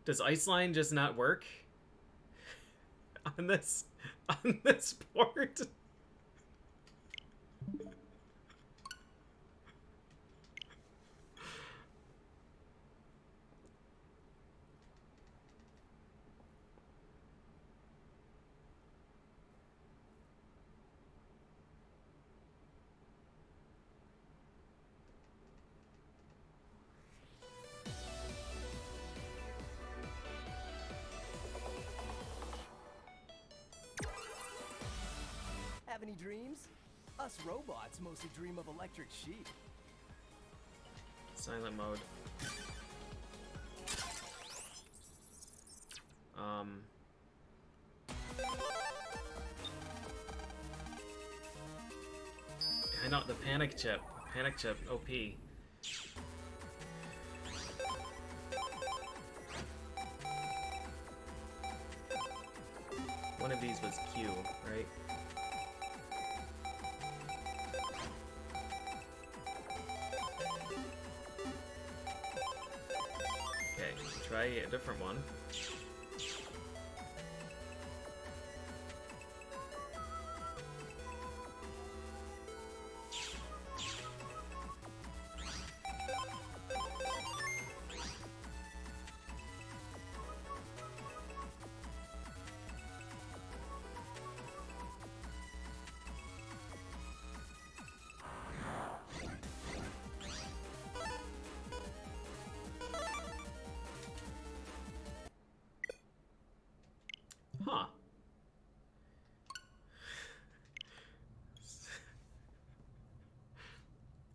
Does Iceline just not work on this port? Have any dreams? Us robots mostly dream of electric sheep. Silent mode. I know the panic chip. Panic chip, OP. One of these was Q, right? Okay, try a different one. Huh.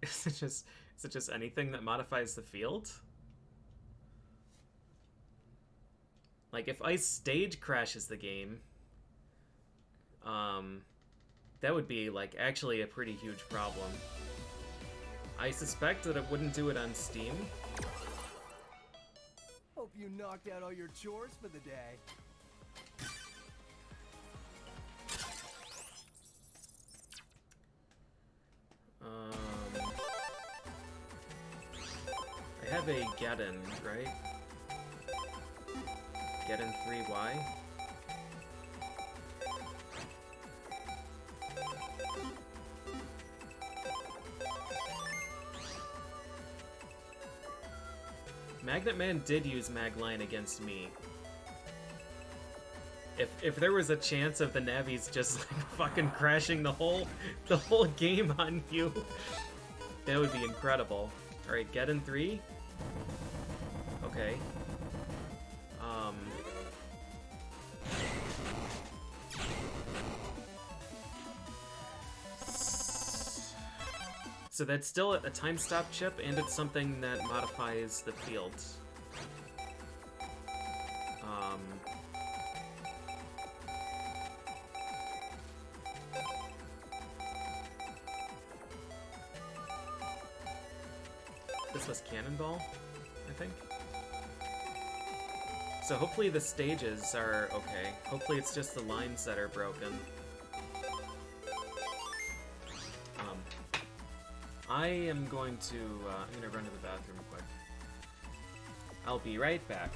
Is it just anything that modifies the field? Like if Ice Stage crashes the game, that would be like actually a pretty huge problem. I suspect that it wouldn't do it on Steam. Hope you knocked out all your chores for the day. I have a Geddon, right? Geddon 3Y. Magnet Man did use Magline against me. If there was a chance of the Navis just like fucking crashing the whole game on you, that would be incredible. All right, Geddon 3. Okay. So that's still a time stop chip, and it's something that modifies the field. This was Cannonball, I think. So hopefully the stages are okay. Hopefully it's just the lines that are broken. I am going to run to the bathroom quick. I'll be right back.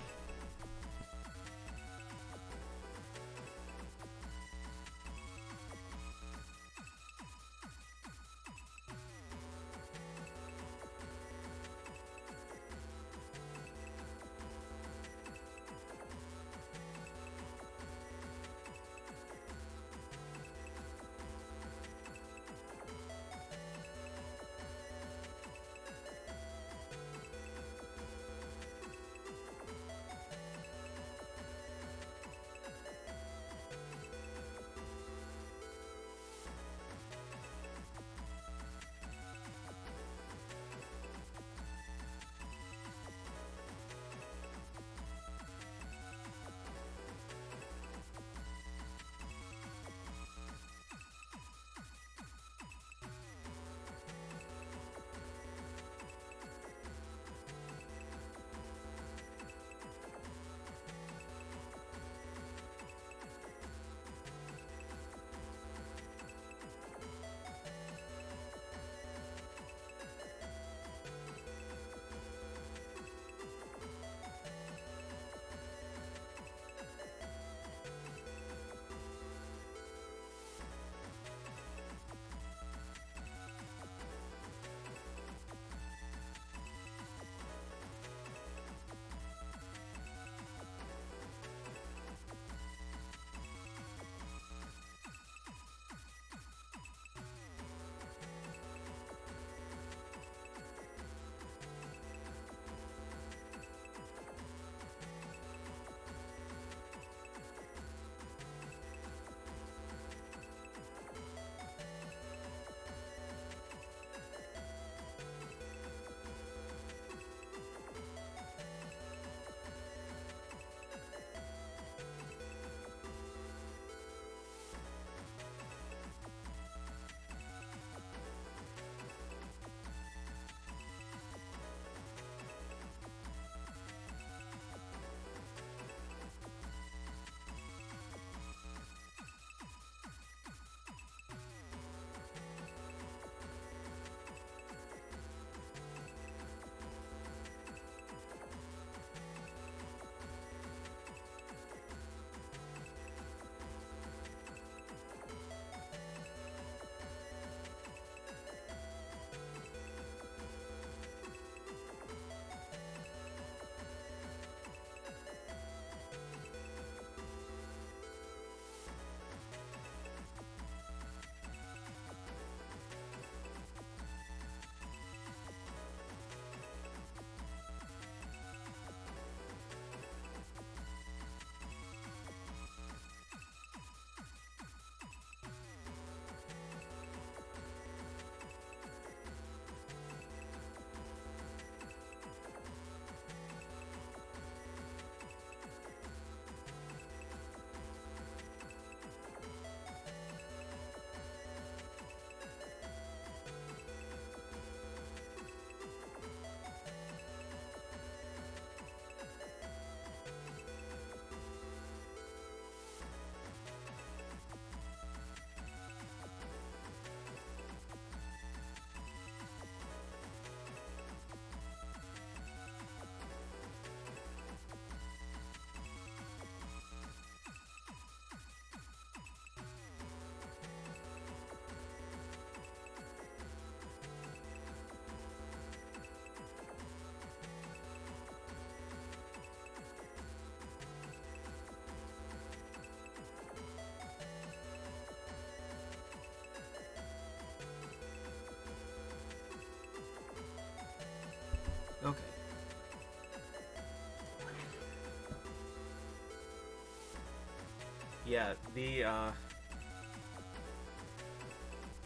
Yeah,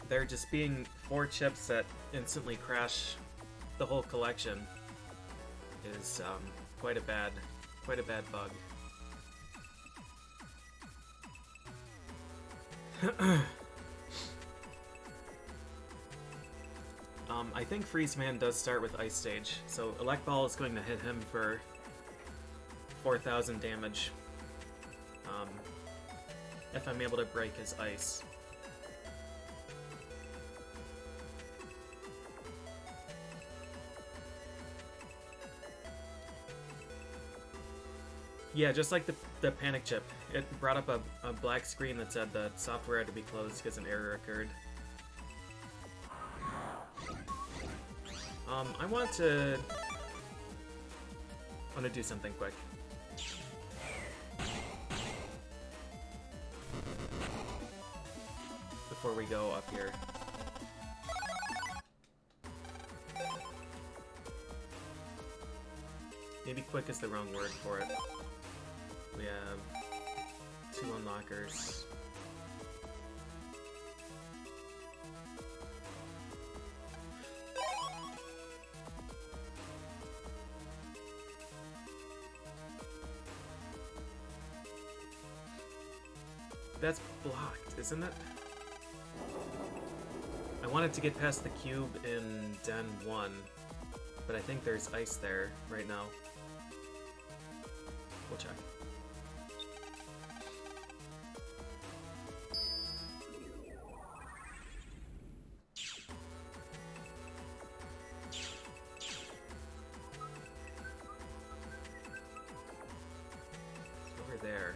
there just being 4 chips that instantly crash the whole collection is quite a bad bug. I think FreezeMan does start with Ice Stage, so Elect Ball is going to hit him for 4,000 damage. If I'm able to break his ice. Yeah, just like the panic chip. It brought up a black screen that said that software had to be closed because an error occurred. I want to do something quick. Before we go up here. Maybe quick is the wrong word for it. We have 2 unlockers. That's blocked, isn't it? I wanted to get past the cube in Den 1, but I think there's ice there right now. We'll check. It's over there.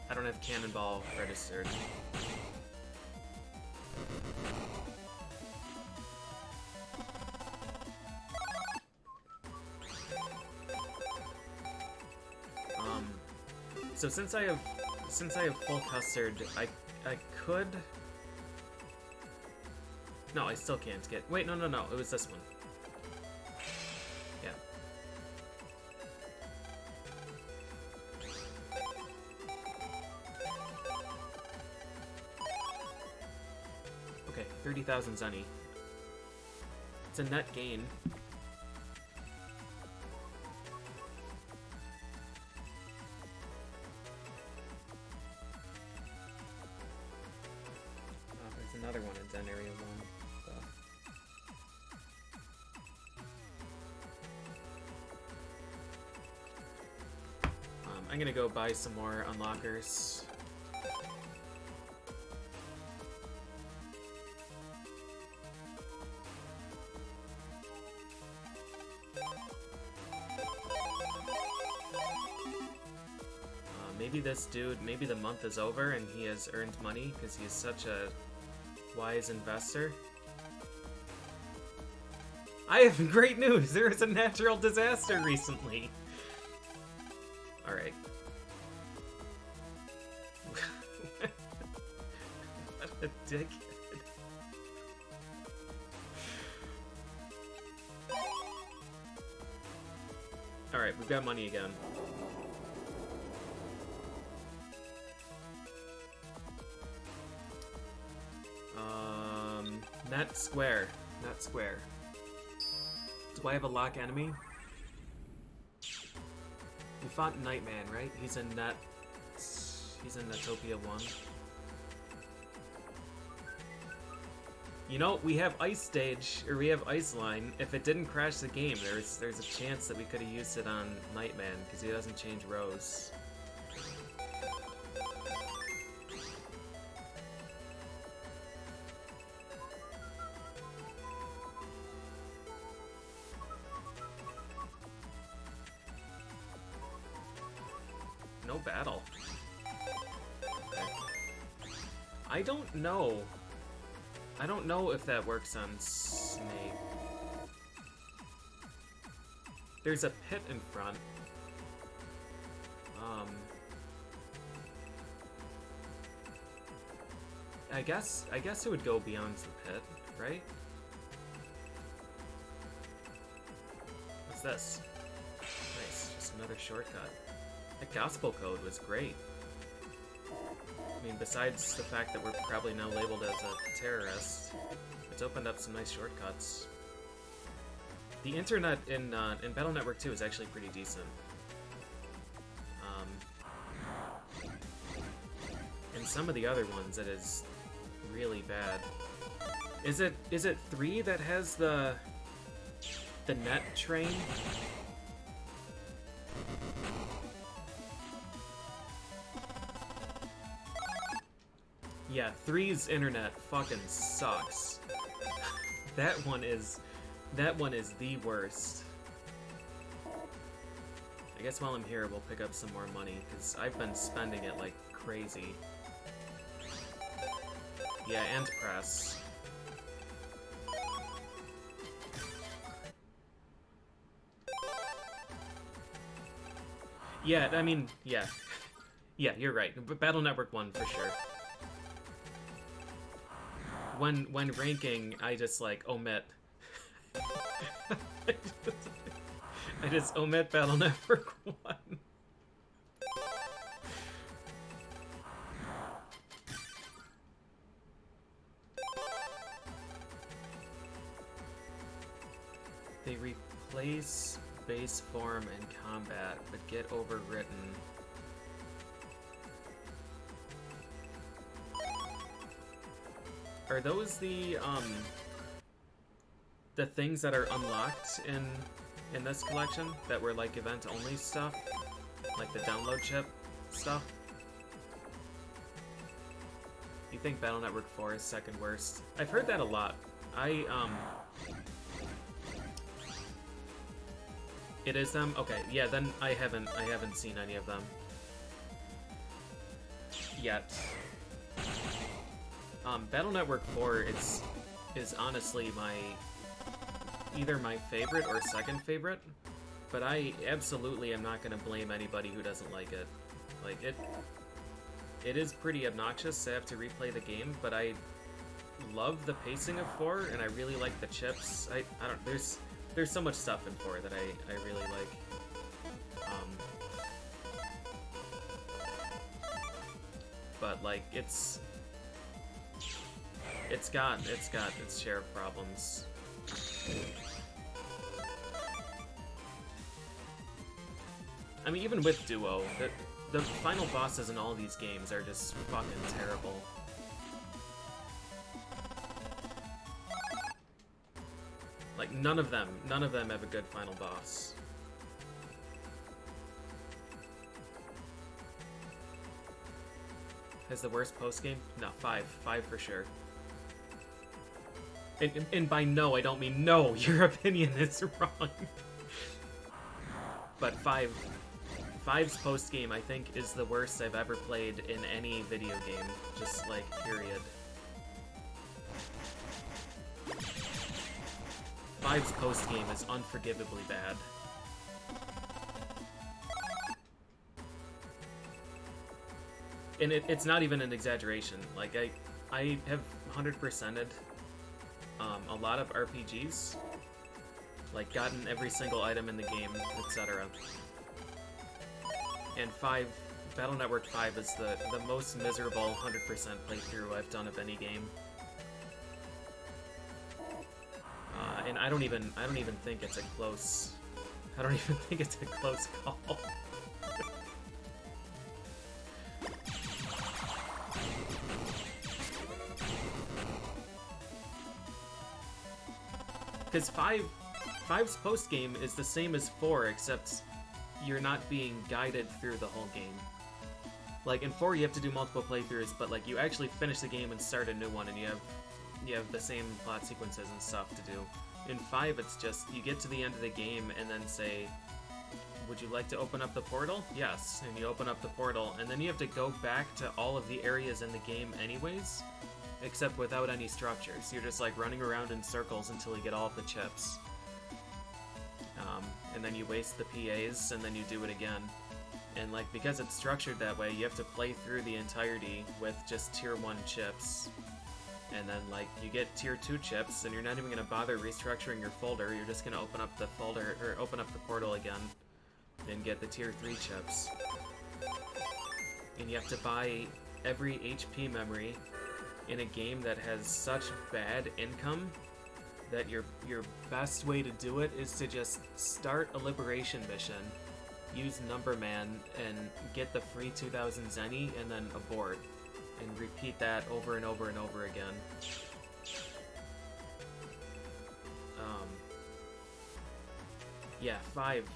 I don't have Cannonball registered. So since I have FullCust, I could. No, I still can't get. Wait, no, it was this one. Yeah. Okay, 30,000 Zunny. It's a net gain. Oh, there's another one in Zen Area 1. I'm gonna go buy some more unlockers. Maybe this dude, maybe the month is over and he has earned money because he is such a wise investor. I have great news! There was a natural disaster recently! Alright. What a dickhead. Alright, we've got money again. Net square. Net square. Do I have a lock enemy? We fought Nightman, right? He's in Net. He's in Netopia 1. You know, we have Ice Stage, or we have Ice Line. If it didn't crash the game, there's a chance that we could have used it on Nightman, because he doesn't change rows. No battle. Okay. I don't know. I don't know if that works on Snake. There's a pit in front. I guess it would go beyond the pit, right? What's this? Nice, just another shortcut. That gospel code was great. I mean, besides the fact that we're probably now labeled as a terrorist, it's opened up some nice shortcuts. The internet in Battle Network 2 is actually pretty decent. In some of the other ones, it is really bad. Is it 3 that has the net train? Yeah, 3's internet fucking sucks. That one is the worst. I guess while I'm here, we'll pick up some more money, because I've been spending it like crazy. Yeah, and press. Yeah, I mean, yeah. Yeah, you're right. But Battle Network 1 for sure. When ranking, I just like omit. I just omit Battle Network 1. They replace base form and combat, but get overwritten. Are those the things that are unlocked in this collection that were like event only stuff? Like the download chip stuff? You think Battle Network 4 is second worst? I've heard that a lot. It is them? Okay, yeah, then I haven't seen any of them yet. Battle Network 4 is honestly either my favorite or second favorite, but I absolutely am not gonna blame anybody who doesn't like it. Like it is pretty obnoxious to have to replay the game, but I love the pacing of 4 and I really like the chips. I don't there's so much stuff in 4 that I really like. But like it's got its share of problems. I mean, even with Duo, the final bosses in all these games are just fucking terrible. Like none of them have a good final boss. Has the worst post game? No, 5 for sure. And by no, I don't mean no, your opinion is wrong. But 5's post game, I think, is the worst I've ever played in any video game. Just like, period. 5's post game is unforgivably bad. And it's not even an exaggeration. Like, I have 100%ed a lot of RPGs, like gotten every single item in the game, etc. And Battle Network 5 is the most miserable 100% playthrough I've done of any game. And I don't even think it's a close. I don't even think it's a close call. Because 5's post game is the same as 4, except you're not being guided through the whole game. Like in 4, you have to do multiple playthroughs, but like you actually finish the game and start a new one, and you have the same plot sequences and stuff to do. In 5, it's just you get to the end of the game and then say, "Would you like to open up the portal?" Yes, and you open up the portal, and then you have to go back to all of the areas in the game anyways. Except without any structure. So you're just like running around in circles until you get all of the chips. And then you waste the PAs, and then you do it again. And like, because it's structured that way, you have to play through the entirety with just tier 1 chips. And then like, you get tier 2 chips, and you're not even gonna bother restructuring your folder, you're just gonna open up the folder, or open up the portal again, and get the tier 3 chips. And you have to buy every HP memory in a game that has such bad income that your best way to do it is to just start a liberation mission, use Numberman, and get the free 2000 Zenny, and then abort. And repeat that over and over and over again. Yeah, 5.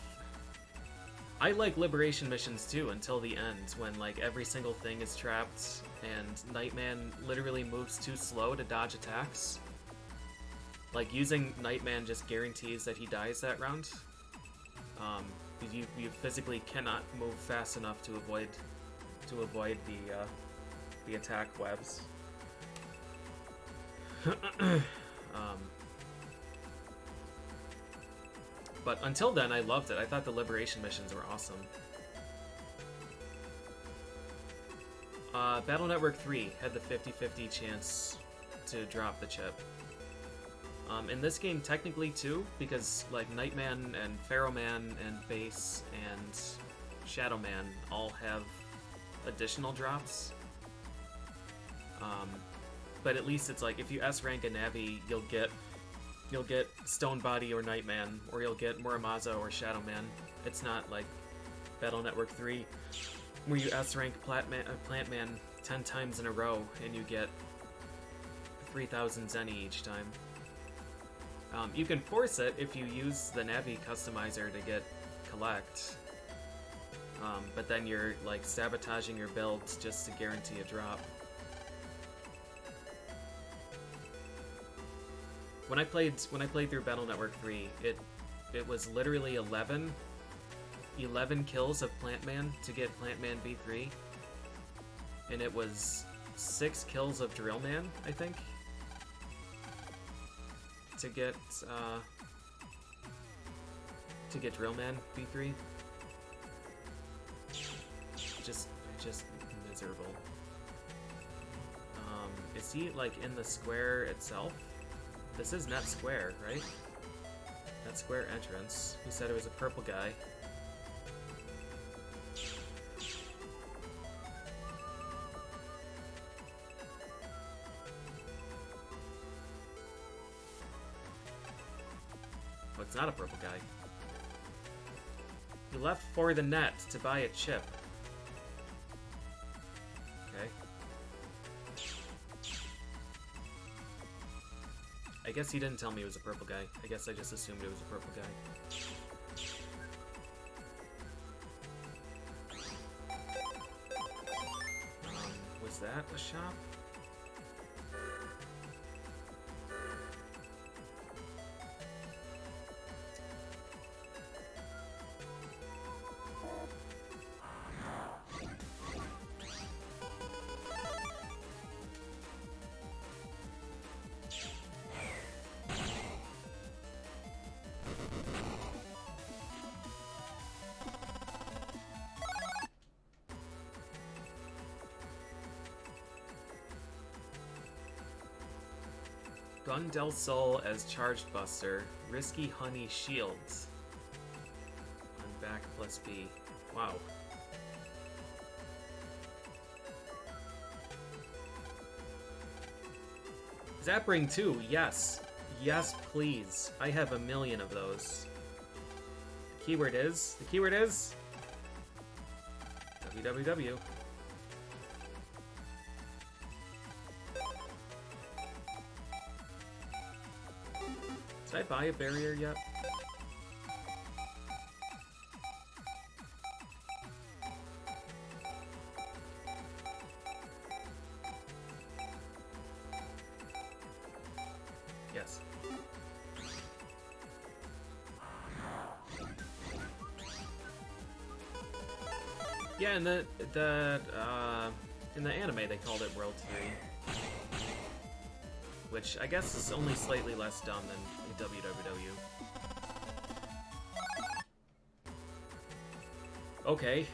I like liberation missions too until the end, when like every single thing is trapped and Nightman literally moves too slow to dodge attacks. Like, using Nightman just guarantees that he dies that round. You physically cannot move fast enough to avoid the attack webs. But until then, I loved it. I thought the liberation missions were awesome. Battle Network 3 had the 50-50 chance to drop the chip. In this game, technically too, because like Nightman and Pharaohman and Base and Shadowman all have additional drops. But at least it's like, if you S rank a Navi, you'll get Stonebody or Nightman, or you'll get Muramasa or Shadowman. It's not like Battle Network 3, where you S rank Plantman 10 times in a row and you get 3000 Zenny each time. You can force it if you use the Navi customizer to get Collect, but then you're like sabotaging your builds just to guarantee a drop. When I played through Battle Network 3, it was literally 11 kills of Plantman to get Plantman V3, and it was 6 kills of Drillman, I think, to get Drillman V3. Just miserable. Is he like in the square itself? This is Net Square, right? Net Square entrance. Who said it was a purple guy? Oh, it's not a purple guy. You left for the net to buy a chip. Okay. I guess he didn't tell me it was a purple guy. I guess I just assumed it was a purple guy. Was that a shop? Gun Del Sol as Charged Buster. Risky Honey Shields. On back plus B. Wow. Zapring 2, yes. Yes, please. I have a million of those. The keyword is www. Did I buy a barrier yet? Yes. Yeah, in the anime they called it World 3. Which I guess is only slightly less dumb than www. Okay.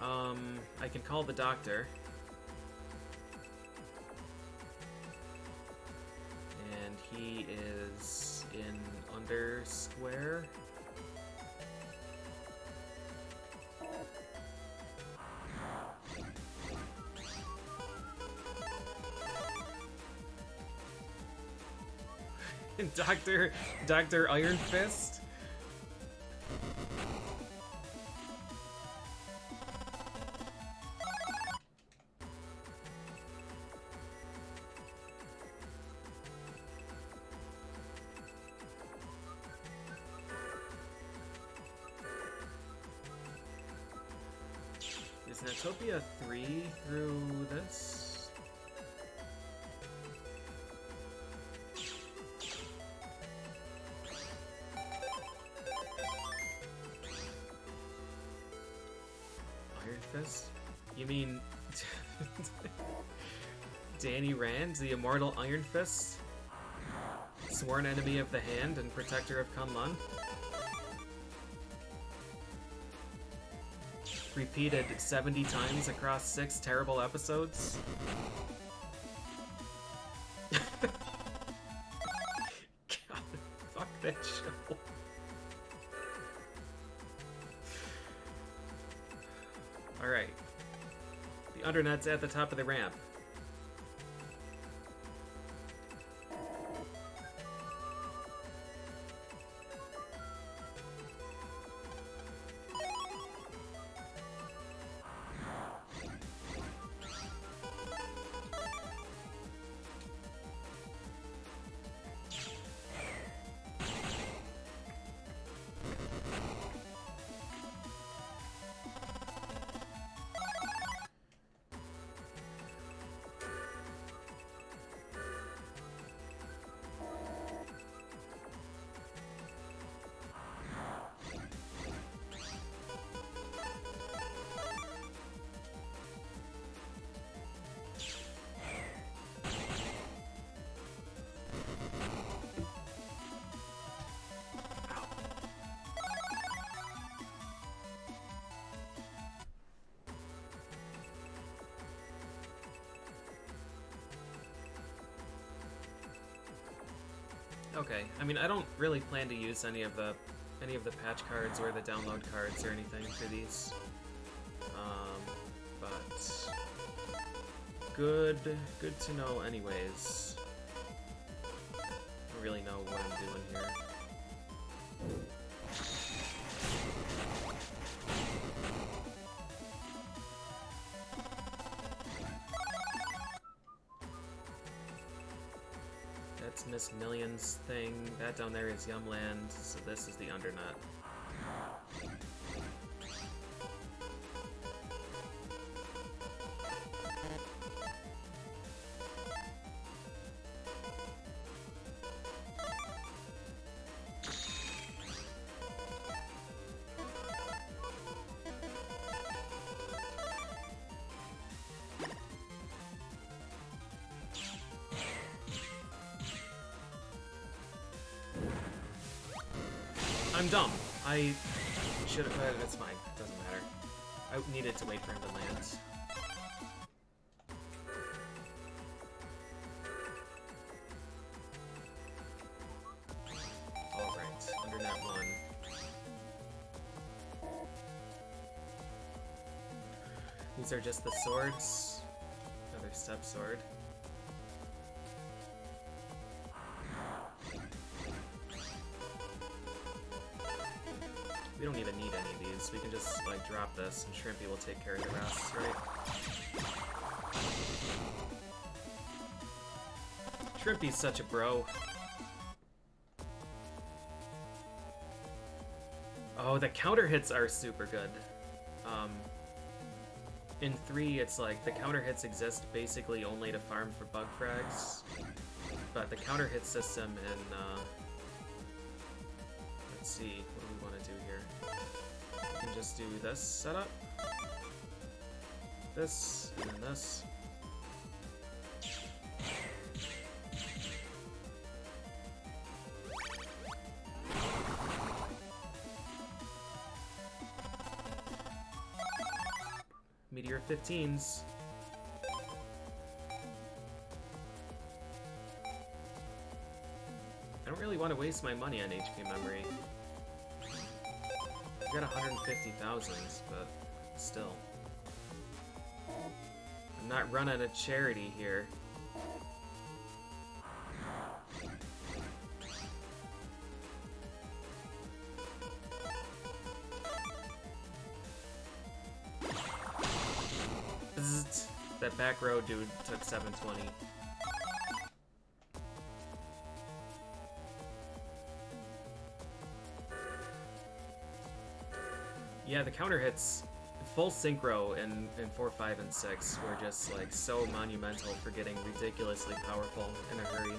I can call the doctor. And he is in Under Square. Dr. Iron Fist? Is Netopia 3 through this? You mean Danny Rand, the immortal Iron Fist? Sworn enemy of the Hand and protector of Kunlun? Repeated 70 times across 6 terrible episodes? God, fuck that show. Alright. The Undernet's at the top of the ramp. Okay, I mean, I don't really plan to use any of the patch cards or the download cards or anything for these. But good to know anyways. I don't really know what I'm doing here. That's Miss Millions thing. That down there is Yumland, so this is the Undernet. I'm dumb. I should have. It's fine. It doesn't matter. I needed to wait for him to land. Alright, Undernet 1. These are just the swords. Another step sword. We don't even need any of these. We can just, like, drop this, and Shrimpy will take care of the rest, right? Shrimpy's such a bro. Oh, the counter hits are super good. In 3, it's like, the counter hits exist basically only to farm for bug frags. But the counter hit system in, let's see, what do we want to do here? We can just do this setup, this, and then this. your 15s. I don't really want to waste my money on HP memory. I got 150,000, but still. I'm not running a charity here. Bzzzt. That back row dude took 720. Yeah, the counter hits, full synchro in 4, 5, and 6 were just like so monumental for getting ridiculously powerful in a hurry.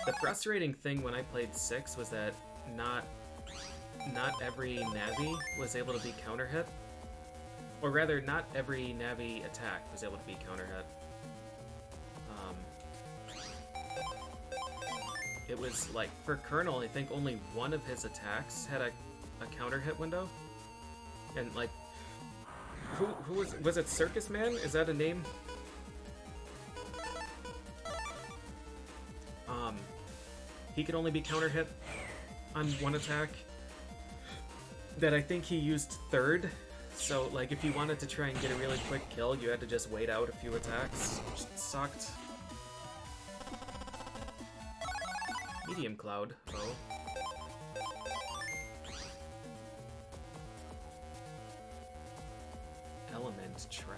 The frustrating thing when I played 6 was that not every Navi was able to be counter hit, or rather, not every Navi attack was able to be counter hit. It was like, for Colonel, I think only one of his attacks had a counter hit window. And like, who was it Circus Man? Is that a name? He could only be counter hit on one attack that I think he used third. So like, if you wanted to try and get a really quick kill, you had to just wait out a few attacks, which sucked. Medium Cloud. Oh. Element Trap.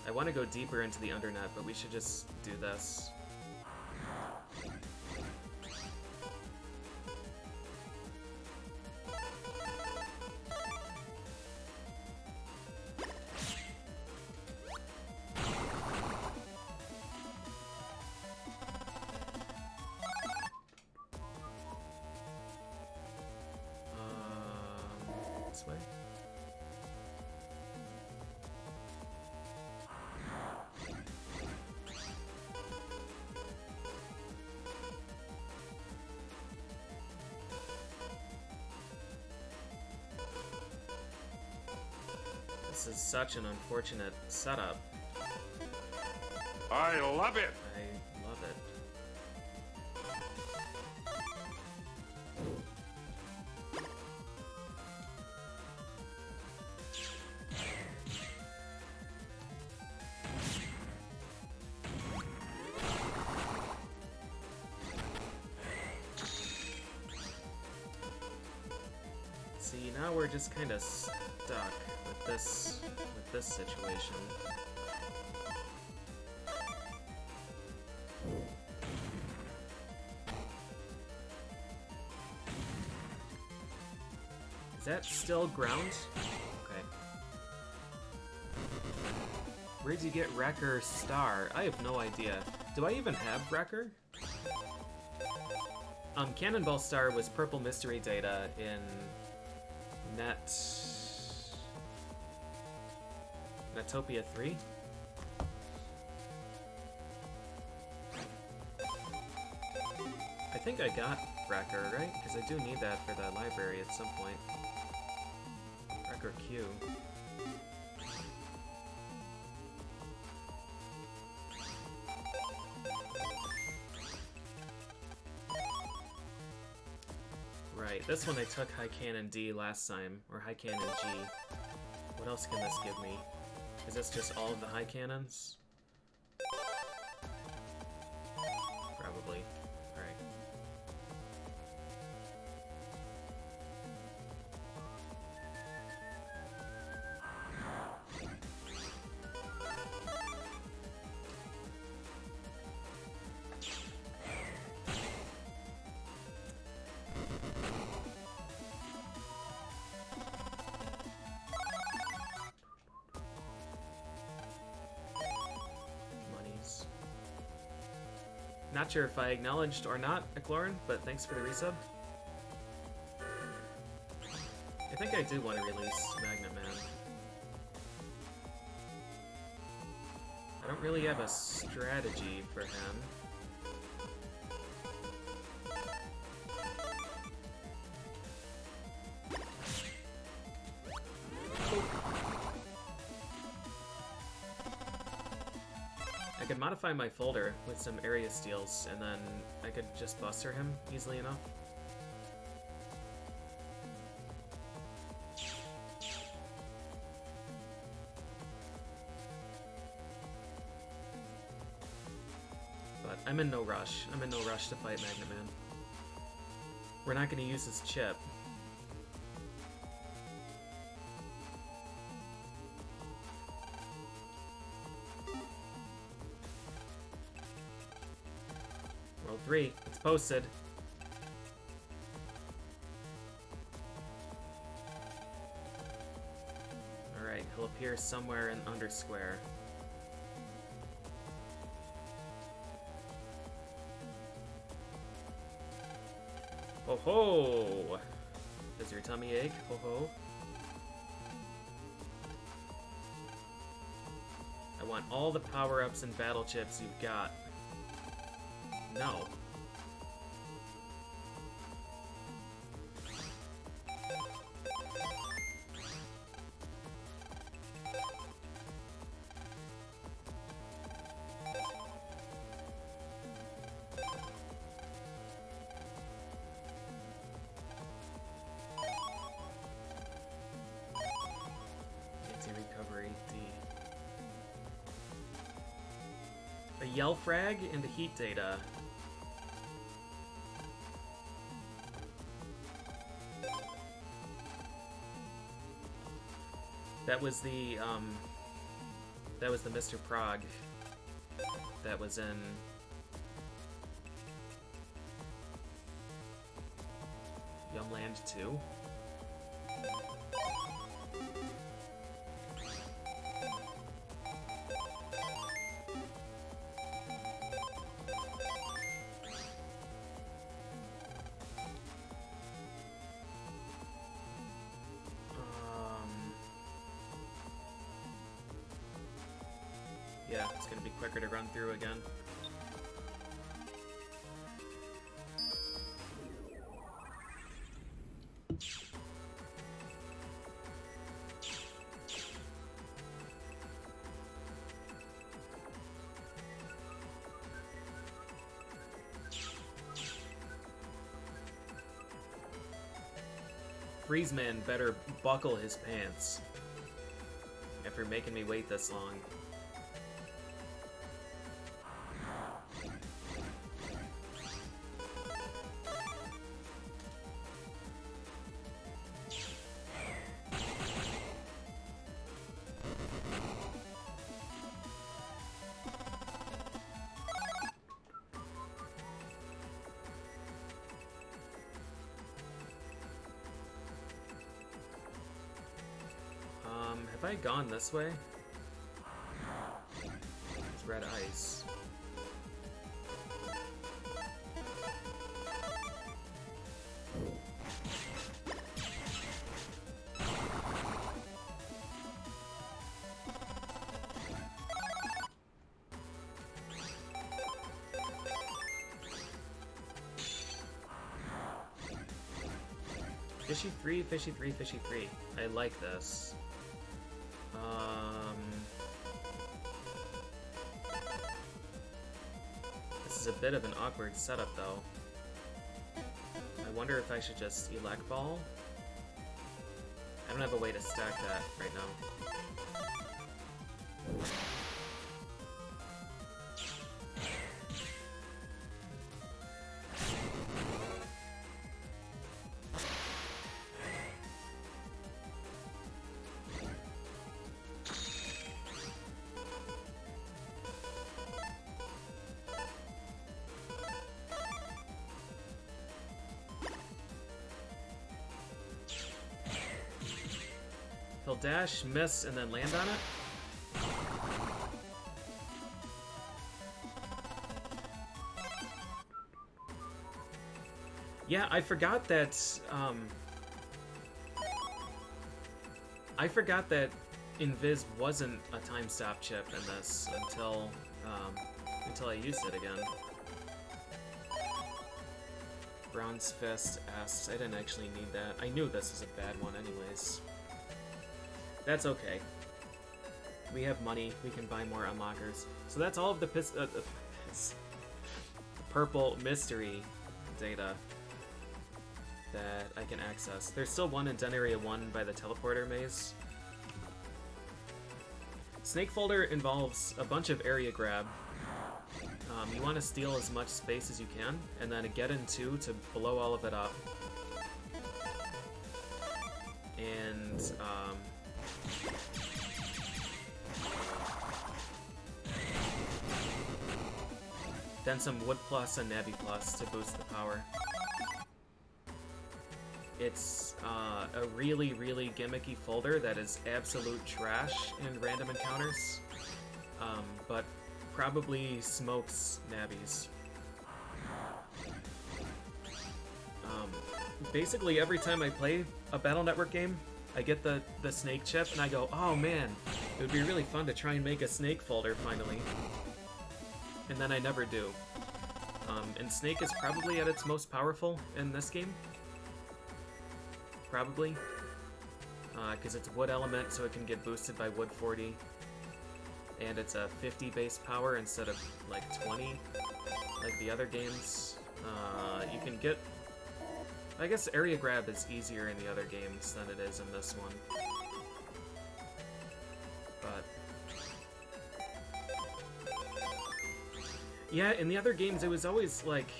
I want to go deeper into the Undernet, but we should just do this. This way. This is such an unfortunate setup. I love it! I love it. See, now we're just kind of stuck with this situation. Is that still ground? Okay. Where'd you get Wrecker Star? I have no idea. Do I even have Wrecker? Cannonball Star was purple mystery data in Netopia 3? I think I got Wrecker, right? Because I do need that for the library at some point. Wrecker Q. Right, this one I took High Cannon D last time, or High Cannon G. What else can this give me? Is this just all of the high cannons? Probably. Alright. Not sure if I acknowledged or not, Eclorin, but thanks for the resub. I think I do want to release Magnet Man. I don't really have a strategy for him. I could modify my folder with some area steals, and then I could just buster him easily enough. But I'm in no rush. I'm in no rush to fight Magnet Man. We're not going to use his chip. World 3, it's posted. Alright, he'll appear somewhere in Undersquare. Ho ho! Does your tummy ache? Ho ho! I want all the power-ups and battle chips you've got. No. Anti-recovery D. A yell frag and a heat data. That was the Mr. Prague that was in Yumland 2. Yeah, it's gonna be quicker to run through again. FreezeMan better buckle his pants after making me wait this long. Have I gone this way? It's red ice. Fishy 3, fishy 3, fishy 3. I like this. This is a bit of an awkward setup, though. I wonder if I should just Elect Ball? I don't have a way to stack that right now. He'll dash, miss, and then land on it? Yeah, I forgot that, I forgot that Invis wasn't a time stop chip in this until I used it again. Bronze Fist asks, I didn't actually need that. I knew this was a bad one anyways. That's okay. We have money, we can buy more unlockers. So that's all of the purple mystery data that I can access. There's still one in Den Area 1 by the teleporter maze. Snake Folder involves a bunch of area grab. You want to steal as much space as you can, and then get in 2 to blow all of it up. And, then some Wood Plus and Navi Plus to boost the power. It's a really, really gimmicky folder that is absolute trash in random encounters, but probably smokes Navis. Basically, every time I play a Battle Network game, I get the snake chip, and I go, oh man, it would be really fun to try and make a snake folder finally. And then I never do. And Snake is probably at its most powerful in this game. Probably. Because it's Wood element, so it can get boosted by Wood 40. And it's a 50 base power instead of like 20, like the other games. You can get... I guess area grab is easier in the other games than it is in this one. But... yeah, in the other games it was always like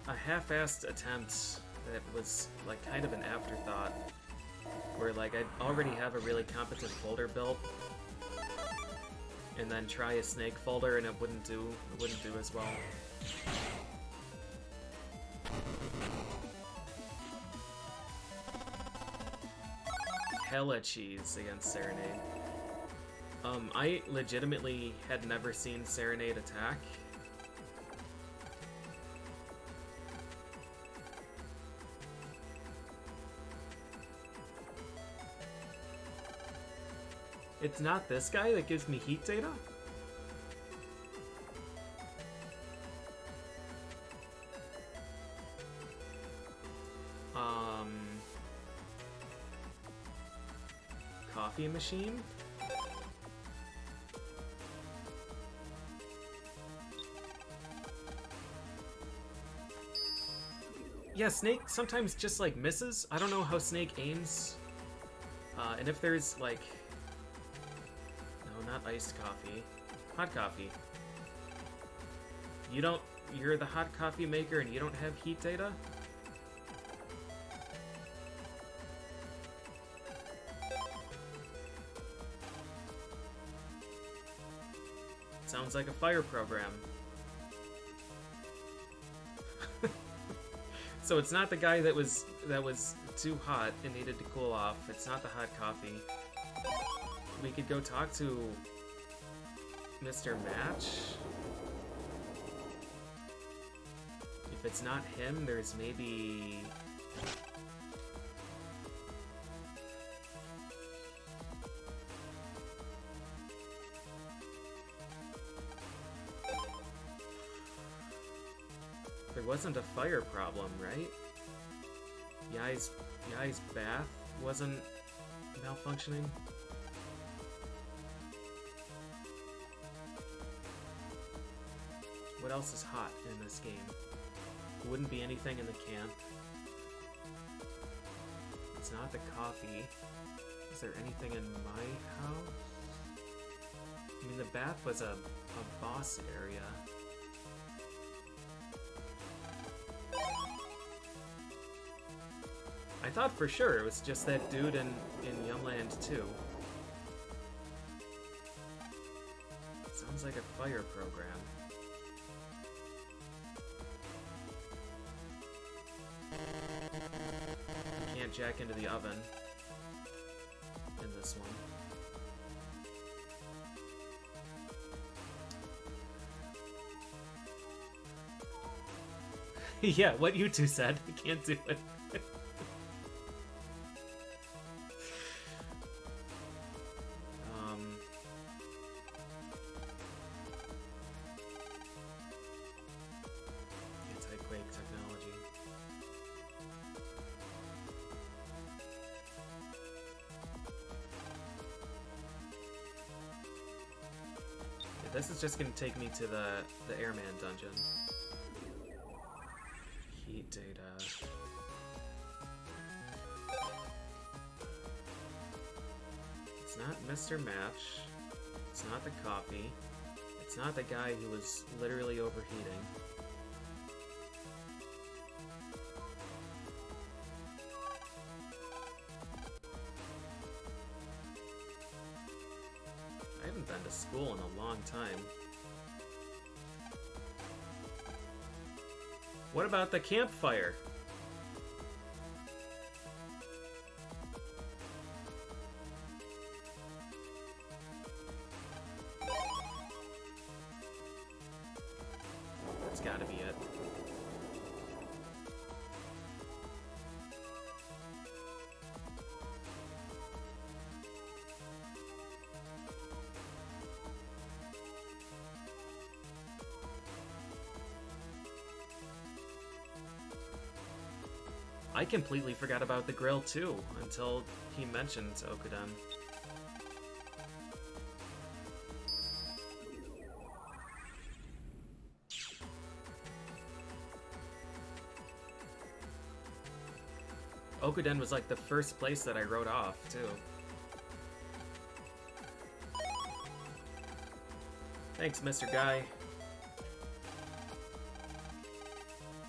a half-assed attempt that was like kind of an afterthought. Where like I'd already have a really competent folder built, and then try a snake folder and it wouldn't do as well. Hella cheese against Serenade. I legitimately had never seen Serenade attack. It's not this guy that gives me heat data? Coffee machine? Yeah, Snake sometimes just like misses. I don't know how Snake aims. And if there's like... no, not iced coffee. Hot coffee. You're the hot coffee maker and you don't have heat data? Sounds like a fire program. So it's not the guy that was too hot and needed to cool off. It's not the hot coffee. We could go talk to Mr. Match. If it's not him, there's maybe... there wasn't a fire problem, right? Yai's bath wasn't malfunctioning? What else is hot in this game? Wouldn't be anything in the camp. It's not the coffee. Is there anything in my house? I mean, the bath was a boss area. I thought for sure it was just that dude in Yumland 2. Sounds like a fire program. You can't jack into the oven in this one. Yeah, what you two said. I can't do it. this is just gonna take me to the Airman dungeon. Heat data. It's not Mr. Match. It's not the coffee. It's not the guy who was literally overheating. I haven't been to school in a long time. What about the campfire? That's gotta be it. I completely forgot about the grill too, until he mentioned Okuden. Okuden was like the first place that I wrote off too. Thanks, Mr. Guy.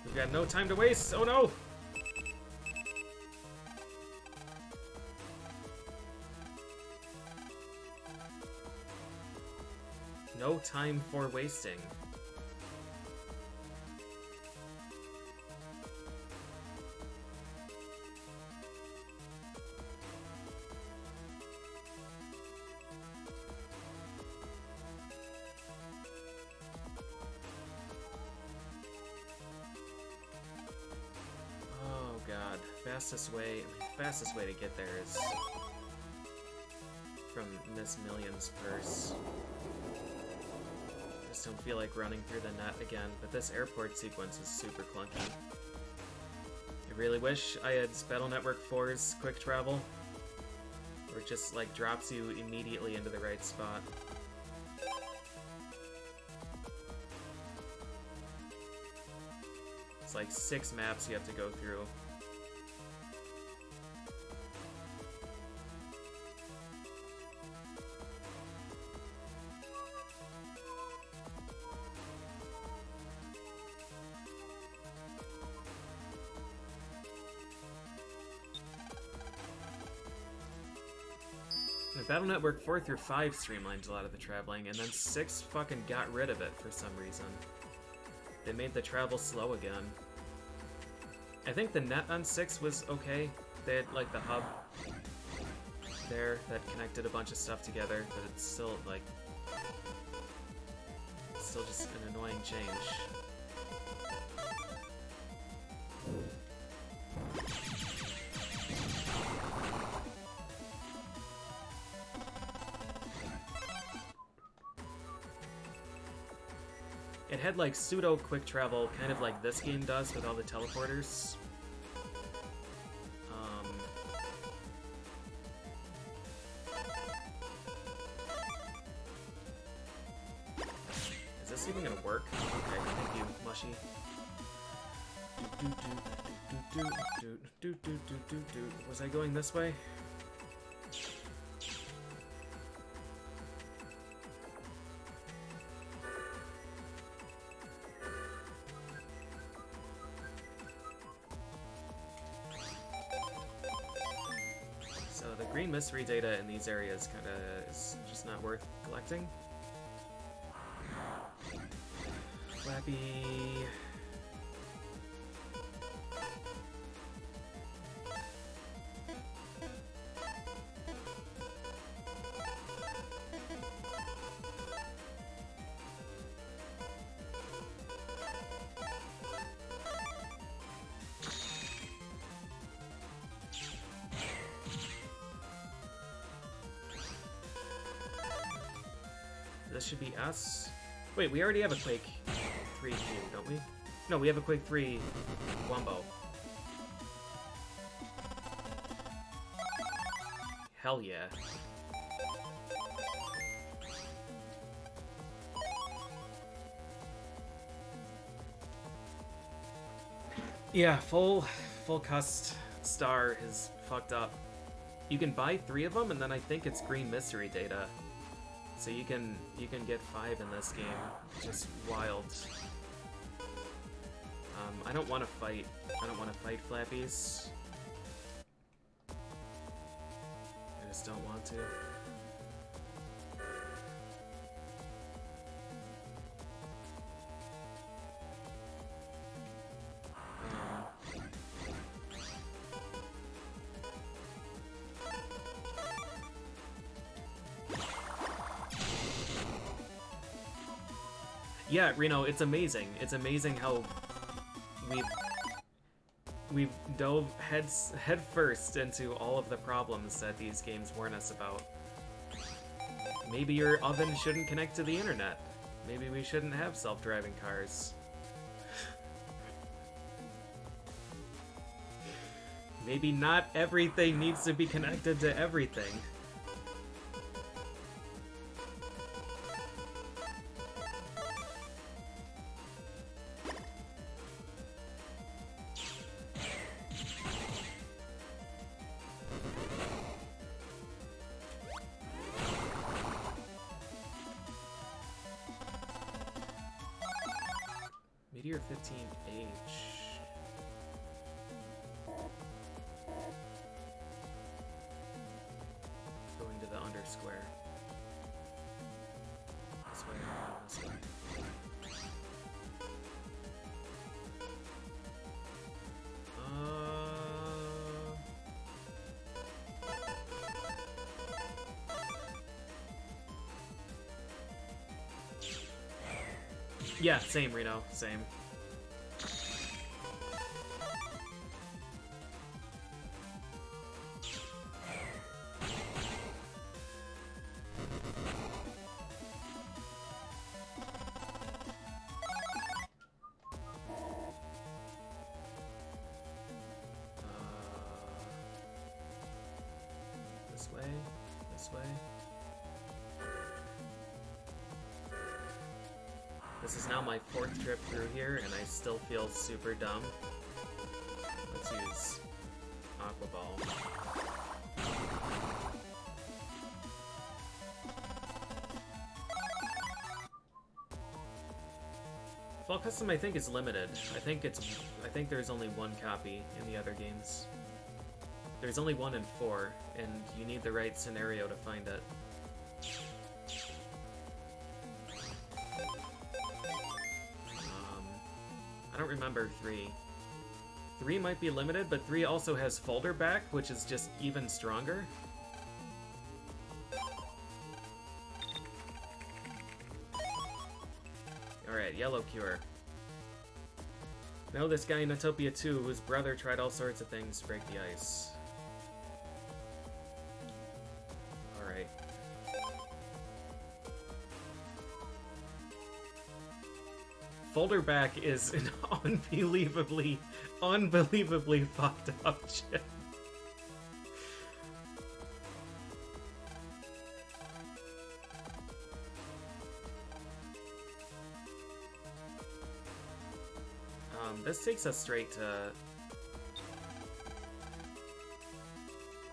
We've got no time to waste. Oh no! No time for wasting. Oh god, fastest way to get there is from Miss Million's purse. Just don't feel like running through the net again, but this airport sequence is super clunky. I really wish I had Battle Network 4's quick travel, where it just like drops you immediately into the right spot. It's like 6 maps you have to go through. Battle Network 4 through 5 streamlined a lot of the traveling, and then 6 fucking got rid of it for some reason. They made the travel slow again. I think the net on 6 was okay. They had like the hub there that connected a bunch of stuff together, but it's still like... it's still just an annoying change. It had like pseudo quick travel, kind of like this game does with all the teleporters. Is this even gonna work? Okay, thank you, Mushy. Was I going this way? Green mystery data in these areas kinda is just not worth collecting. Flappy. This should be us. Wait, we already have a Quake 3 queue, don't we? No, we have a Quake 3 Wombo. Hell yeah. Yeah, FullCust Star is fucked up. You can buy 3 of them, and then I think it's green mystery data. So you can get 5 in this game. Just wild. I don't want to fight. I don't want to fight Flappies. I just don't want to. Yeah, Reno, it's amazing. It's amazing how we've dove head first into all of the problems that these games warn us about. Maybe your oven shouldn't connect to the internet. Maybe we shouldn't have self-driving cars. Maybe not everything needs to be connected to everything. Meteor 15H. Going to the undersquare. This way, this way. Yeah, same, Reno, same. This way, this way. This is now my 4th trip through here, and I still feel super dumb. Let's use Aqua Ball. Fall Custom, I think, is limited. I think there's only 1 copy in the other games. There's only 1 in 4, and you need the right scenario to find it. I don't remember 3. 3 might be limited, but 3 also has folder back, which is just even stronger. Alright, Yellow Cure. Know this guy in Utopia 2 whose brother tried all sorts of things to break the ice. Alright. Folder back is an unbelievably fucked up chip. This takes us straight to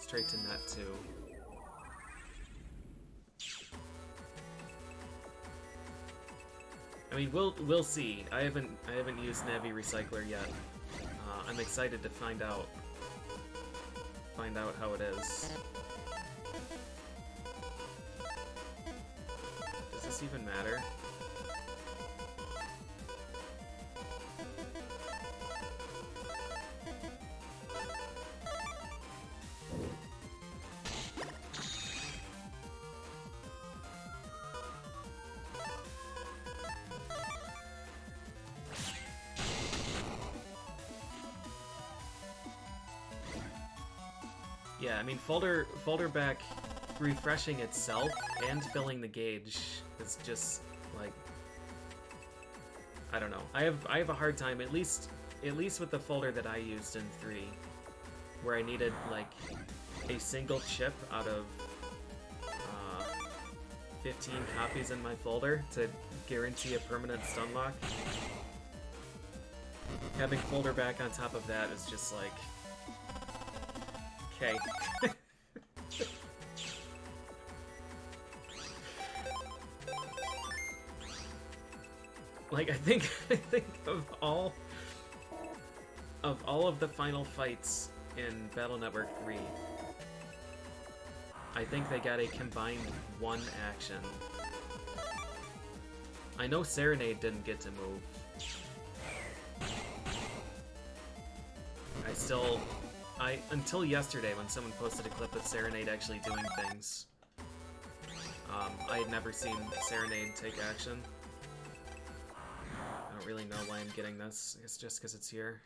Net 2. I mean, we'll see. I haven't used Navi Recycler yet. I'm excited to find out how it is. Does this even matter? Yeah, I mean, folder back refreshing itself and filling the gauge is just like, I don't know. I have a hard time, at least with the folder that I used in 3, where I needed like a single chip out of 15 copies in my folder to guarantee a permanent stun lock. Having folder back on top of that is just like... Okay. Like, I think of all of the final fights in Battle Network 3, I think they got a combined one action. I know Serenade didn't get to move. Until yesterday when someone posted a clip of Serenade actually doing things, I had never seen Serenade take action. I don't really know why I'm getting this. It's just because it's here.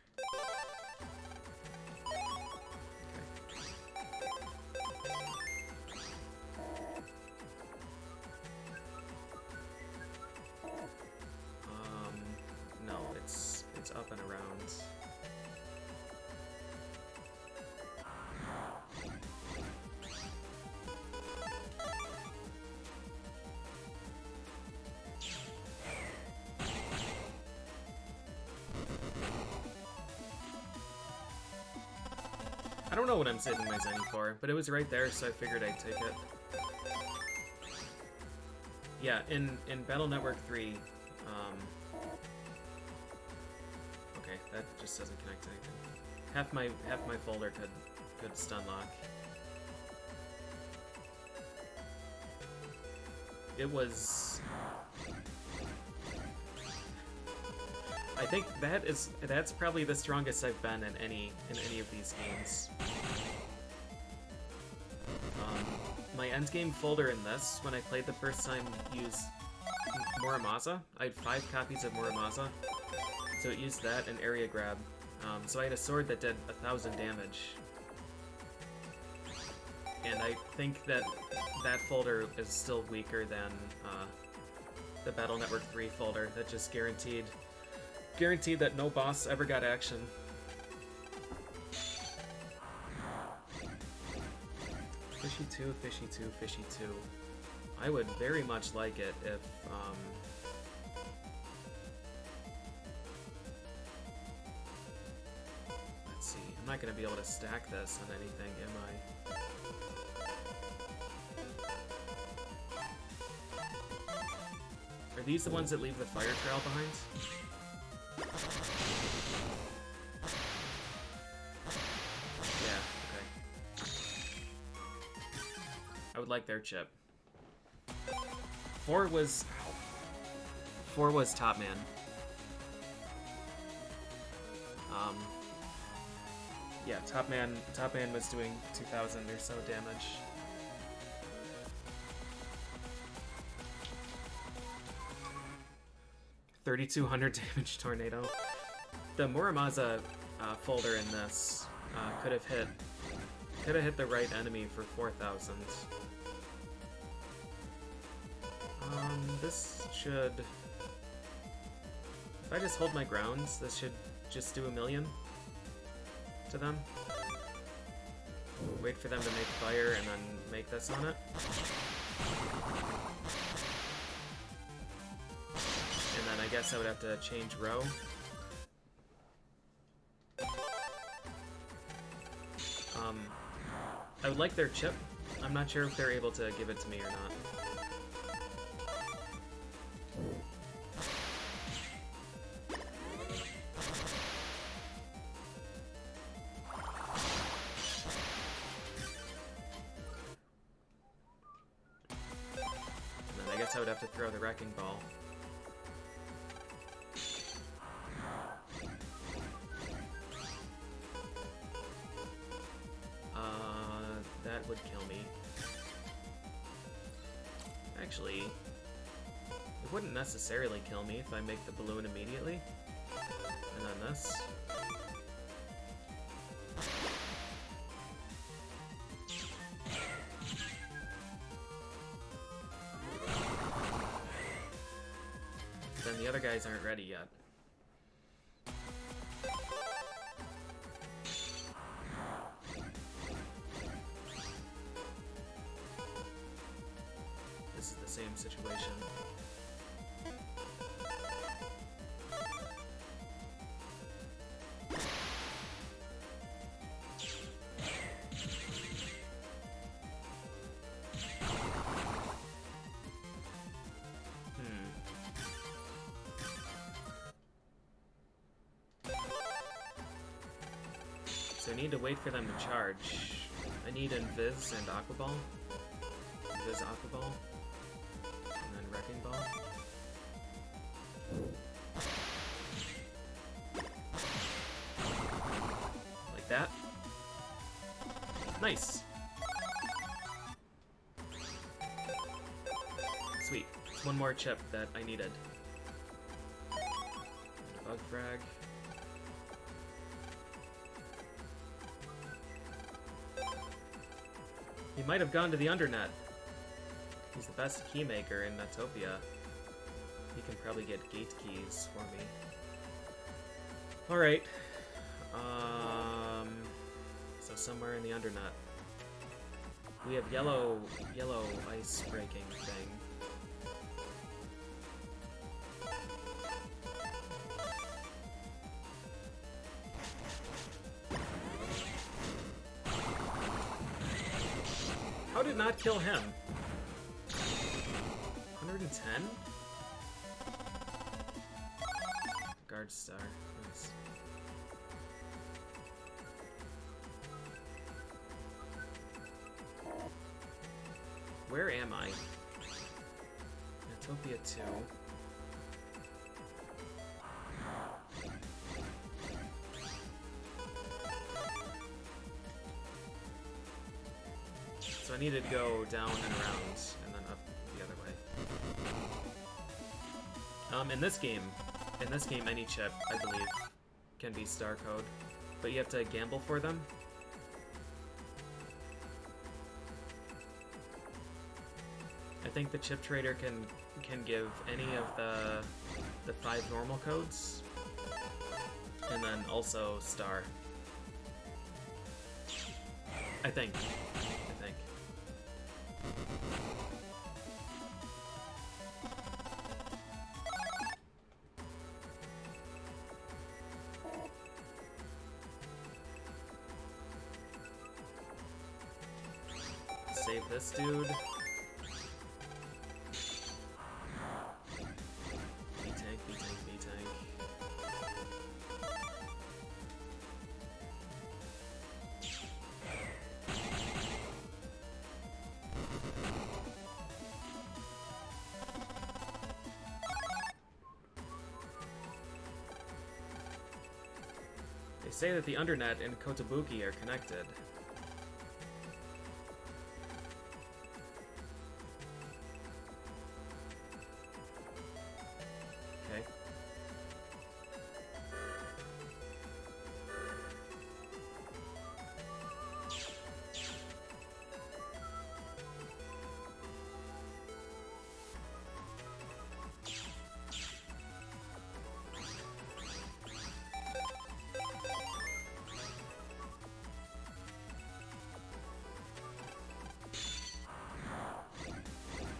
No, it's up and around. I don't know what I'm saving my Zenny for, but it was right there, so I figured I'd take it. Yeah, in Battle Network 3, okay, that just doesn't connect to anything. Half my folder could stun lock. It was... I think that's probably the strongest I've been in any of these games. My endgame folder in this, when I played the first time, used Muramasa. I had 5 copies of Muramasa, so it used that and area grab. So I had a sword that did 1,000 damage, and I think that folder is still weaker than the Battle Network 3 folder that just guaranteed that no boss ever got action. Fishy 2, Fishy 2, Fishy 2. I would very much like it if, let's see, I'm not going to be able to stack this on anything, am I? Are these the ones that leave the fire trail behind? Yeah, okay. I would like their chip. 4 was Top Man. Yeah, Top Man was doing 2,000 or so damage. $3,200 damage tornado. The Muramasa folder in this could have hit the right enemy for 4,000. This should... If I just hold my grounds, this should just do 1,000,000 to them. Wait for them to make fire and then make this on it. And then I guess I would have to change row. I would like their chip. I'm not sure if they're able to give it to me or not. And then I guess I would have to throw the Wrecking Ball. That would kill me. Actually, it wouldn't necessarily kill me if I make the balloon immediately. And then this. Then the other guys aren't ready yet. This is the same situation. need to wait for them to charge. I need Invis and Aqua Ball. Invis Aqua Ball. And then Wrecking Ball. Like that. Nice! Sweet. It's one more chip that I needed. Bug frag. He might have gone to the Undernet. He's the best keymaker in Netopia. He can probably get gate keys for me. Alright. So somewhere in the Undernet. We have yellow ice breaking thing. How did not kill him? 110? Guard star. Nice. Where am I? Utopia 2. So I need to go down and around, and then up the other way. In this game, any chip, I believe, can be star code, but you have to gamble for them. I think the chip trader can give any of the 5 normal codes, and then also star. I think. Save this dude. B-tank, B-tank, B-tank. They say that the Undernet and Kotobuki are connected.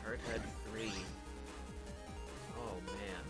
Hardhead 3. Oh man.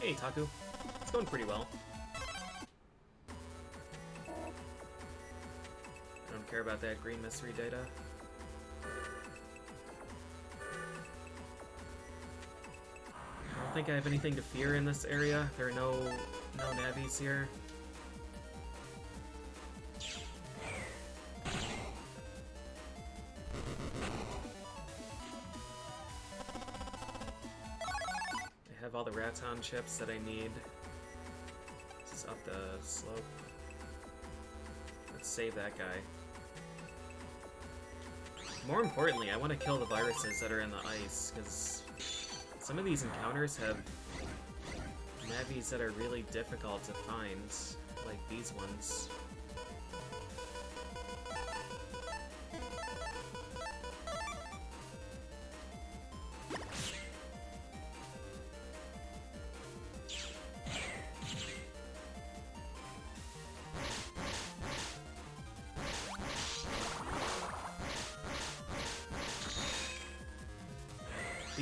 Hey, Taku. It's going pretty well. I don't care about that green mystery data. I don't think I have anything to fear in this area. There are no navies here. All the Raton chips that I need. This is up the slope. Let's save that guy. More importantly, I want to kill the viruses that are in the ice, because some of these encounters have navies that are really difficult to find, like these ones.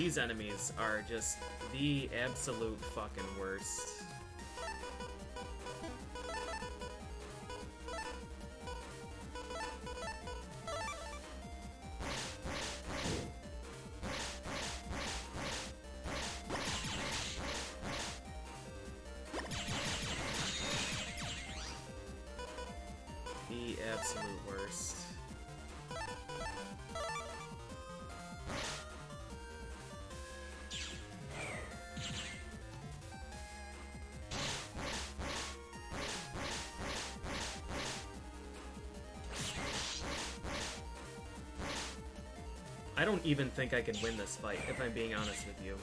These enemies are just the absolute fucking worst. The absolute worst. I don't even think I can win this fight, if I'm being honest with you.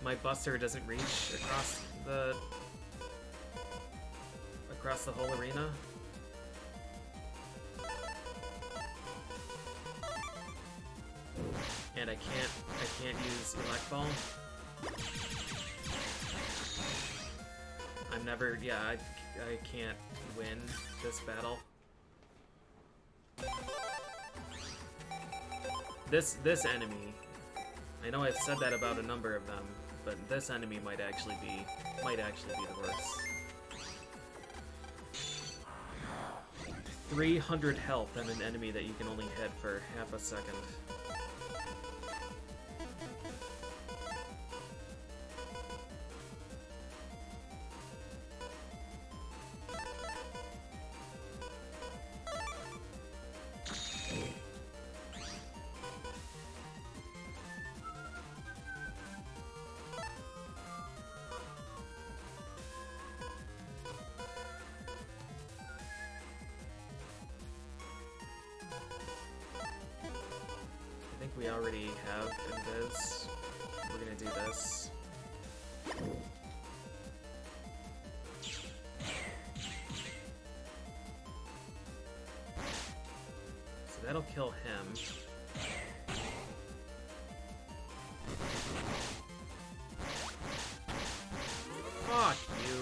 My buster doesn't reach across the whole arena. And I can't use Elect Ball. I'm never, yeah, I can't win this battle. This enemy, I know I've said that about a number of them, but this enemy might actually be the worst. 300 health on an enemy that you can only hit for half a second. I think we already have Invis. We're gonna do this. So that'll kill him. Fuck you.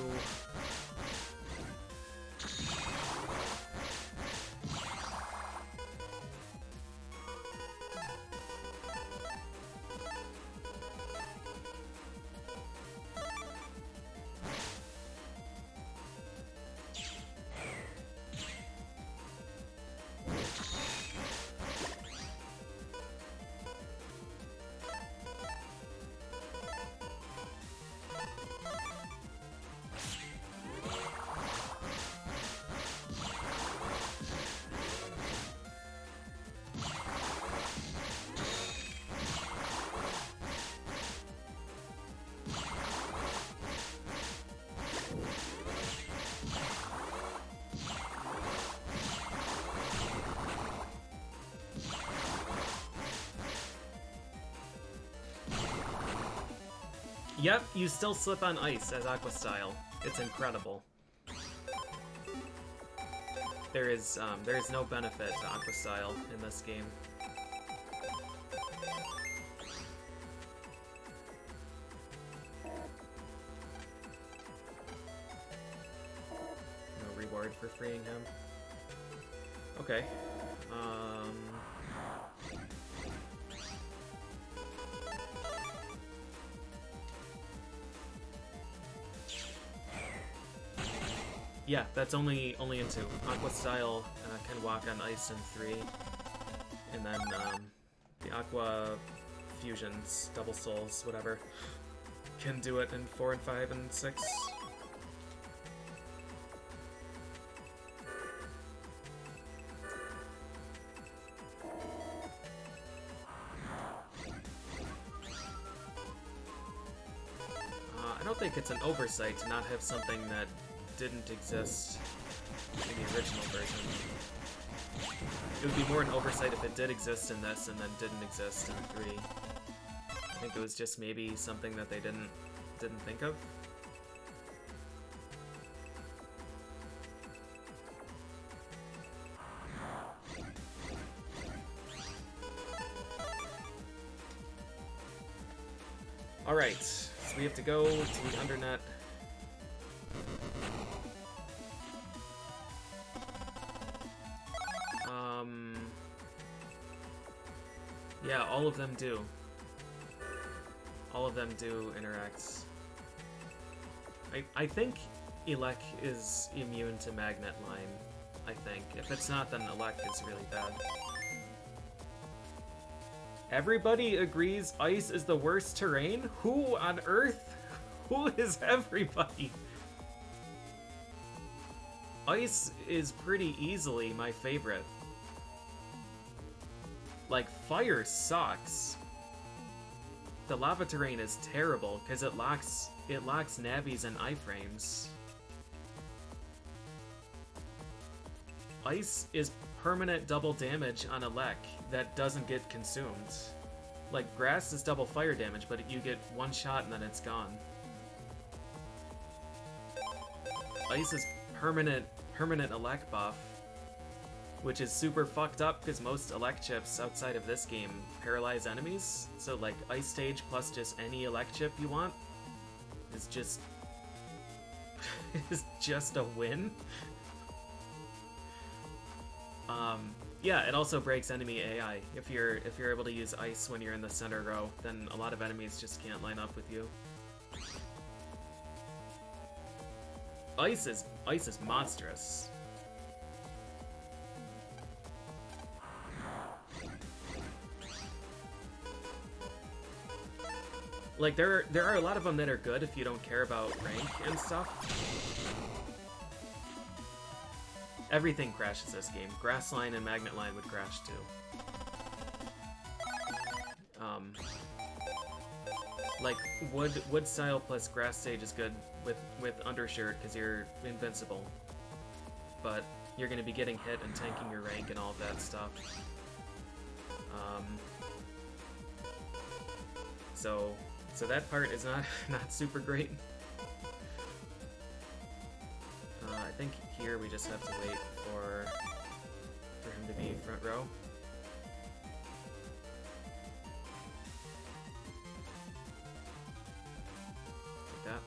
Yep, you still slip on ice as Aqua style. It's incredible. There is no benefit to Aqua style in this game. No reward for freeing him. Okay. Yeah, that's only in 2. Aqua style can walk on ice in 3, and then the Aqua fusions, double souls, whatever, can do it in 4 and 5 and 6. I don't think it's an oversight to not have something that didn't exist in the original version. It would be more an oversight if it did exist in this and then didn't exist in 3. I think it was just maybe something that they didn't think of. Alright, so we have to go to the Undernet. Yeah, all of them do. all of them do interact. I think Elec is immune to Magnet Line. I think. If it's not, then Elec is really bad. Everybody agrees ice is the worst terrain? Who on earth? Who is everybody? Ice is pretty easily my favorite. Like, fire sucks. The lava terrain is terrible because it lacks navis and iframes. Ice is permanent double damage on Elec that doesn't get consumed. Like, grass is double fire damage, but you get one shot and then it's gone. Ice is permanent Elec buff, which is super fucked up because most Elec chips outside of this game paralyze enemies. So like Ice Stage plus just any Elec chip you want is just is just a win. Yeah, it also breaks enemy AI. If you're able to use ice when you're in the center row, then a lot of enemies just can't line up with you. Ice is monstrous. Like there are a lot of them that are good if you don't care about rank and stuff. Everything crashes this game. Grass line and magnet line would crash too. Like wood style plus grass stage is good with undershirt because you're invincible, but you're gonna be getting hit and tanking your rank and all of that stuff. So that part is not super great. I think here we just have to wait for him to be front row. Like that.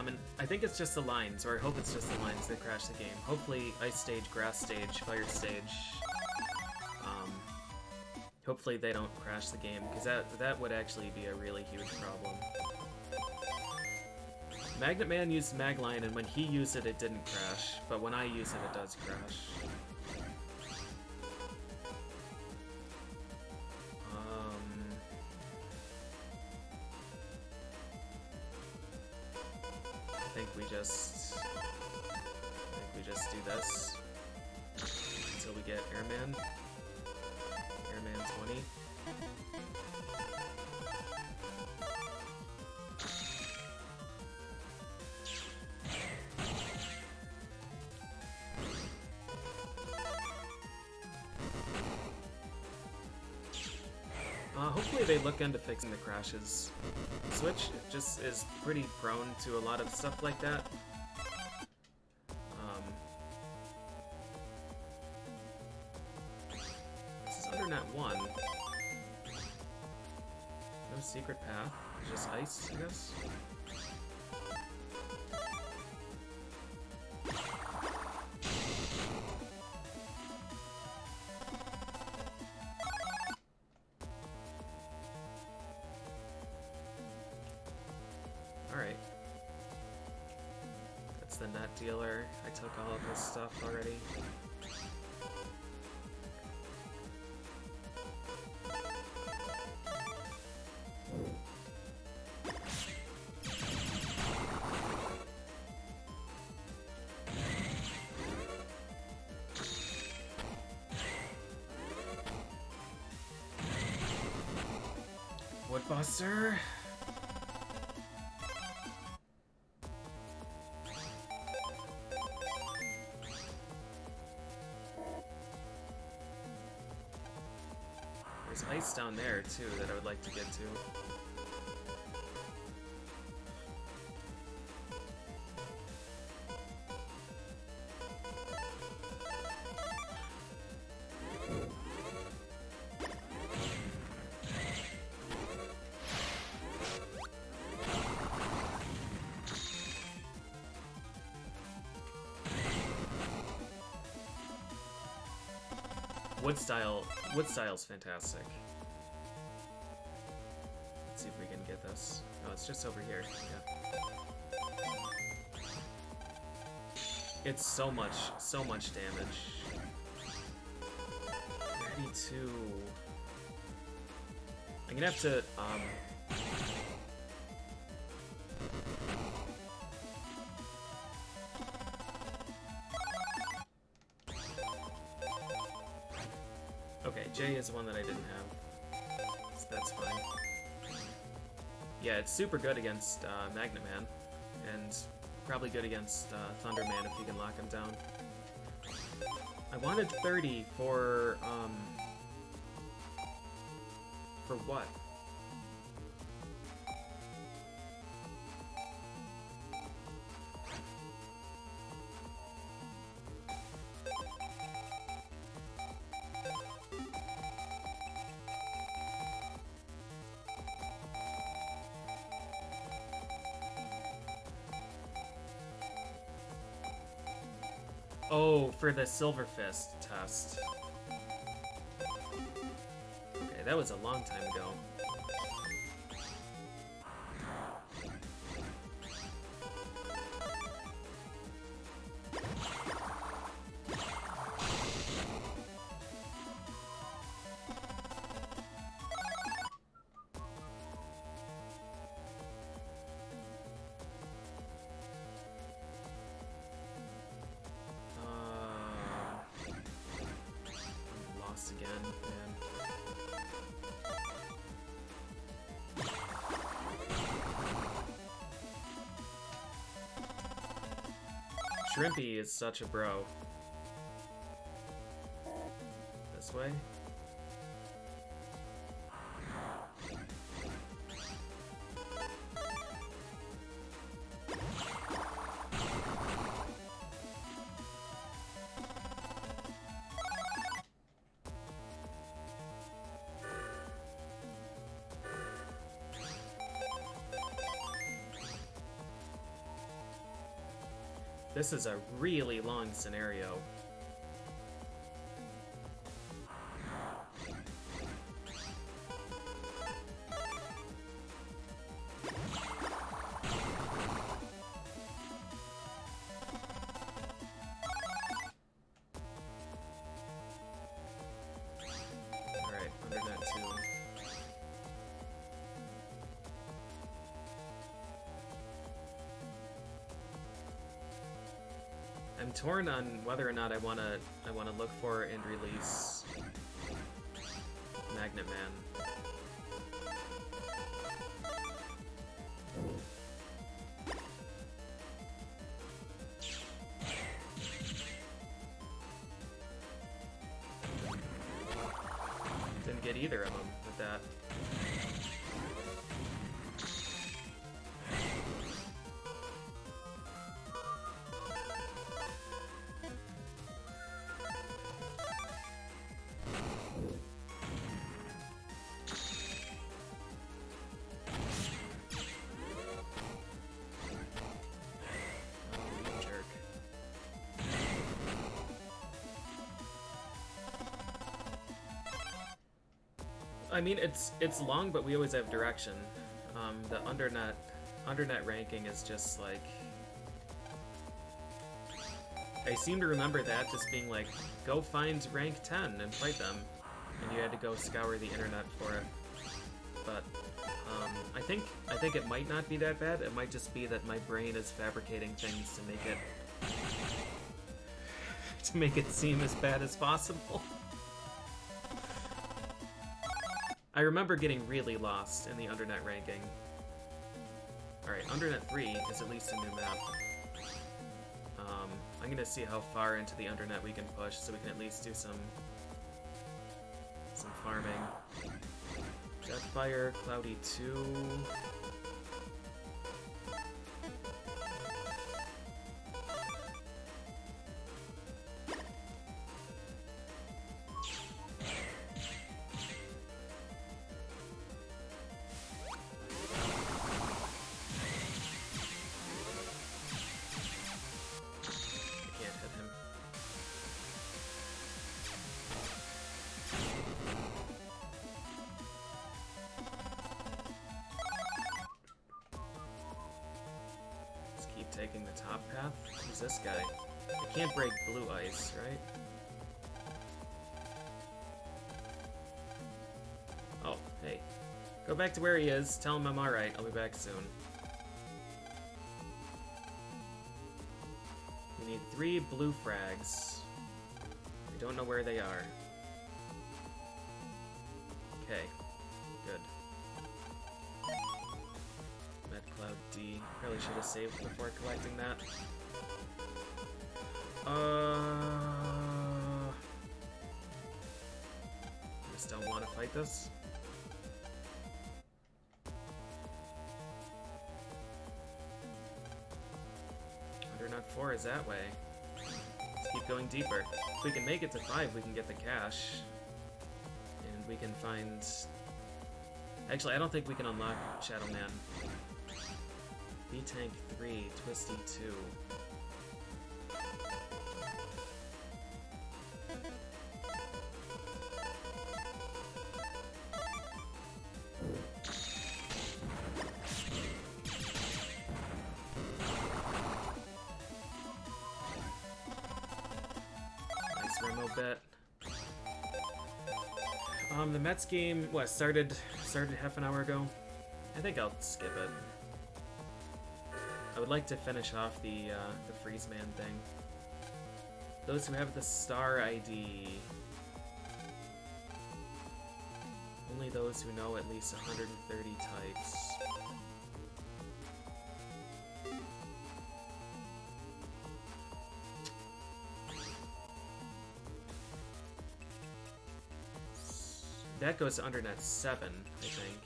And I think it's just the lines, or I hope it's just the lines that crash the game. Hopefully ice stage, grass stage, fire stage. Hopefully they don't crash the game, because that would actually be a really huge problem. Magnet Man used Magline, and when he used it, it didn't crash, but when I use it, it does crash. I think we just do this until we get Airman. Airman 20. Hopefully they look into fixing the crashes. Switch just is pretty prone to a lot of stuff like that. This is Undernet 1. No secret path, just ice, I guess. Alright. That's the net dealer. I took all of his stuff already. Woodbuster. There's ice down there too that I would like to get to. Wood style's fantastic. with us. Oh, it's just over here. Yeah. It's so much damage. 32. I'm gonna have to, okay, J is one that I didn't have, so that's fine. Yeah, it's super good against Magnet Man, and probably good against Thunder Man if you can lock him down. I wanted 30 for what? Oh, for the Silver Fist test. Okay, that was a long time ago. Again, man. Shrimpy is such a bro. This way? This is a really long scenario. Alright, Undernet 2. I'm torn on whether or not I wanna look for and release Magnet Man. Didn't get either of them with that. I mean, it's long, but we always have direction. The Undernet ranking is just like, I seem to remember that just being like, go find rank 10 and fight them, and you had to go scour the internet for it. But I think it might not be that bad. It might just be that my brain is fabricating things to make it seem as bad as possible. I remember getting really lost in the Undernet ranking. Alright, Undernet 3 is at least a new map. I'm gonna see how far into the Undernet we can push so we can at least do some farming. Jetfire, Cloudy 2... breaking the top path. Who's this guy? I can't break blue ice, right? Oh, hey. Go back to where he is. Tell him I'm alright. I'll be back soon. We need 3 blue frags. I don't know where they are. Okay. Good. Med Cloud D. Probably should have saved before collecting that. I just don't want to fight this. Undernet 4 is that way. Let's keep going deeper. If we can make it to 5, we can get the cash. And we can find... Actually, I don't think we can unlock Shadow Man. B-Tank 3, Twisty 2. Nice Remo bit. The Mets game, what, started half an hour ago? I think I'll skip it. I would like to finish off the FreezeMan thing. Those who have the star ID. Only those who know at least 130 types. That goes to Undernet 7, I think.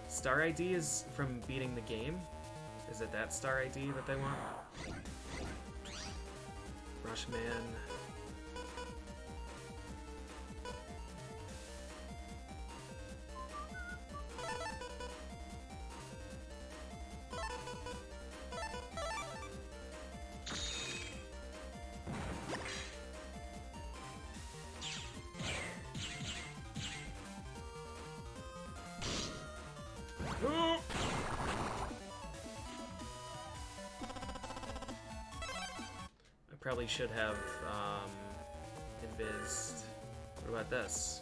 Star ID is from beating the game? Is it that star ID that they want? Rushman. Probably should have invised. What about this?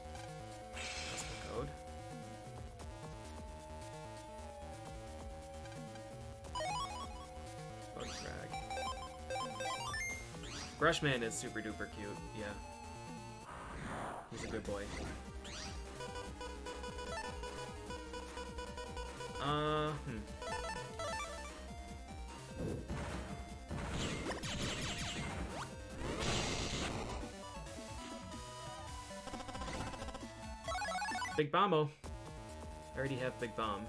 Custom code. Bug frag. Brushman is super duper cute. Yeah, he's a good boy. Big Bombo. I already have Big Bomb.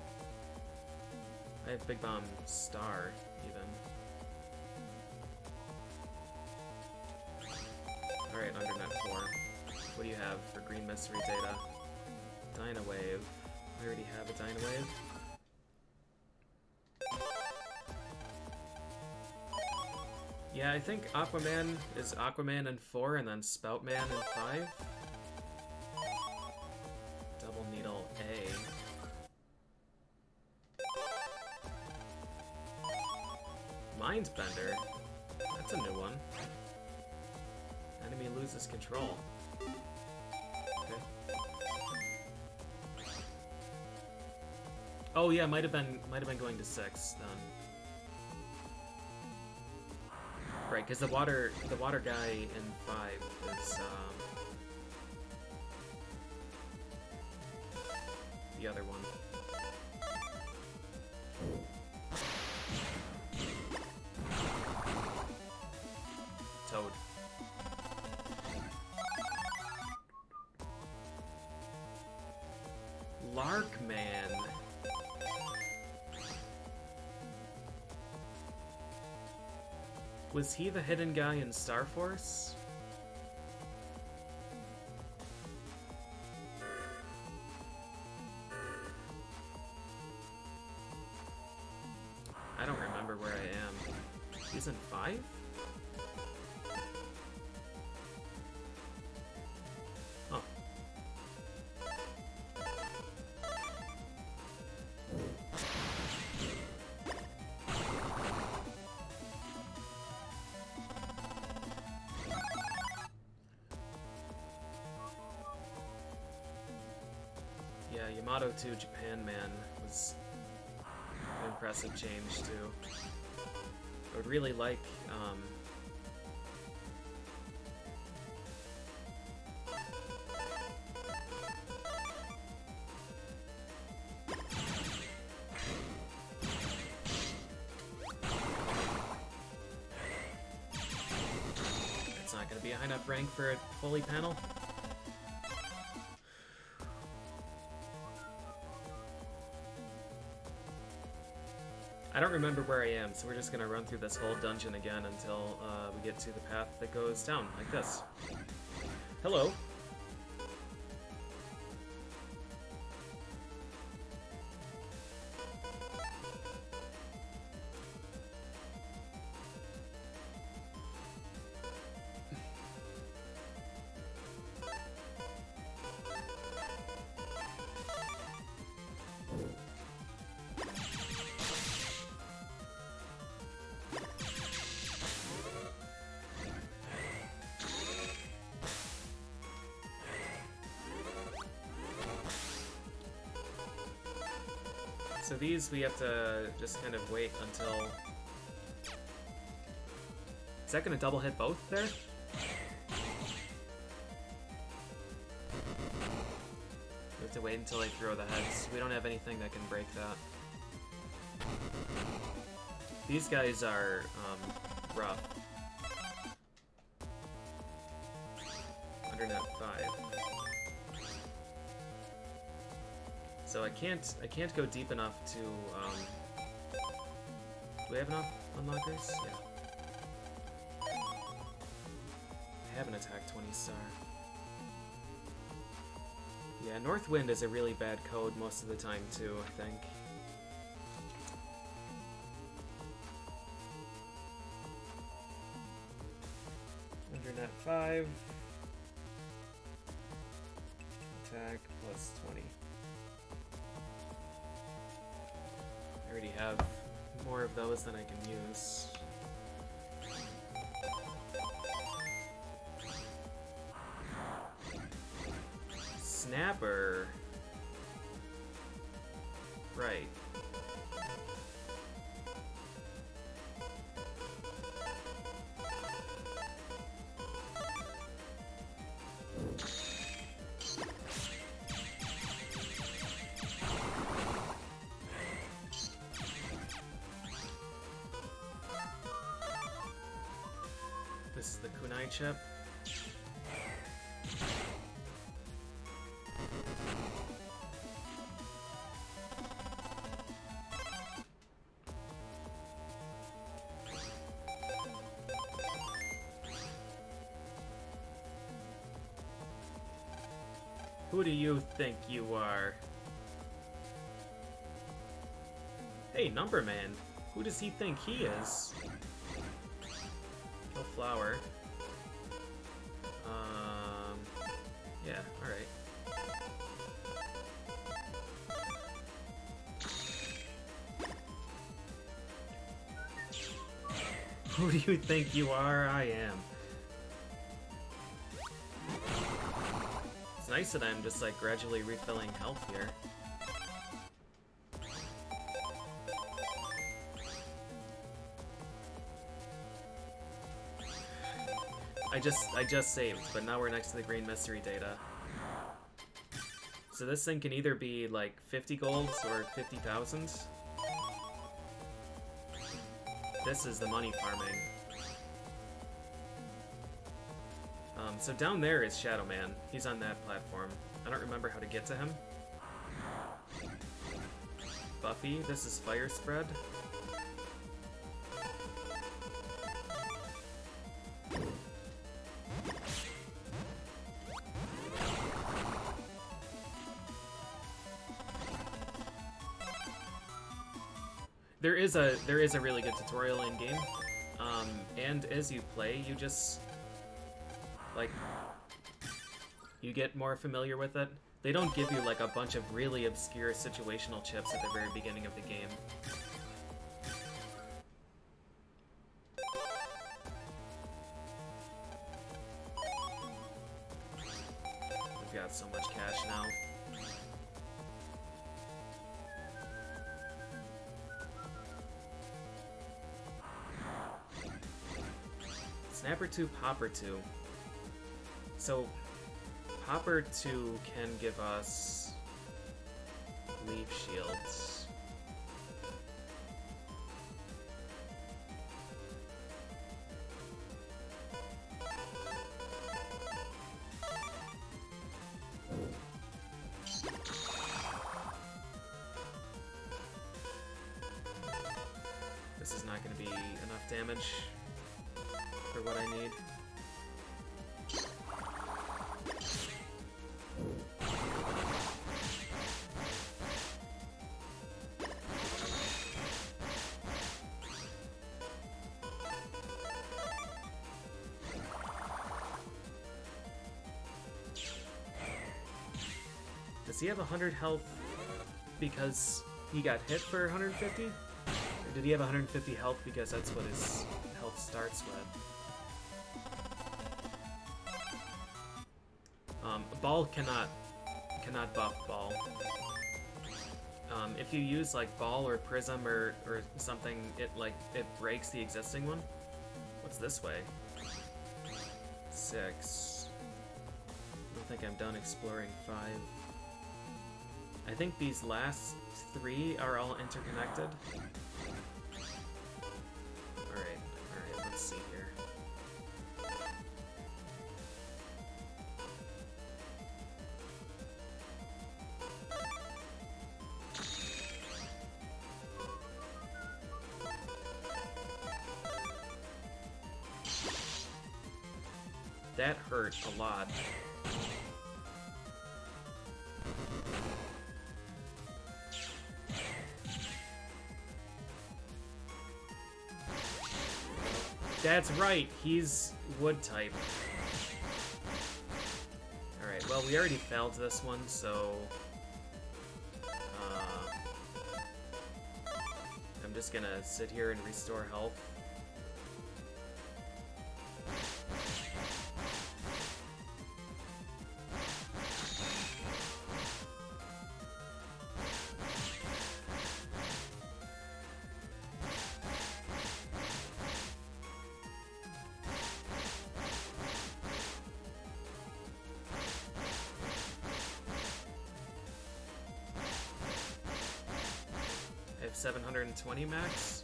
I have Big Bomb Star, even. Alright, Undernet 4. What do you have for Green Mystery Data? Dynawave. I already have a Dynawave. Yeah, I think Aquaman is Aquaman in 4 and then Spoutman in 5. Double Needle A. Mindbender. That's a new one. Enemy loses control. Okay. Oh yeah, might have been going to 6 then. Right, because the water guy in 5 is the other one. Toad. Larkman. Was he the hidden guy in Star Force? I don't remember where I am. He's in 5? Oh. Yamato to Japan Man was an impressive change too. I would really like it's not going to be a high enough rank for a fully panel. I don't remember where I am, so we're just gonna run through this whole dungeon again until we get to the path that goes down, like this. Hello. So these we have to just kind of wait until... Is that gonna double hit both there? We have to wait until they throw the heads. We don't have anything that can break that. These guys are rough. Undernet 5. So I can't go deep enough to, do we have enough unlockers? Yeah. I have an attack 20 star. Yeah, Northwind is a really bad code most of the time too, I think. Undernet 5. Attack plus 20. I already have more of those than I can use. Snapper. Right. This is the kunai chip. Who do you think you are? Hey, Number Man. Who does he think he is? Kill Flower. Yeah, alright. Who do you think you are? I am. It's nice that I'm just like gradually refilling health here. I just saved, but now we're next to the green mystery data. So this thing can either be like 50 golds or 50,000. This is the money farming. So down there is Shadow Man. He's on that platform. I don't remember how to get to him. Buffy, this is Fire Spread. There is a really good tutorial in game, and as you play, you just like you get more familiar with it. They don't give you like a bunch of really obscure situational chips at the very beginning of the game. We've got so much cash now. Snapper 2, Popper 2. So, Popper 2 can give us leaf shields. This is not going to be enough damage for what I need. Does he have 100 health because he got hit for 150? Or did he have 150 health because that's what his health starts with? Ball cannot buff Ball. If you use like Ball or Prism or something, it breaks the existing one. What's this way? 6. I don't think I'm done exploring 5. I think these last 3 are all interconnected. Alright, let's see here. That hurt a lot. That's right, he's wood type. Alright, well, we already failed this one, so... I'm just gonna sit here and restore health. I have 720 max.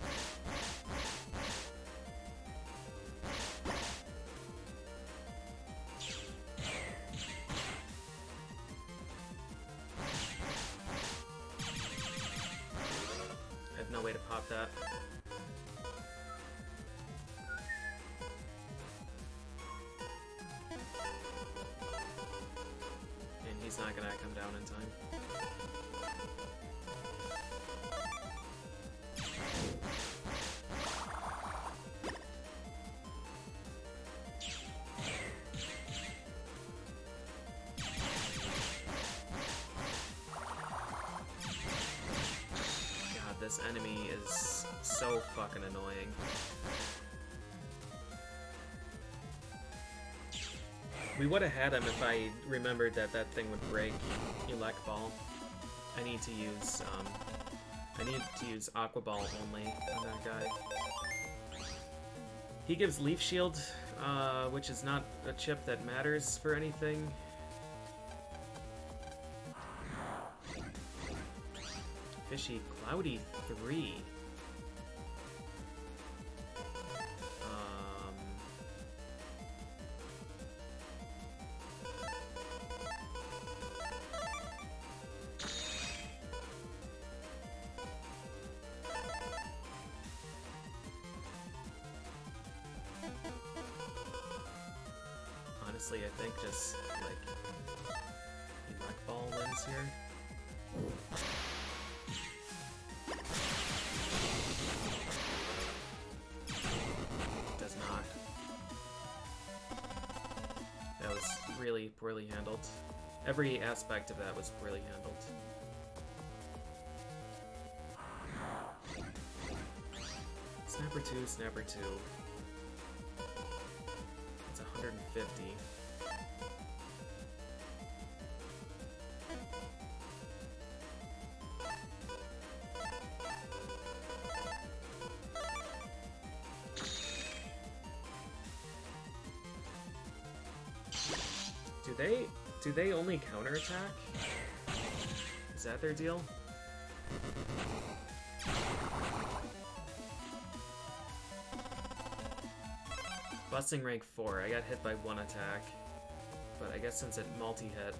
I have no way to pop that. And he's not gonna come down in time. This enemy is so fucking annoying. We would have had him if I remembered that that thing would break Elect Ball. I need to use Aqua Ball only on that guy. He gives Leaf Shield, which is not a chip that matters for anything. Fishy Cloudy 3. Honestly, I think just like Elect Ball wins here. Does not. That was really poorly handled. Every aspect of that was poorly handled. Snapper 2, Snapper 2. It's 150. Do they only counterattack? Is that their deal? Busting rank 4. I got hit by 1 attack. But I guess since it multi-hit...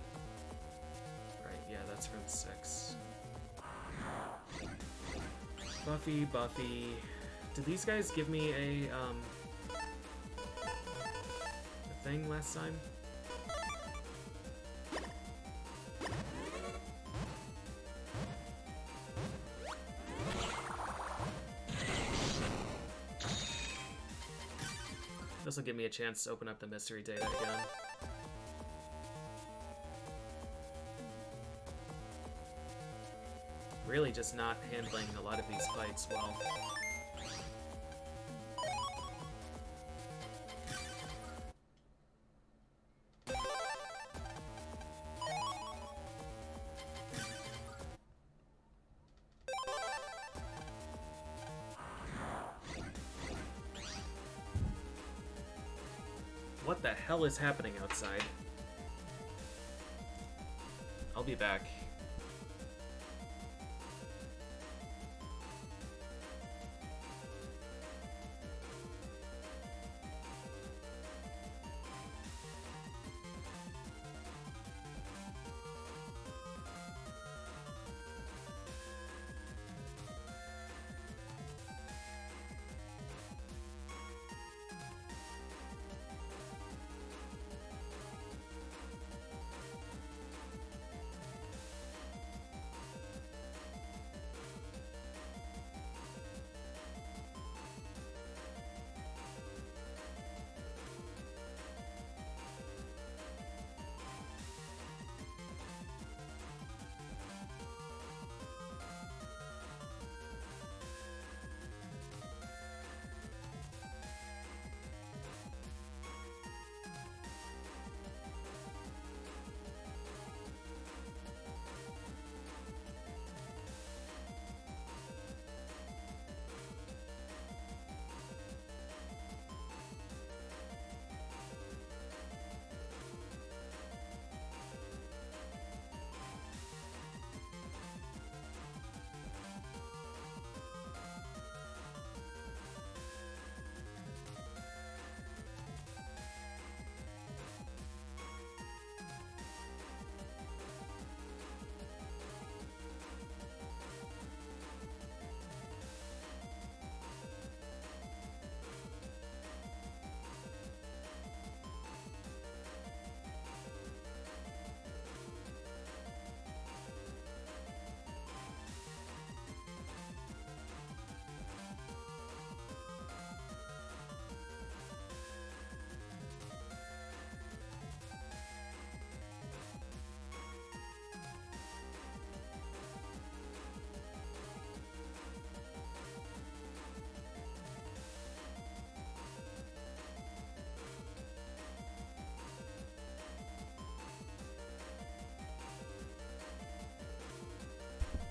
Right, yeah, that's from 6. Buffy. Did these guys give me a thing last time? This will give me a chance to open up the mystery data again. Really just not handling a lot of these fights well. What the hell is happening outside? I'll be back.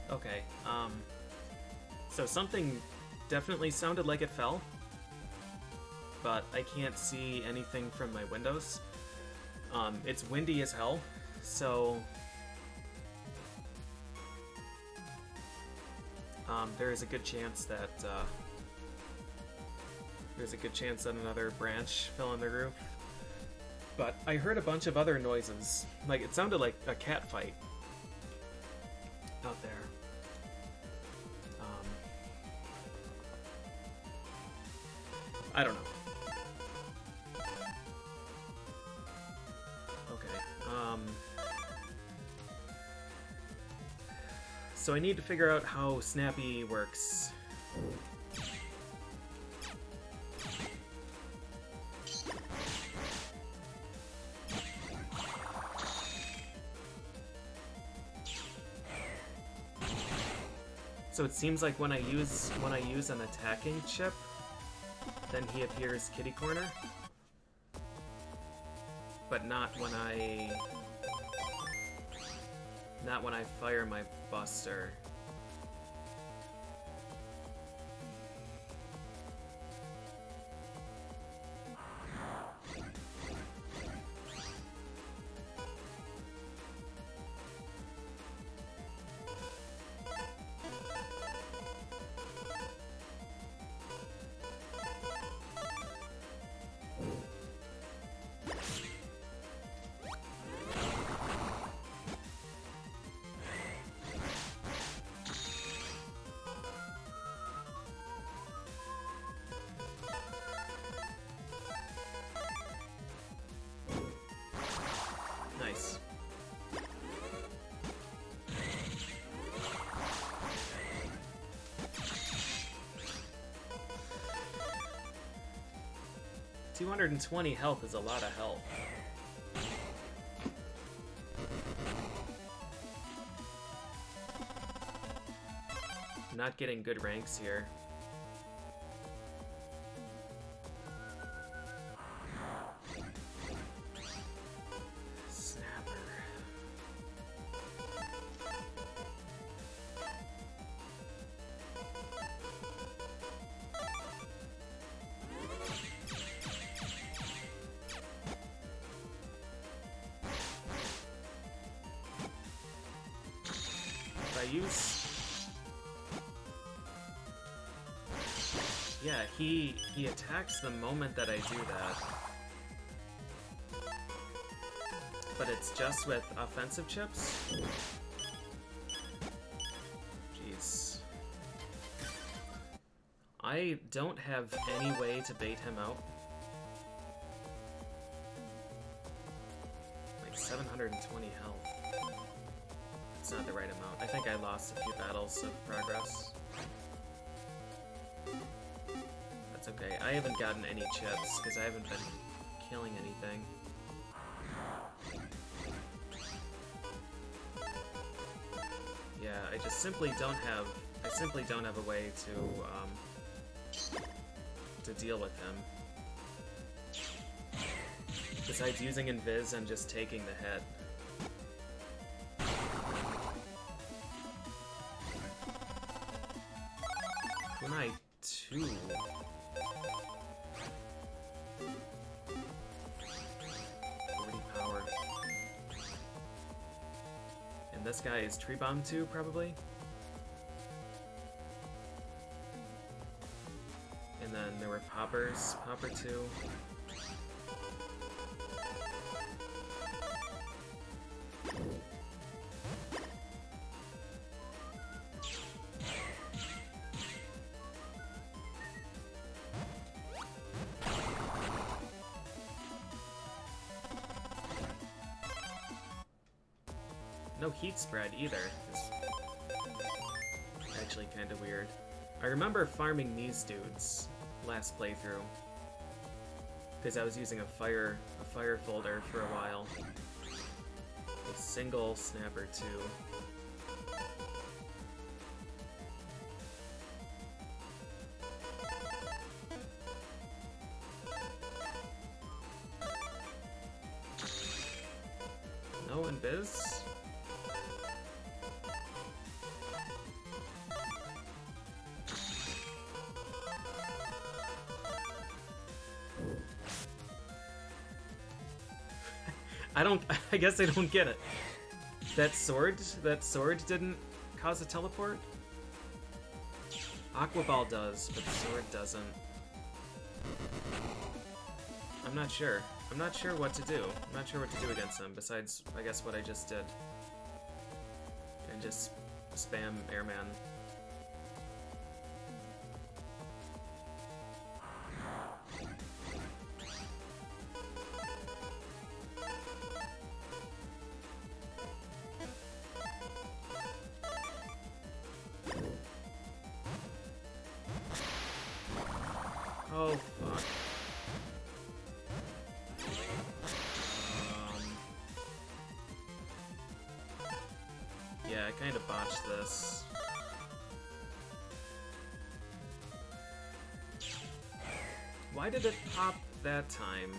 Okay, so something definitely sounded like it fell, but I can't see anything from my windows. It's windy as hell, so there is a good chance that another branch fell on the roof. But I heard a bunch of other noises, like it sounded like a cat fight out there. I don't know. Okay. So I need to figure out how Snappy works. So it seems like when I use an attacking chip, then he appears kitty corner, but not when I fire my buster. 220 health is a lot of health. Not getting good ranks here. Snapper. If I use... Yeah, he attacks the moment that I do that. But it's just with offensive chips? Jeez. I don't have any way to bait him out. Like 720 health. That's not the right amount. I think I lost a few battles of progress. Okay, I haven't gotten any chips because I haven't been killing anything. Yeah, I just simply don't have. I simply don't have a way to deal with him. Besides using Invis and just taking the hit. Kunai 2. This guy is Tree Bomb 2, probably. And then there were Poppers, Popper 2. No heat spread either. It's actually kind of weird. I remember farming these dudes last playthrough because I was using a fire folder for a while. A single snapper 2. No Invis. I guess I don't get it. That sword didn't cause a teleport? Aqua Ball does, but the sword doesn't. I'm not sure. I'm not sure what to do. I'm not sure what to do against him, besides, I guess, what I just did. And just spam Airman. Oh, fuck. Yeah, I kind of botched this. Why did it pop that time?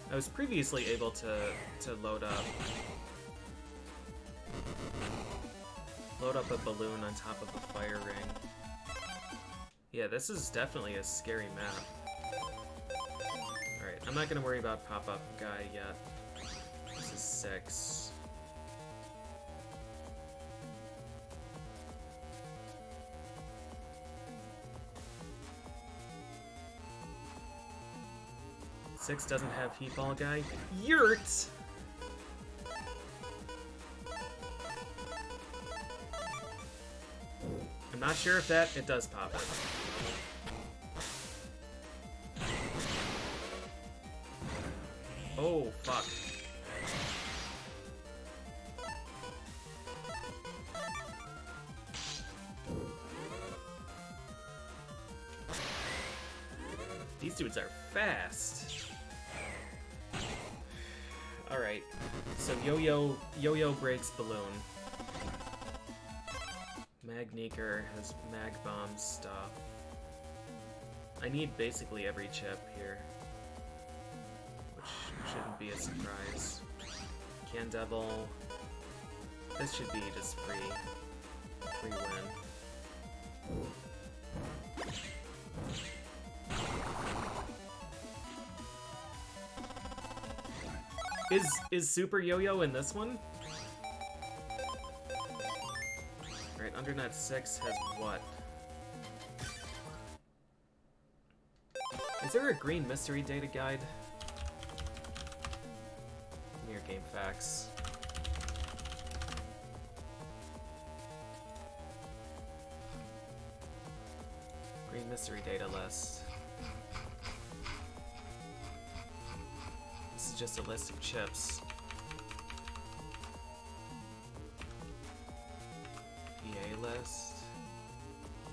I was previously able to load up a balloon on top of a fire ring. Yeah, this is definitely a scary map. Alright, I'm not gonna worry about pop-up guy yet. This is 6. Six doesn't have heat ball guy. Yurt! I'm not sure if it does pop it. Oh, fuck. These dudes are fast. Alright, so Yo-Yo breaks balloon. Magneeker has mag bomb stuff. I need basically every chip here, which shouldn't be a surprise. Candevil. This should be just free win. Is Super Yo-Yo in this one? Right, Undernet 6 has what? Is there a green mystery data guide? Near game facts. Green mystery data list. This is just a list of chips. EA list.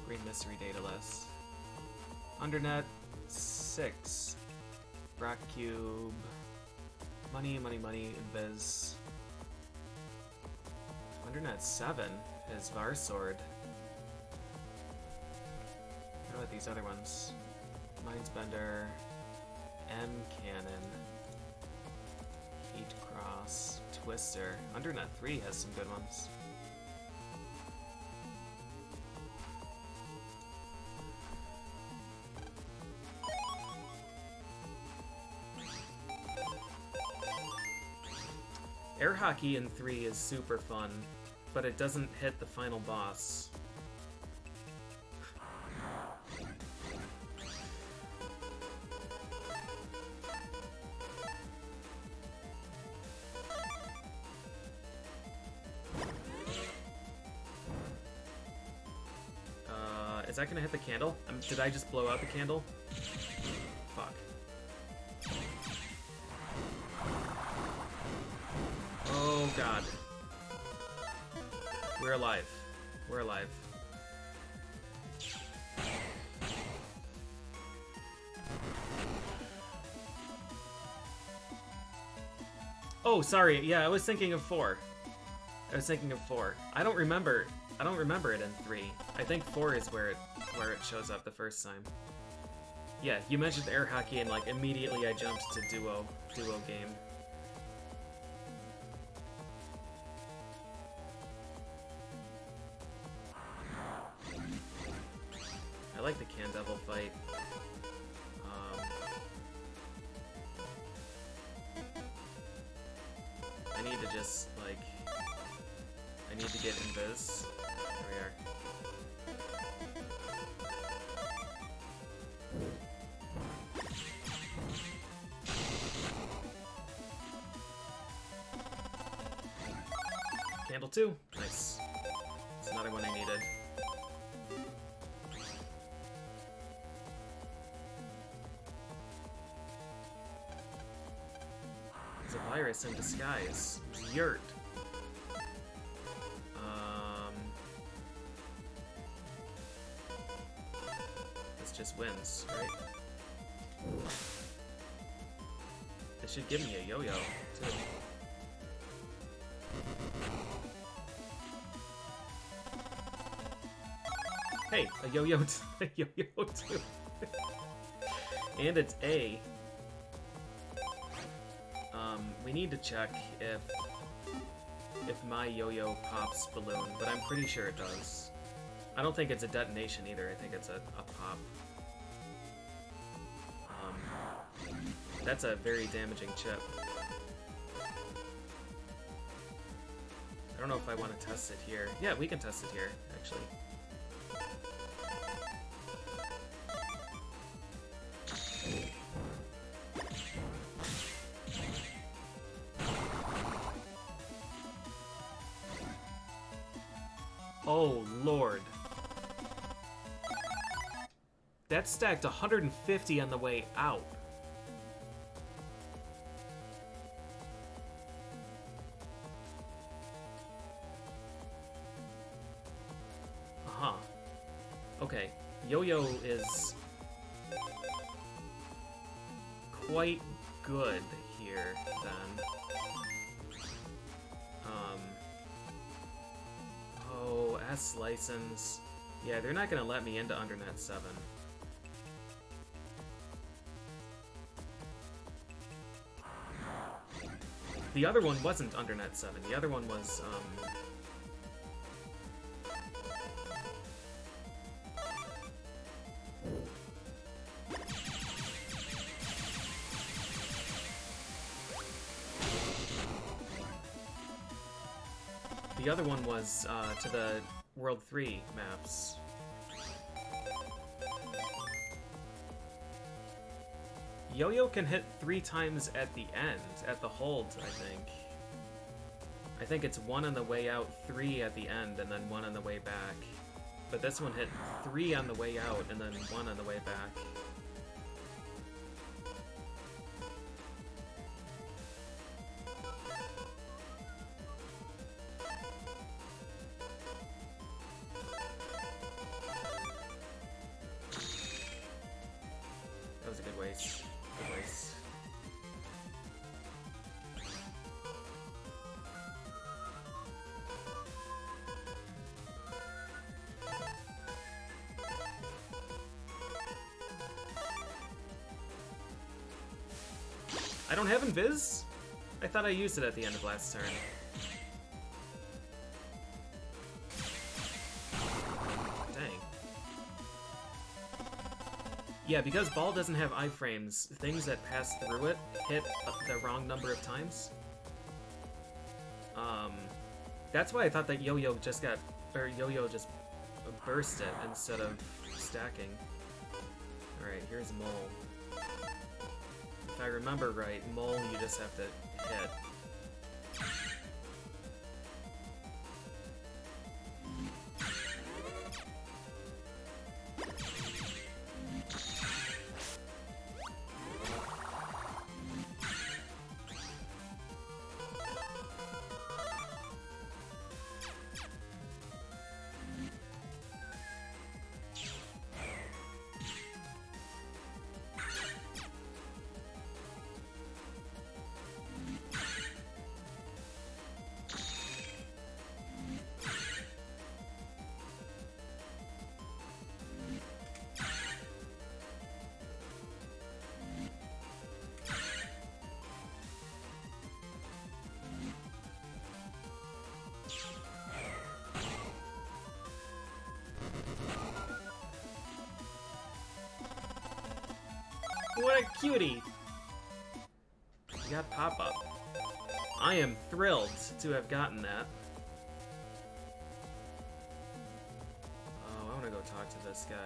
Green mystery data list. Undernet 6. Rock Cube. Money, Invis. Undernet 7 is Varsword. What about these other ones? Mindsbender. M Cannon. Heat Cross. Twister. Undernet 3 has some good ones. Air Hockey in 3 is super fun, but it doesn't hit the final boss. Is that gonna hit the candle? Did I just blow out the candle? Fuck. Oh god. We're alive. We're alive. Oh, sorry. Yeah, I was thinking of 4. I was thinking of 4. I don't remember it in 3. I think 4 is where it shows up the first time. Yeah, you mentioned air hockey and like immediately I jumped to duo game. I like the Candevil fight. I need to just like I need to get Invis. There we are. Candle 2. Nice. That's another one I needed. It's a virus in disguise. It's Yurt. This just wins, right? This should give me a yo-yo, too. Hey, a yo-yo, a yo-yo too. And it's A. We need to check if my yo-yo pops balloon, but I'm pretty sure it does. I don't think it's a detonation either. I think it's a pop. That's a very damaging chip. I don't know if I want to test it here. Yeah, we can test it here, actually. Oh, Lord. That stacked 150 on the way out. Uh-huh. Okay. Yo-Yo is... quite good here, then. Oh, S license. Yeah, they're not gonna let me into Undernet 7. The other one wasn't Undernet 7. The other one was, the other one was, to the World 3 maps. Yo-Yo can hit 3 times at the end, at the hold, I think. I think it's 1 on the way out, 3 at the end, and then 1 on the way back. But this one hit 3 on the way out, and then 1 on the way back. That was a good waste. Good waste. I don't have Invis? I thought I used it at the end of last turn. Dang. Yeah, because Ball doesn't have iframes, things that pass through it hit the wrong number of times. That's why I thought that Yo-Yo just got, or Yo-Yo just burst it instead of stacking. Alright, here's Mole. If I remember right, Mole you just have to hit. What a cutie! You got pop-up. I am thrilled to have gotten that. Oh, I want to go talk to this guy.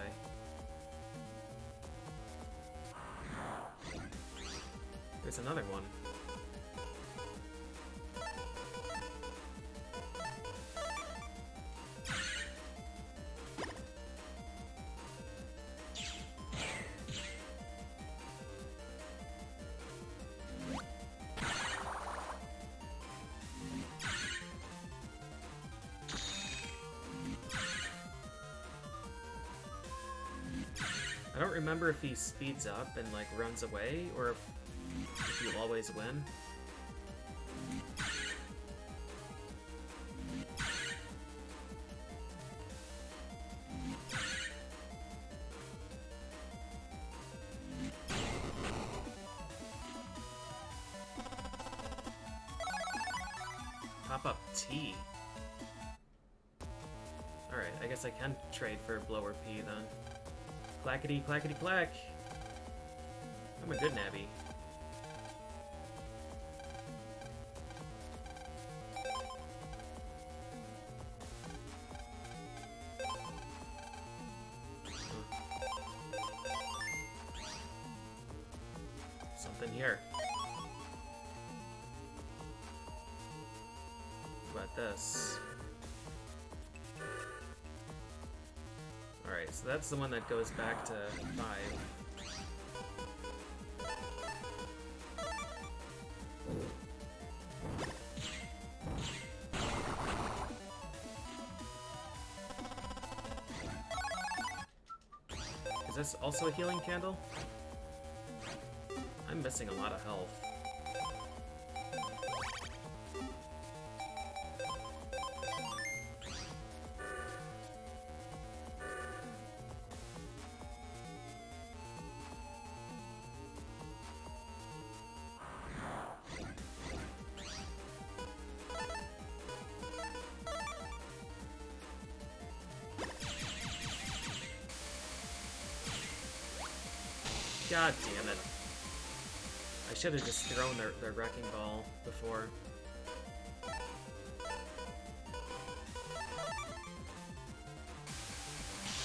There's another one. I don't remember if he speeds up and like runs away, or if you always win. Pop up T. Alright, I guess I can trade for Blower P then. Clackety, clackety, clack. I'm a good nabby. Something here. What about this? Alright, so that's the one that goes back to 5. Is this also a healing candle? I'm missing a lot of health. God damn it. I should have just thrown their wrecking ball before.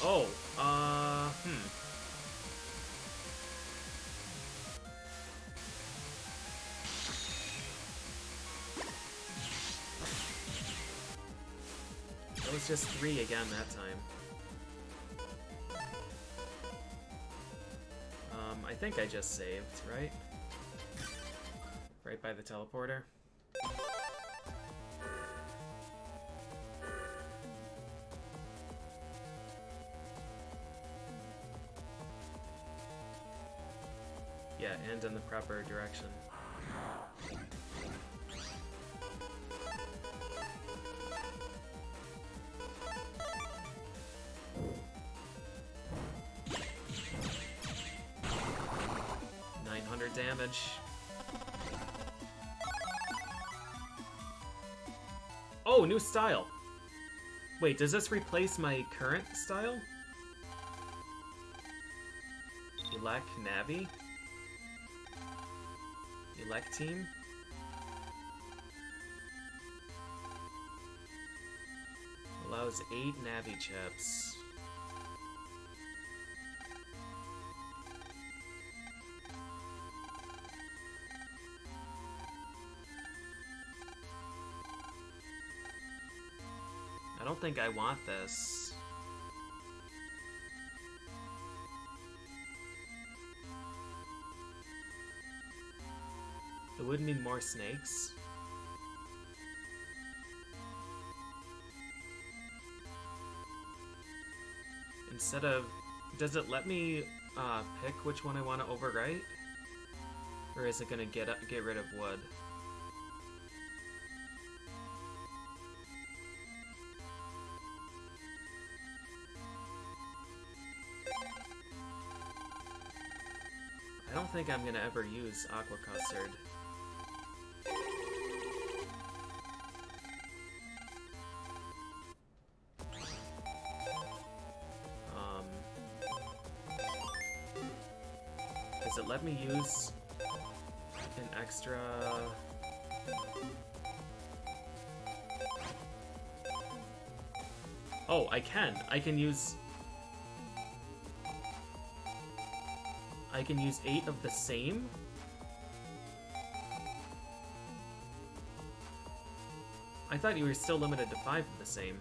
Oh, That was just 3 again that time. I think I just saved, right? Right by the teleporter. Yeah, and in the proper direction. Damage. Oh, new style. Wait, does this replace my current style? Elect Navi? Elect Team? Allows 8 Navi chips. I don't think I want this. It would mean more snakes. Instead of... Does it let me pick which one I want to overwrite? Or is it going to get rid of wood? I don't think I'm gonna ever use Aqua Custard. Does it let me use an extra... Oh, I can. I can use 8 of the same? I thought you were still limited to 5 of the same.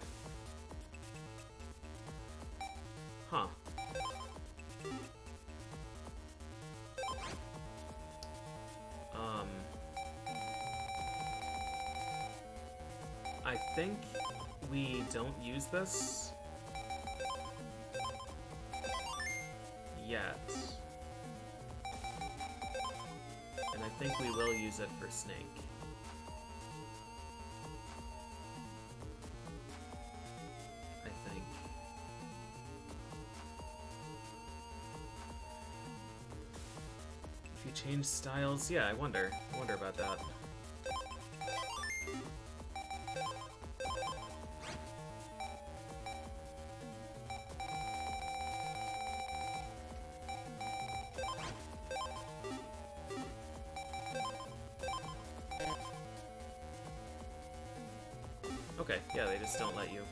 Huh. I think we don't use this yet. And I think we will use it for Snake. I think. If you change styles, yeah, I wonder about that. Okay, yeah, they just don't let you.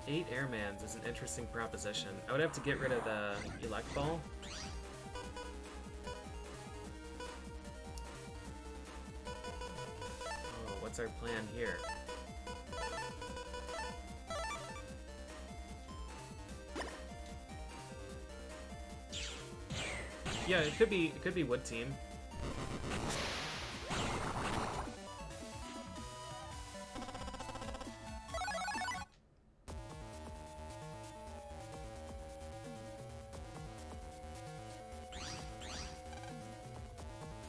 Eight Airmans is an interesting proposition. I would have to get rid of the Elect Ball. What's our plan here? Yeah, it could be wood team.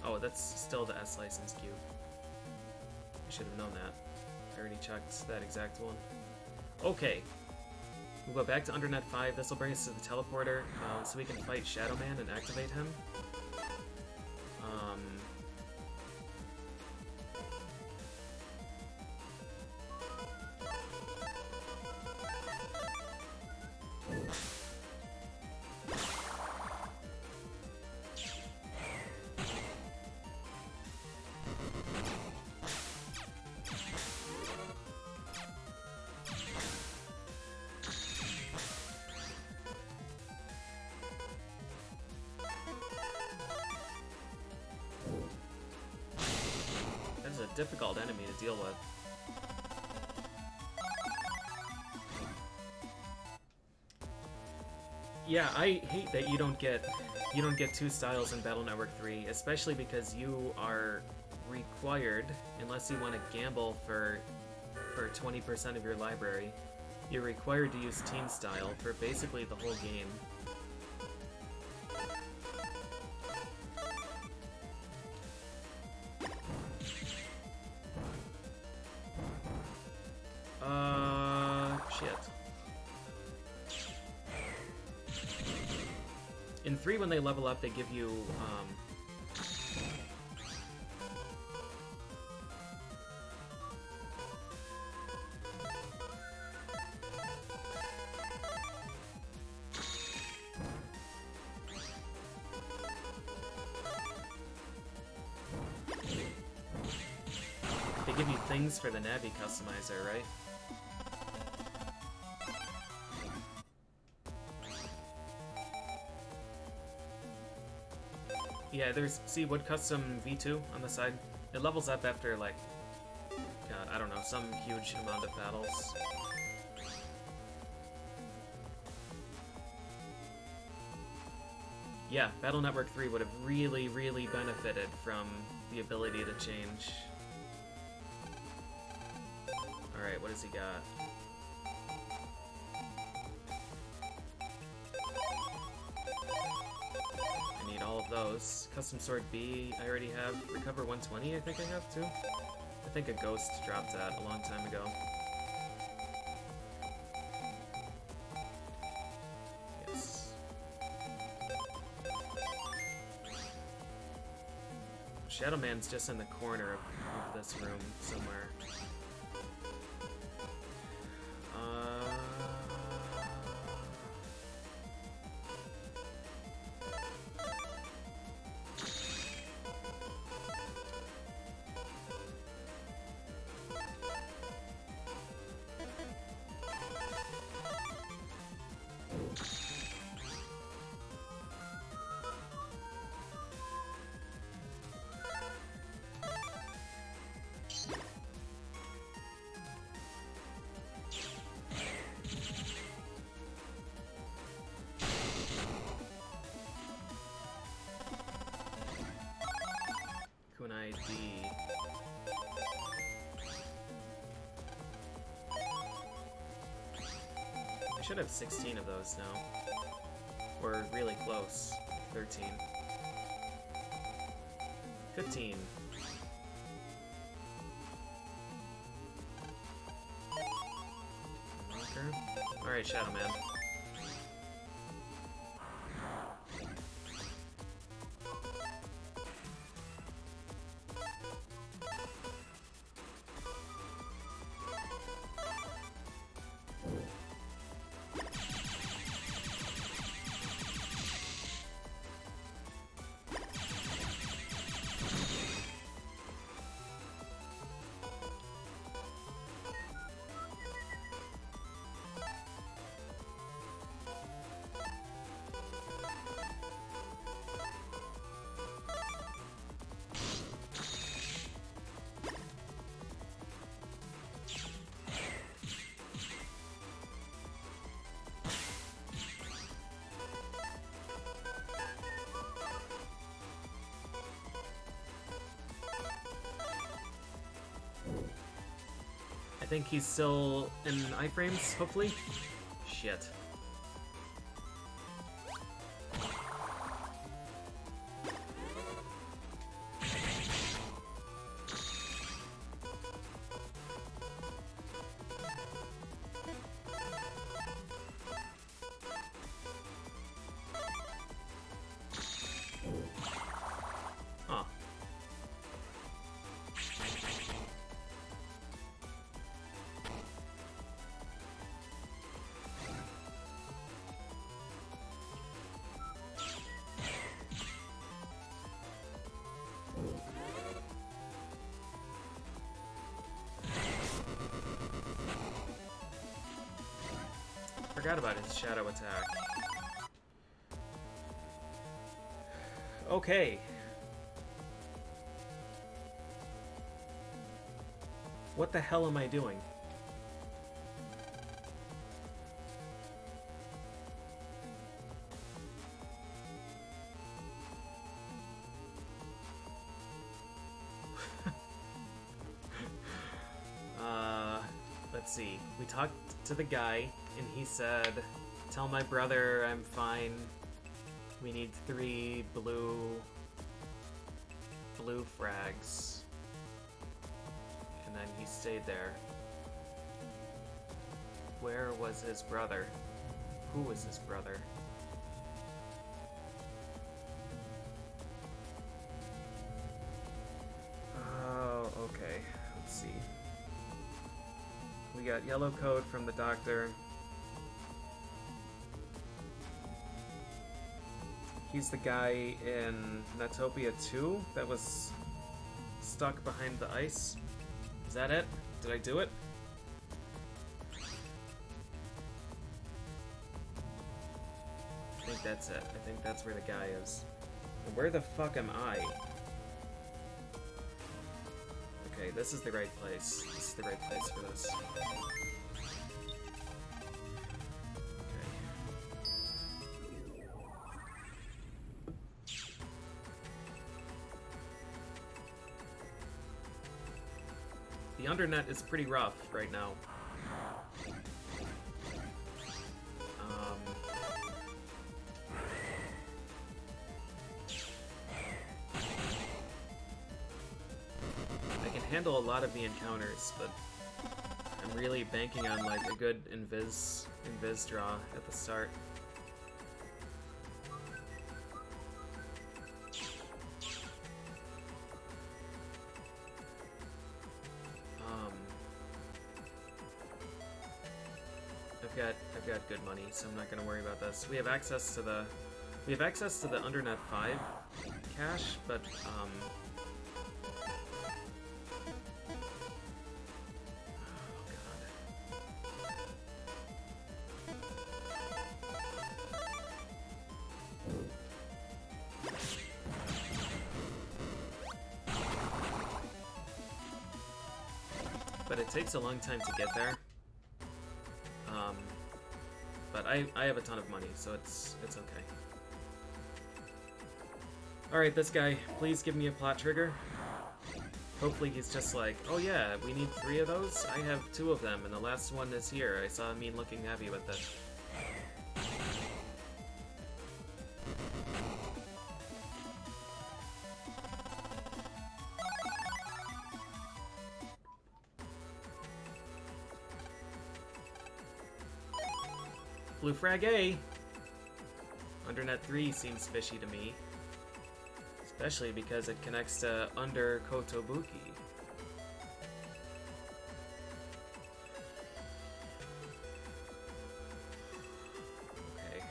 Oh, that's still the S license cube. I should have known that. I already checked that exact one. Okay. We'll go back to Undernet 5. This will bring us to the teleporter, so we can fight Shadow Man and activate him. That's a difficult enemy to deal with. Yeah, I hate that you don't get 2 styles in Battle Network 3, especially because you are required, unless you want to gamble for 20% of your library, you're required to use team style for basically the whole game. Shit. In 3, when they level up, they give you, they give you things for the Navi customizer, right? Yeah, there's, see, Wood Custom V2 on the side. It levels up after, like, God, I don't know, some huge amount of battles. Yeah, Battle Network 3 would have really, really benefited from the ability to change. Alright, what has he got? All of those. Custom Sword B, I already have. Recover 120, I think I have too. I think a ghost dropped that a long time ago. Yes. Shadow Man's just in the corner of this room somewhere. Kunai D. I should have 16 of those now. We're really close. 13. 15. Alright, Shadow Man. I think he's still in iframes, hopefully. Shit. Huh. Forgot about his shadow attack. Okay. What the hell am I doing? Let's see. We talked to the guy, and he said, "Tell my brother I'm fine. We need 3 blue frags." And then he stayed there. Where was his brother? Who was his brother? Oh, okay. Let's see. We got yellow code from the doctor. He's the guy in Natopia 2 that was stuck behind the ice. Is that it? Did I do it? I think that's it. I think that's where the guy is. And where the fuck am I? Okay, this is the right place. This is the right place for this. The Undernet is pretty rough right now. I can handle a lot of the encounters, but I'm really banking on like a good invis draw at the start. I've got good money, so I'm not gonna worry about this. We have access to the Undernet 5 cache, but oh god. But it takes a long time to get there. But I have a ton of money, so it's okay. Alright, this guy, please give me a plot trigger. Hopefully he's just like, oh yeah, we need 3 of those? I have 2 of them, and the last one is here. I saw me looking happy with it. Blue frag A! Undernet 3 seems fishy to me. Especially because it connects to Under Kotobuki. Okay. Okay.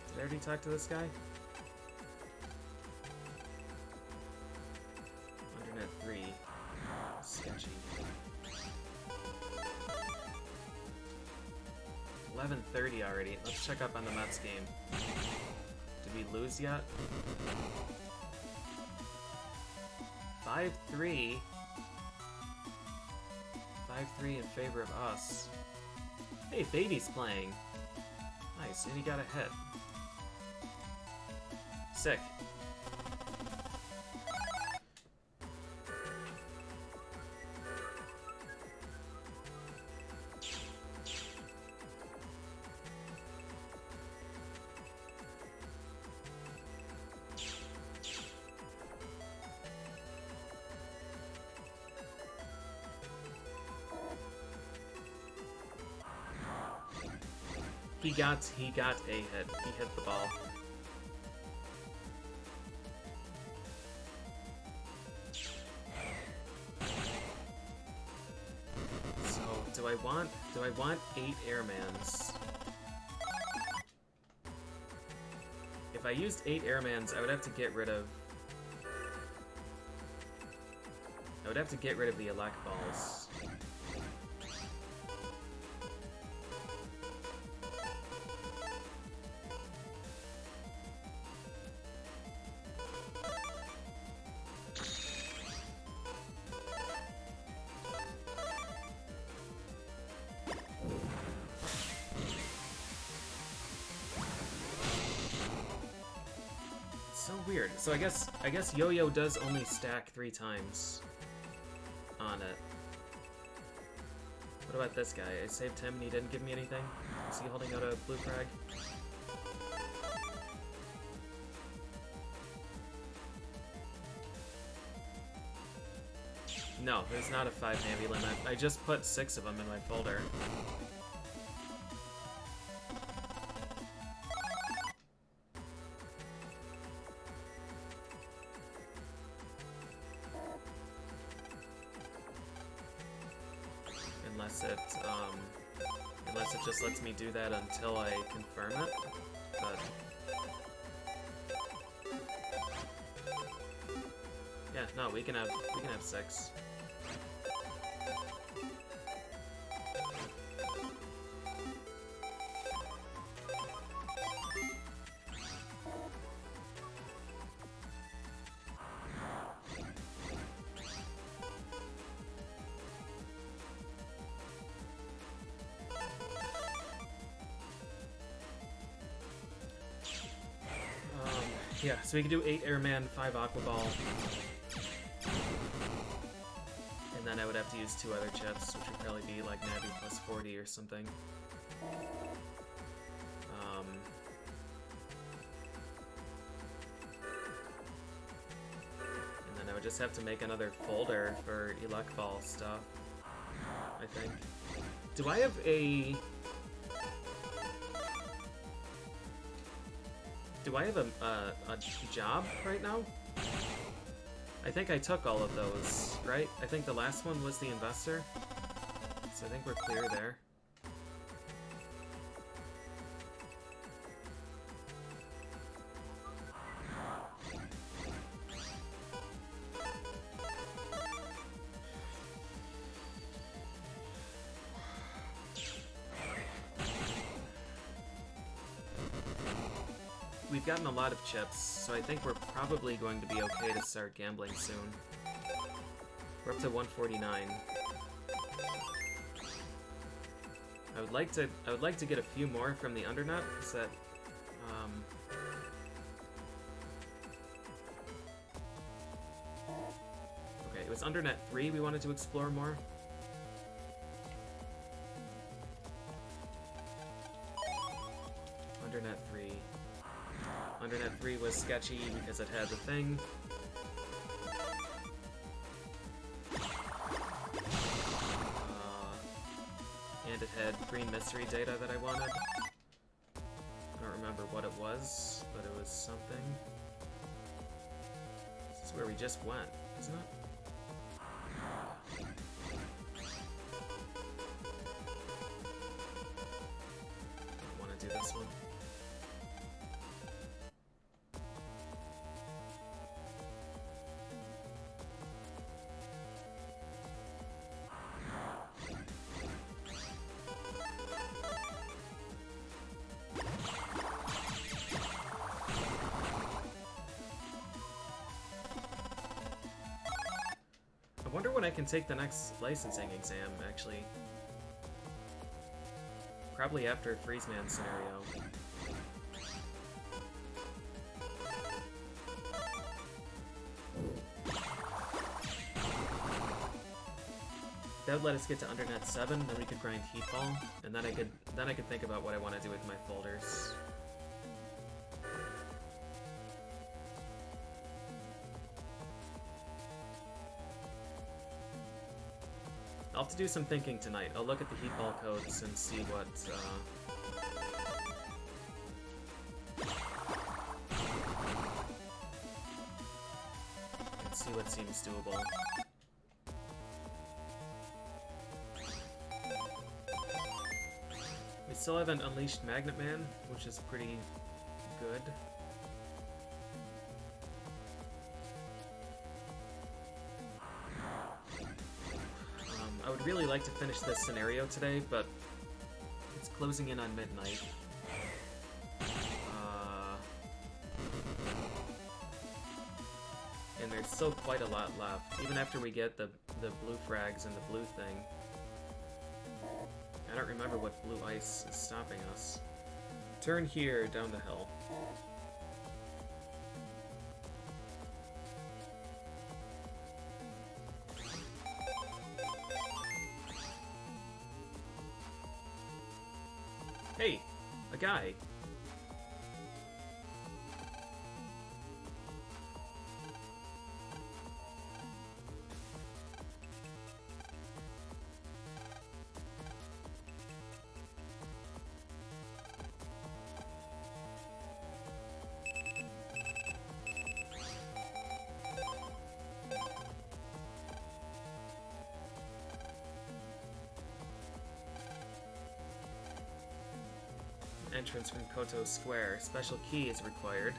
Did I already talk to this guy? 11:30 already. Let's check up on the Mets game. Did we lose yet? 5-3. 5-3 in favor of us. Hey, Baby's playing. Nice, and he got a hit. Sick. He got a hit. He hit the ball. So, do I want 8 Airmans? If I used 8 Airmans, I would have to get rid of the elect balls. So weird. So I guess Yo-Yo does only stack 3 times on it. What about this guy? I saved him and he didn't give me anything. Is he holding out a blue frag? No, there's not a 5 Navy limit. I just put 6 of them in my folder. Unless it just lets me do that until I confirm it, but yeah, no, we can have 6. Yeah, so we can do 8 Airman, 5 Aqua Ball. And then I would have to use 2 other chips, which would probably be like Navi plus 40 or something. And then I would just have to make another folder for Elect Ball stuff, I think. Do I have a... Do I have a job right now? I think I took all of those, right? I think the last one was the investor. So I think we're clear there. We've gotten a lot of chips, so I think we're probably going to be okay to start gambling soon. We're up to 149. I would like to get a few more from the Undernet, because that okay, it was Undernet 3 we wanted to explore more. Undernet 3. Undernet 3 was sketchy because it had the thing. And it had green mystery data that I wanted. I don't remember what it was, but it was something. This is where we just went, isn't it? I don't want to do this one. wonder when I can take the next licensing exam, actually. Probably after FreezeMan scenario. That would let us get to Undernet 7, then we could grind Heat Ball, and then I could think about what I want to do with my folders. I'll have to do some thinking tonight. I'll look at the Heat Ball codes and see what seems doable. We still haven't unleashed Magnet Man, which is pretty good. I would really like to finish this scenario today, but it's closing in on midnight. And there's still quite a lot left, even after we get the blue frags and the blue thing. I don't remember what blue ice is stopping us. Turn here, down the hill. Hey, a guy. Entrance from Koto Square. Special key is required.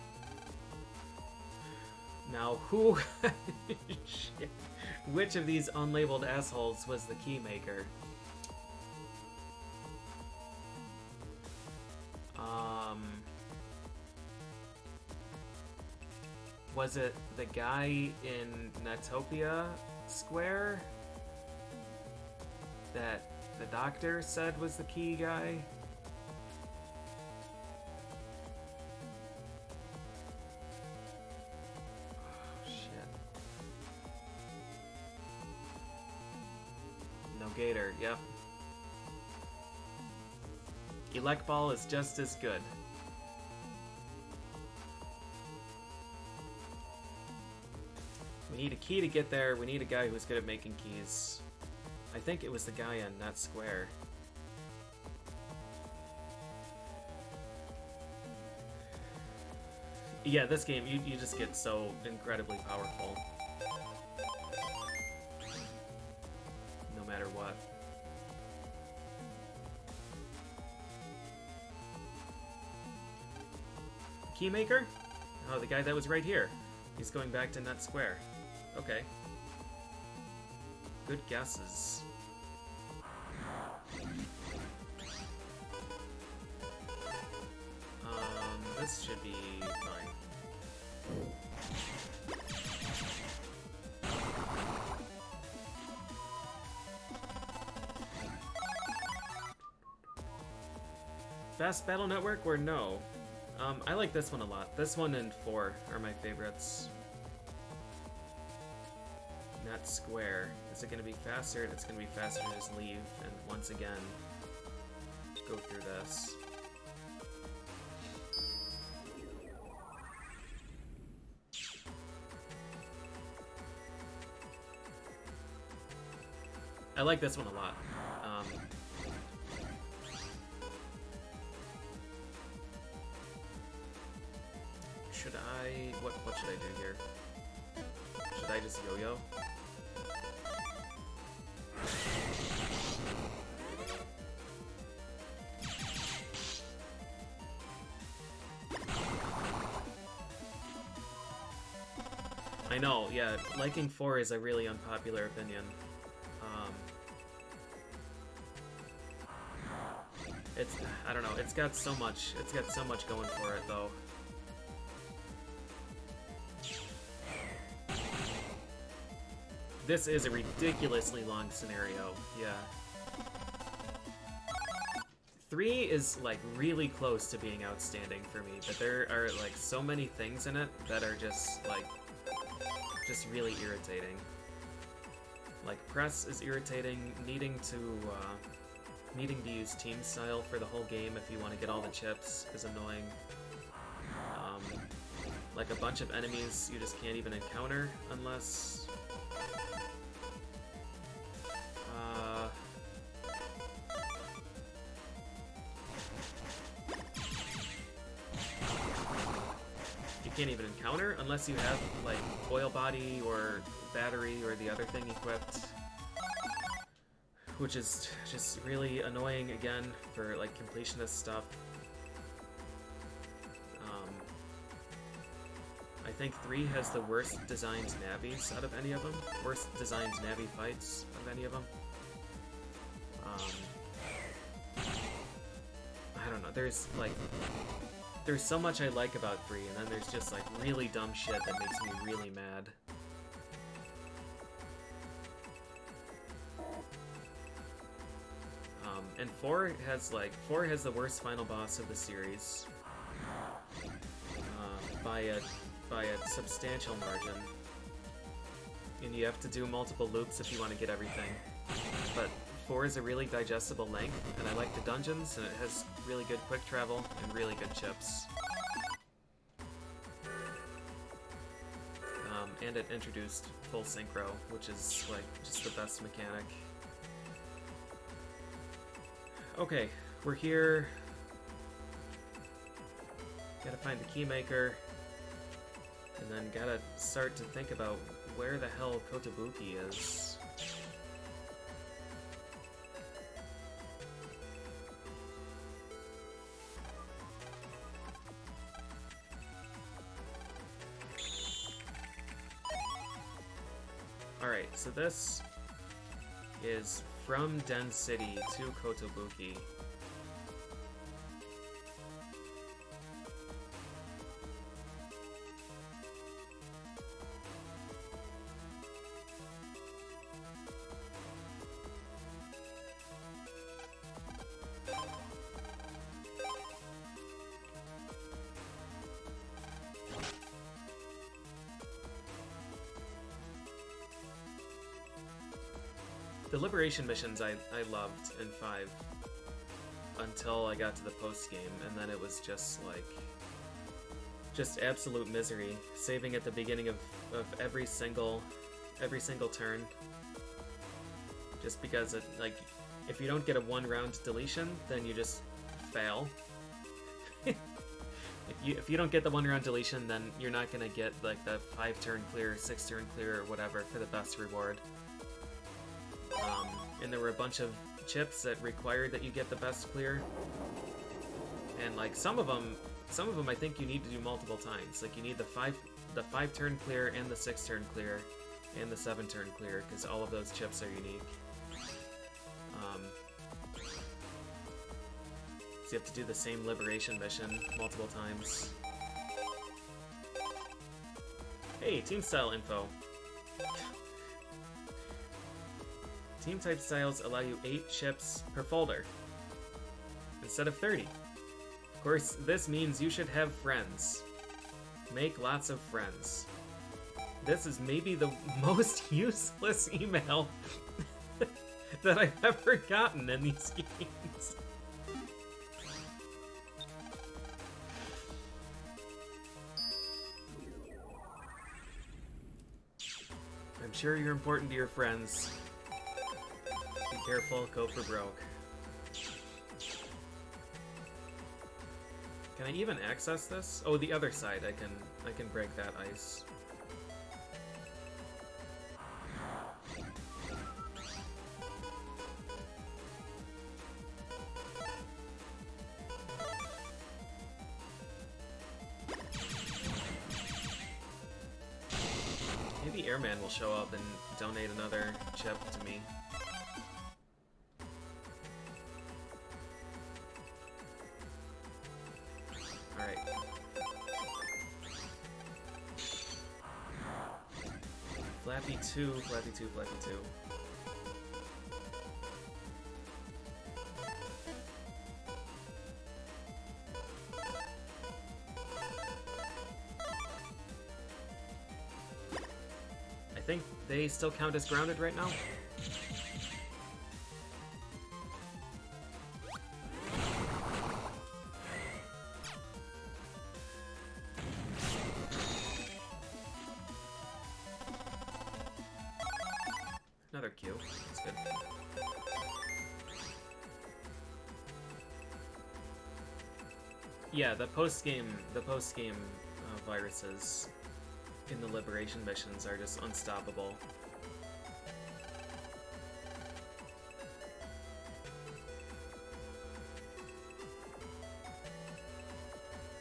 Now, who... Shit. Which of these unlabeled assholes was the key maker? Was it the guy in Netopia Square that the doctor said was the key guy? Gator, yep. Elect Ball is just as good. We need a key to get there. We need a guy who's good at making keys. I think it was the guy on Net Square. Yeah, this game, you just get so incredibly powerful. What? Keymaker? Oh, the guy that was right here. He's going back to Nut Square. Okay. Good guesses. This should be fine. Fast Battle Network or no? I like this one a lot. This one and 4 are my favorites. Net Square. Is it going to be faster? It's going to be faster to just leave and once again go through this. I like this one a lot. Should I... What should I do here? Should I just yo-yo? I know, yeah, liking 4 is a really unpopular opinion. I don't know, it's got so much going for it, though. This is a ridiculously long scenario, yeah. 3 is, like, really close to being outstanding for me, but there are, like, so many things in it that are just, like, just really irritating. Like, press is irritating, needing to use team style for the whole game if you want to get all the chips is annoying. Like, a bunch of enemies you just can't even encounter unless... you can't even encounter unless you have, like, oil body or battery or the other thing equipped. Which is just really annoying, again, for, like, completionist stuff. I think 3 has the worst designed navies out of any of them. Worst designed navi fights of any of them. I don't know, there's so much I like about 3, and then there's just, like, really dumb shit that makes me really mad. And 4 has the worst final boss of the series. By a substantial margin. And you have to do multiple loops if you want to get everything. But 4 is a really digestible length, and I like the dungeons, and it has really good quick travel and really good chips. And it introduced full synchro, which is, like, just the best mechanic. Okay, we're here. Gotta find the keymaker. And then gotta start to think about where the hell Kotobuki is. Alright, so this is from Den City to Kotobuki. The Liberation missions I loved in 5 until I got to the post-game, and then it was just, like, just absolute misery. Saving at the beginning of every single turn. Just because, it, like, if you don't get a 1-round deletion, then you just fail. If you don't get the 1-round deletion, then you're not gonna get, like, the 5-turn clear, 6-turn clear, or whatever for the best reward. And there were a bunch of chips that required that you get the best clear. And, like, some of them I think you need to do multiple times. Like, you need the 5-turn clear and the 6-turn clear and the 7-turn clear, because all of those chips are unique. So you have to do the same Liberation mission multiple times. Hey, team style info. Team type styles allow you 8 chips per folder, instead of 30. Of course, this means you should have friends. Make lots of friends. This is maybe the most useless email that I've ever gotten in these games. I'm sure you're important to your friends. Be careful, go for broke. Can I even access this? Oh, the other side, I can break that ice. Maybe Airman will show up and donate another chip to me. Flappy 2, Flappy 2, Flappy 2. I think they still count as grounded right now. Another Q. That's good. Yeah, the post-game viruses in the liberation missions are just unstoppable.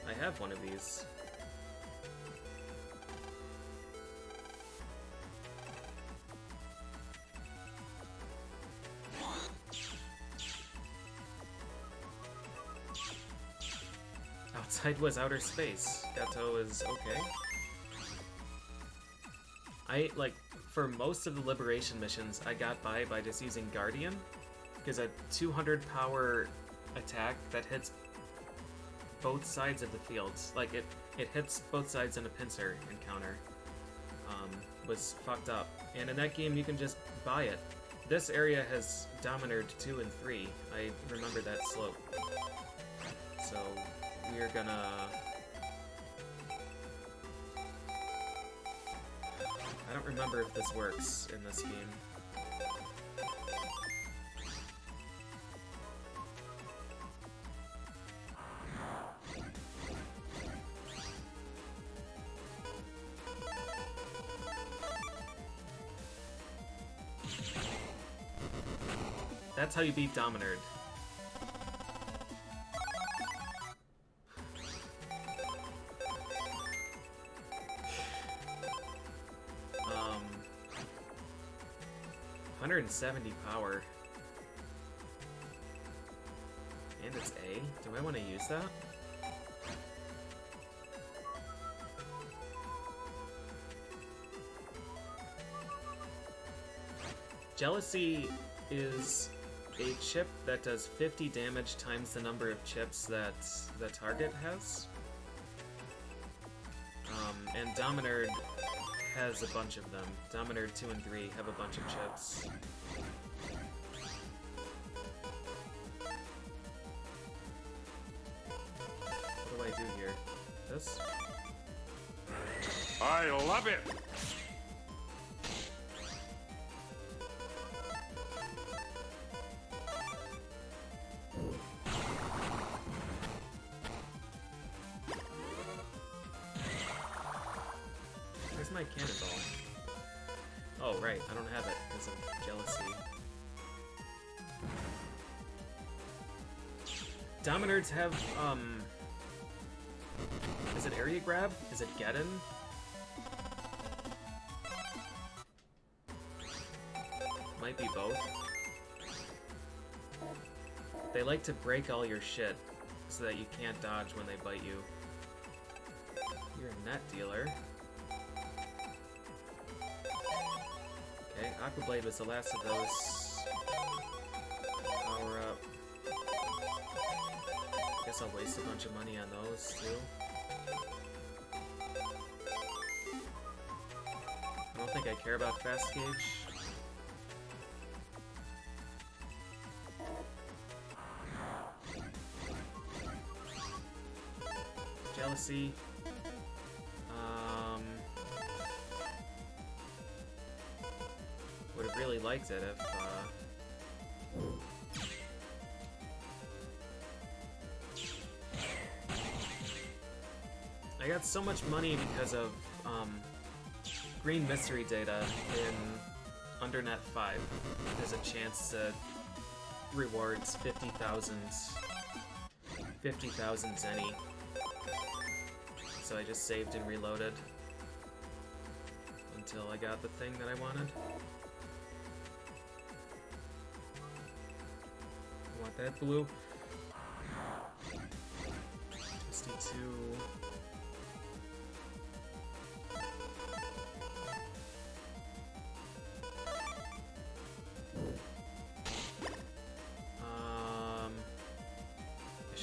I have one of these. Outside was outer space. Gato is okay. For most of the liberation missions, I got by just using Guardian, because a 200 power attack that hits both sides of the field, like it hits both sides in a pincer encounter, was fucked up. And in that game, you can just buy it. This area has Dominered 2 and 3. I remember that slope. So we're gonna... I don't remember if this works in this game. That's how you beat Dominered. 170 power. And it's A. Do I want to use that? Jealousy is a chip that does 50 damage times the number of chips that the target has. And Dominered has a bunch of them. Dominered 2 and 3 have a bunch of chips. What do I do here? This? I love it! Where's my cannonball? Oh, right, I don't have it because of jealousy. Dominards have, is it area grab? Is it Geddon? Might be both. They like to break all your shit so that you can't dodge when they bite you. You're a net dealer. Okay, Aquablade was the last of those. Power up. Guess I'll waste a bunch of money on those too. I don't think I care about fast gauge. Jealousy. Would have really liked it if, I got so much money because of, green mystery data in Undernet 5. There's a chance to rewards 50,000 zenny. So I just saved and reloaded until I got the thing that I wanted. I want that blue. 62.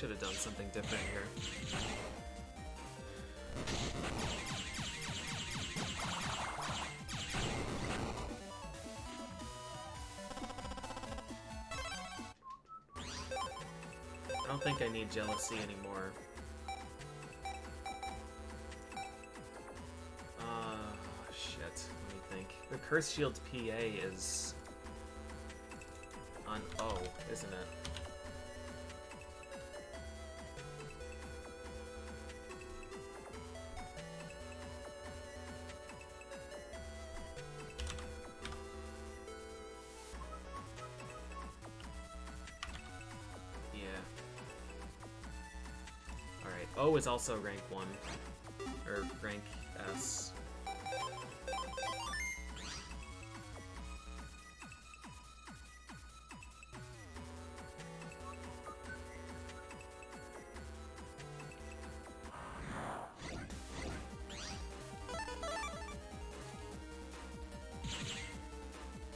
should have done something different here. I don't think I need jealousy anymore. Shit. Let me think. The Curse Shield PA is on O, isn't it? Yeah. Alright, O is also rank 1. Or rank S.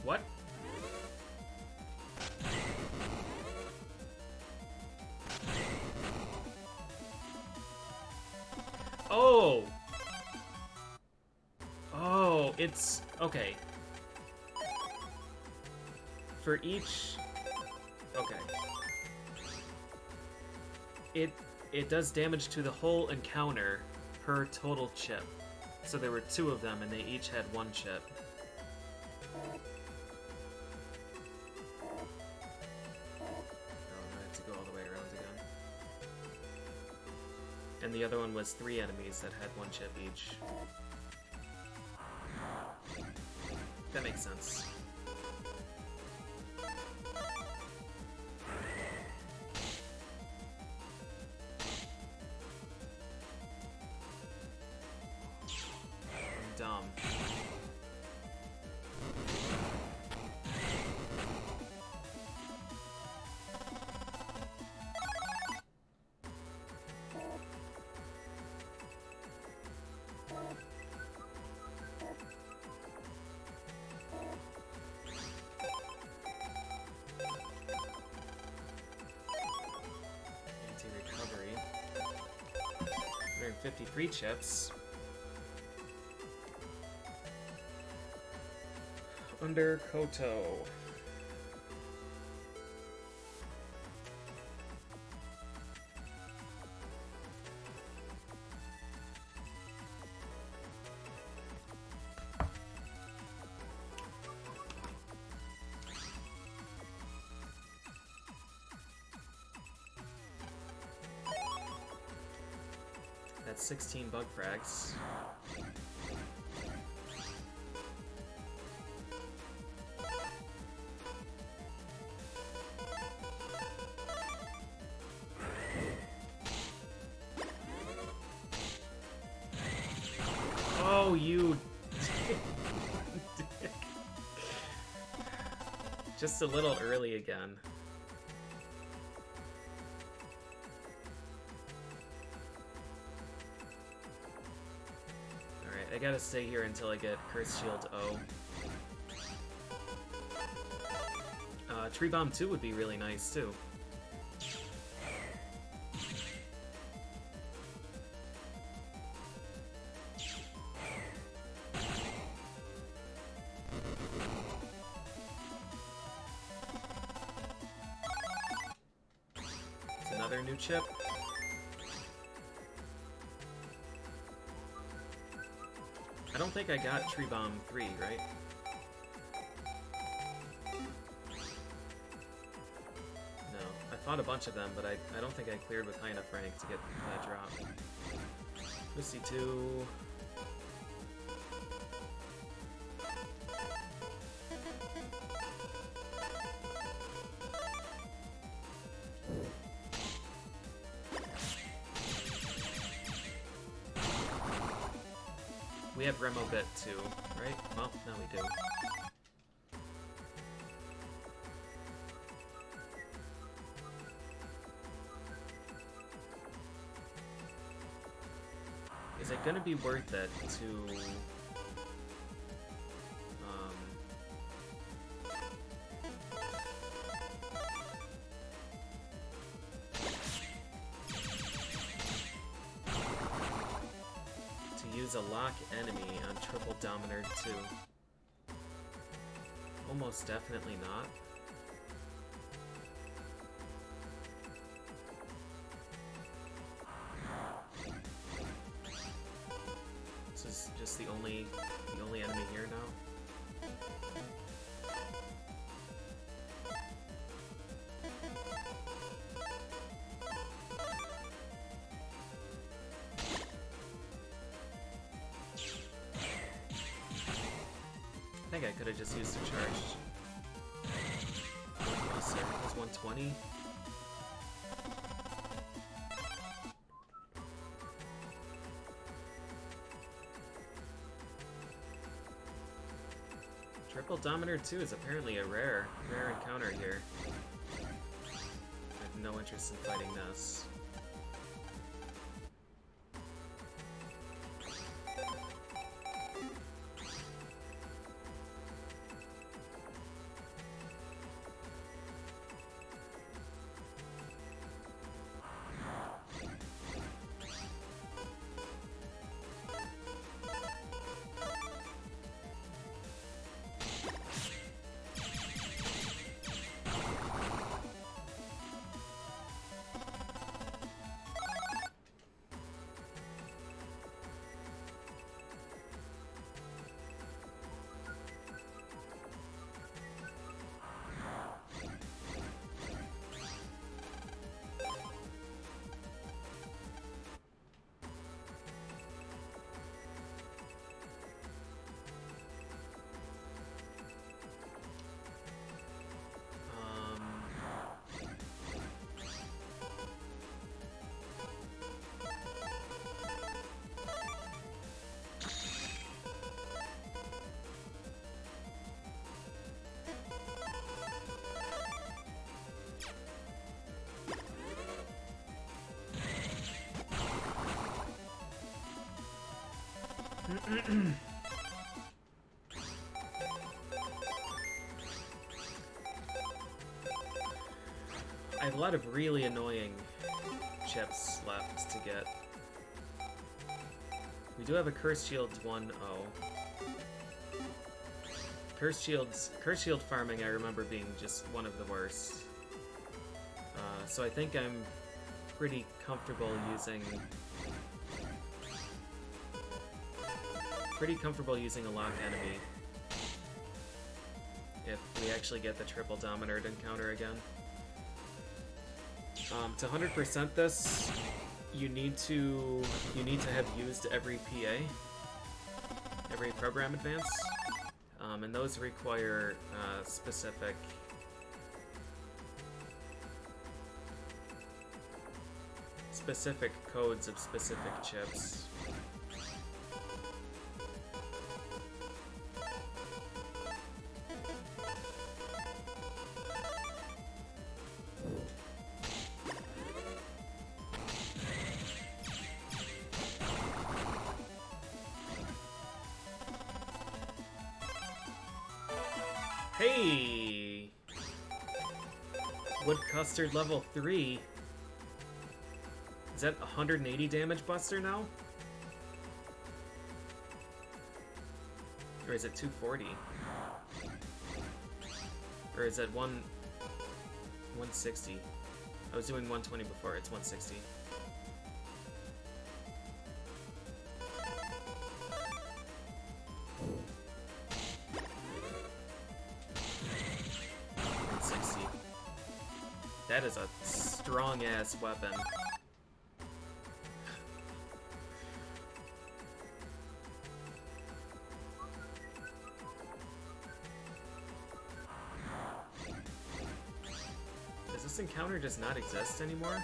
What? Oh! Oh, it's... okay. For each... okay. It does damage to the whole encounter per total chip. So there were 2 of them, and they each had 1 chip. And the other one was 3 enemies that had 1 chip each. That makes sense. I'm dumb. Anti-recovery. 153 chips. Under Koto. That's 16 bug frags. Oh, you dick. Just a little early again. Alright, I gotta stay here until I get Curse Shield O. Tree Bomb 2 would be really nice, too. It's another new chip. I don't think I got Tree Bomb 3, right? No. I fought a bunch of them, but I don't think I cleared with high enough rank to get that drop. Lucy 2. We have Remobit too, right? Well, now we do. Is it gonna be worth it to use a lock enemy on Triple Dominator 2. Almost definitely not. This is just the only enemy here now. I think I could have just used a charged. Buster. It was 120. Triple Dominator 2 is apparently a rare encounter here. I have no interest in fighting this. I have a lot of really annoying chips left to get. We do have a Curse Shield 1-0. Curse Shield farming I remember being just one of the worst. So I think I'm pretty comfortable using a lock enemy if we actually get the Triple Dominator encounter again. To 100% this, you need to have used every PA, every program advance, and those require specific codes of specific chips. Hey! Wood Custard level 3. Is that 180 damage buster now? Or is it 240? Or is it 160? I was doing 120 before, it's 160. That is a strong-ass weapon. Does this encounter just not exist anymore?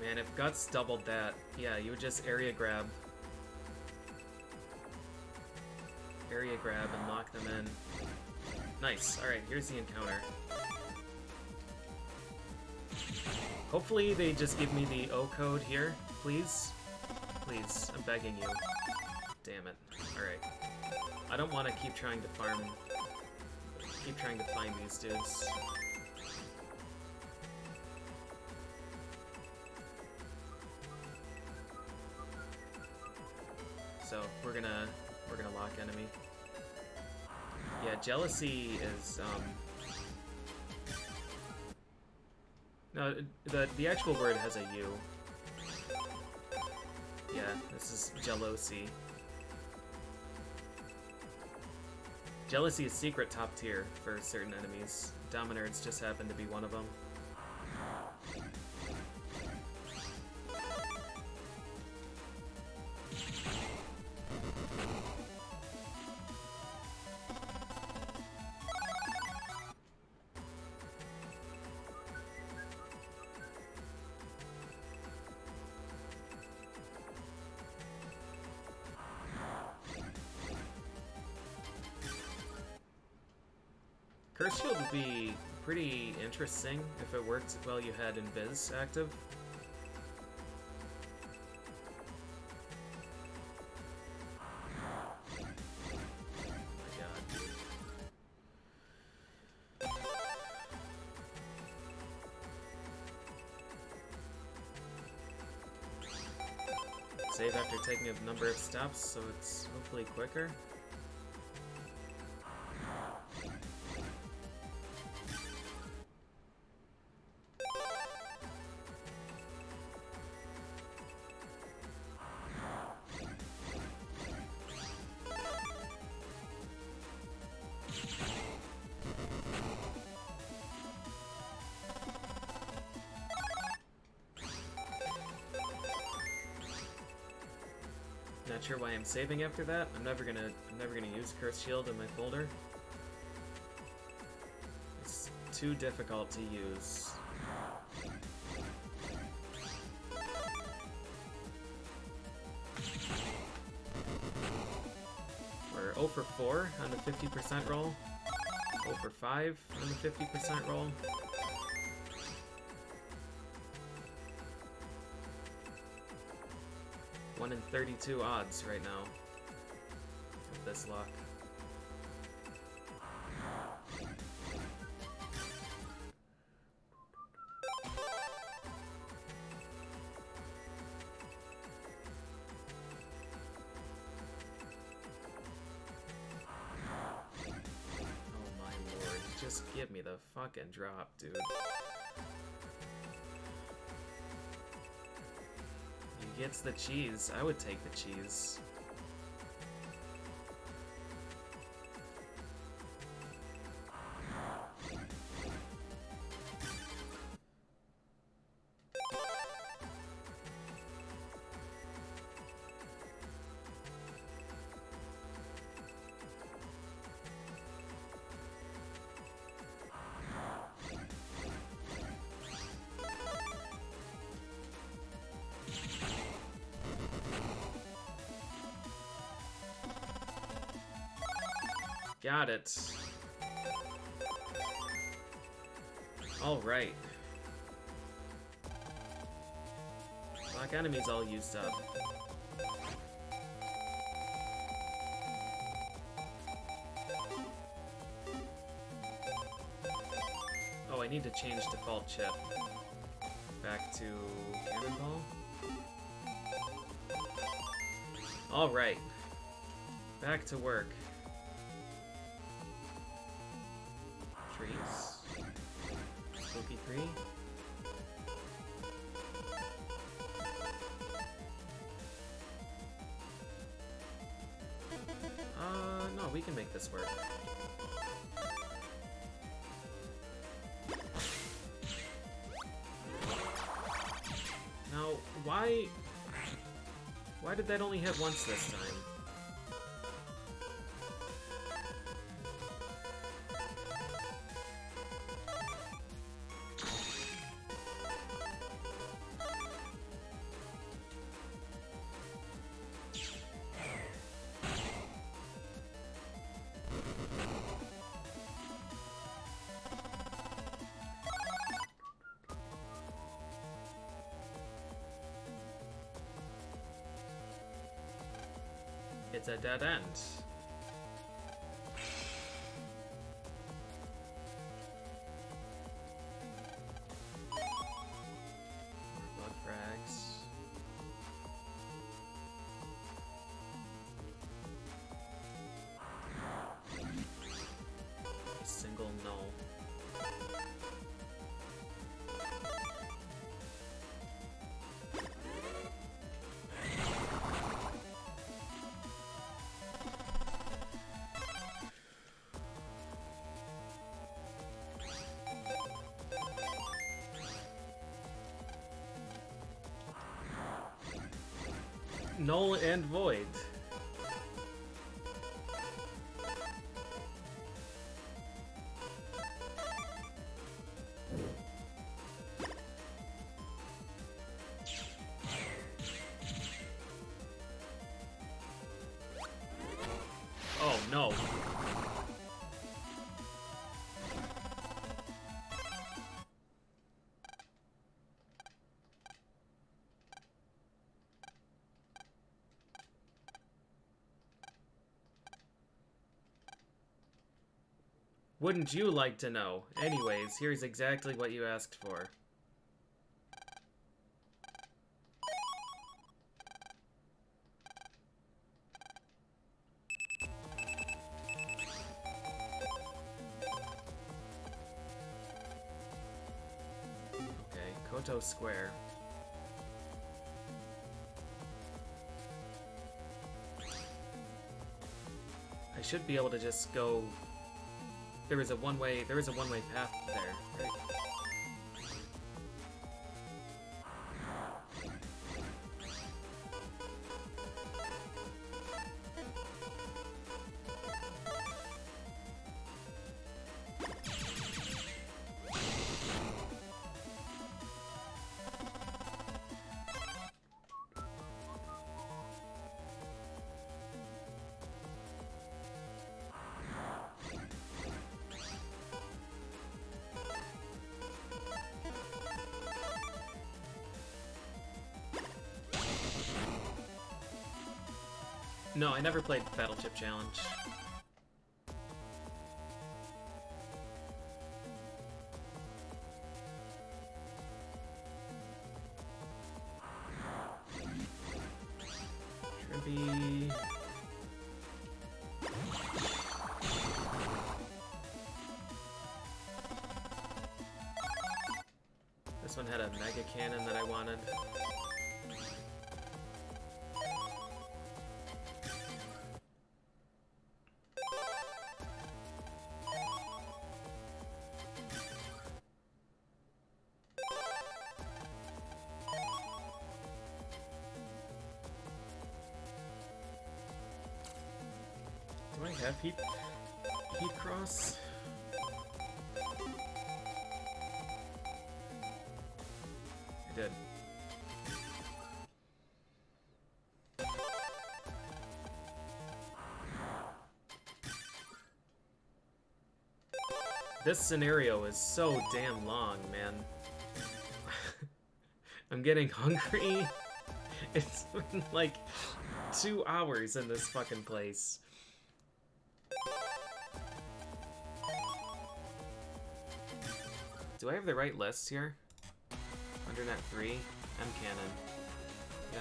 Man, if Guts doubled that, yeah, you would just area grab. Area grab and lock them in. Nice. Alright, here's the encounter. Hopefully they just give me the O code here, please. Please, I'm begging you. Damn it. Alright. I don't want to keep trying to farm... Keep trying to find these dudes. So, we're gonna lock enemy. Yeah, jealousy is, no, the actual word has a U. Yeah, this is jealousy. Jealousy is secret top tier for certain enemies. Dominards just happen to be one of them. Curse Shield would be pretty interesting if it worked while you had Invis active. Oh my god. Save after taking a number of steps, so it's hopefully quicker. Not sure why I'm saving after that. I'm never gonna use Curse Shield in my folder. It's too difficult to use. We're 0 for 4 on the 50% roll. 0 for 5 on the 50% roll. One in 32 odds right now with this luck. Oh my lord, just give me the fucking drop, dude. Gets the cheese. I would take the cheese. Got it. All right. Black enemy's all used up. Oh, I need to change default chip. Back to Cannonball. All right. Back to work. Trees. Spooky tree. No, we can make this work. Now, why did that only hit once this time? It's a dead end. Bug frags. A single null. Null and void. Oh no. Wouldn't you like to know? Anyways, here's exactly what you asked for. Okay, Koto Square. I should be able to just go. There is a one-way path there, right? No, I never played Battle Chip Challenge. Shrimpy. This one had a mega cannon that I wanted. Do I have heat cross? I did. This scenario is so damn long, man. I'm getting hungry. It's been like 2 hours in this fucking place. Do I have the right lists here? Undernet 3, M Cannon. Yeah.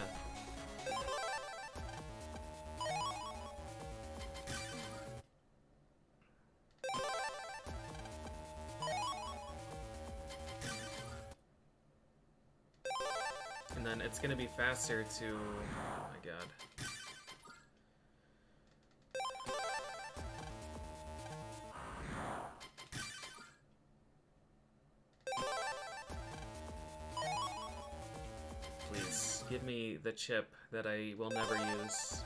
And then it's gonna be faster to... Oh my god. Please, give me the chip that I will never use.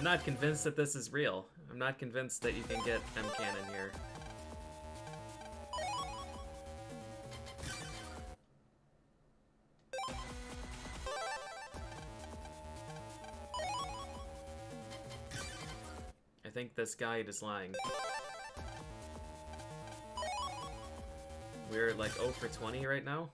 I'm not convinced that this is real. I'm not convinced that you can get M cannon here. I think this guide is lying. We're like 0 for 20 right now.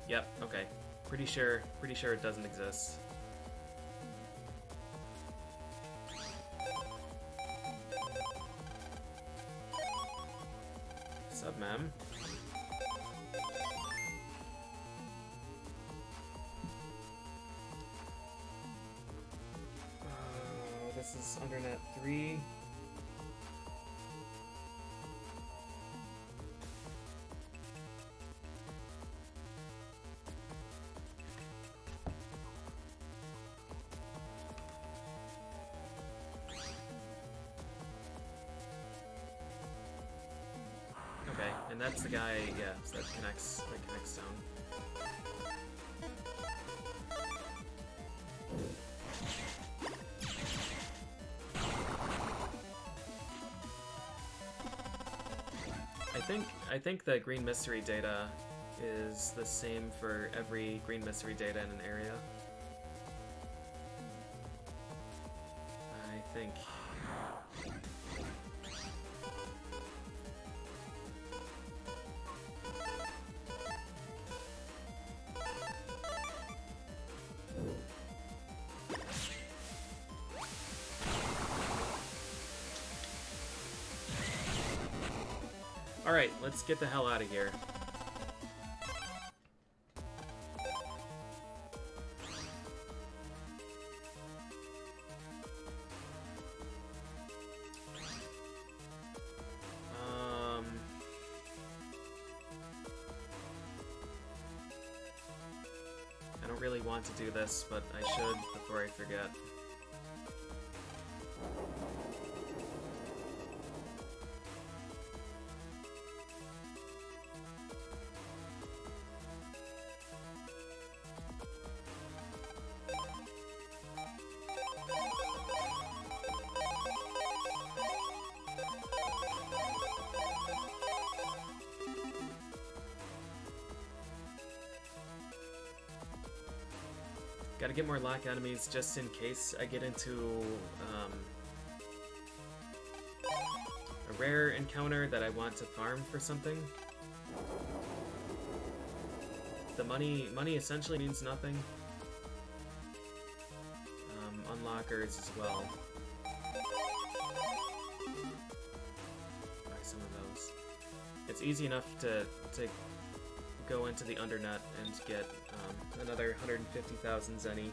Yep, okay. Pretty sure it doesn't exist. Sup, ma'am? This is Undernet 3. Okay, and that's the guy, yeah, so that connects down. I think the green mystery data is the same for every green mystery data in an area. I think. Alright, let's get the hell out of here. I don't really want to do this, but I should before I forget. Gotta get more lock enemies just in case I get into a rare encounter that I want to farm for something. The money essentially means nothing. Unlockers as well. Buy some of those. It's easy enough to go into the Undernet and get another 150,000 zenny.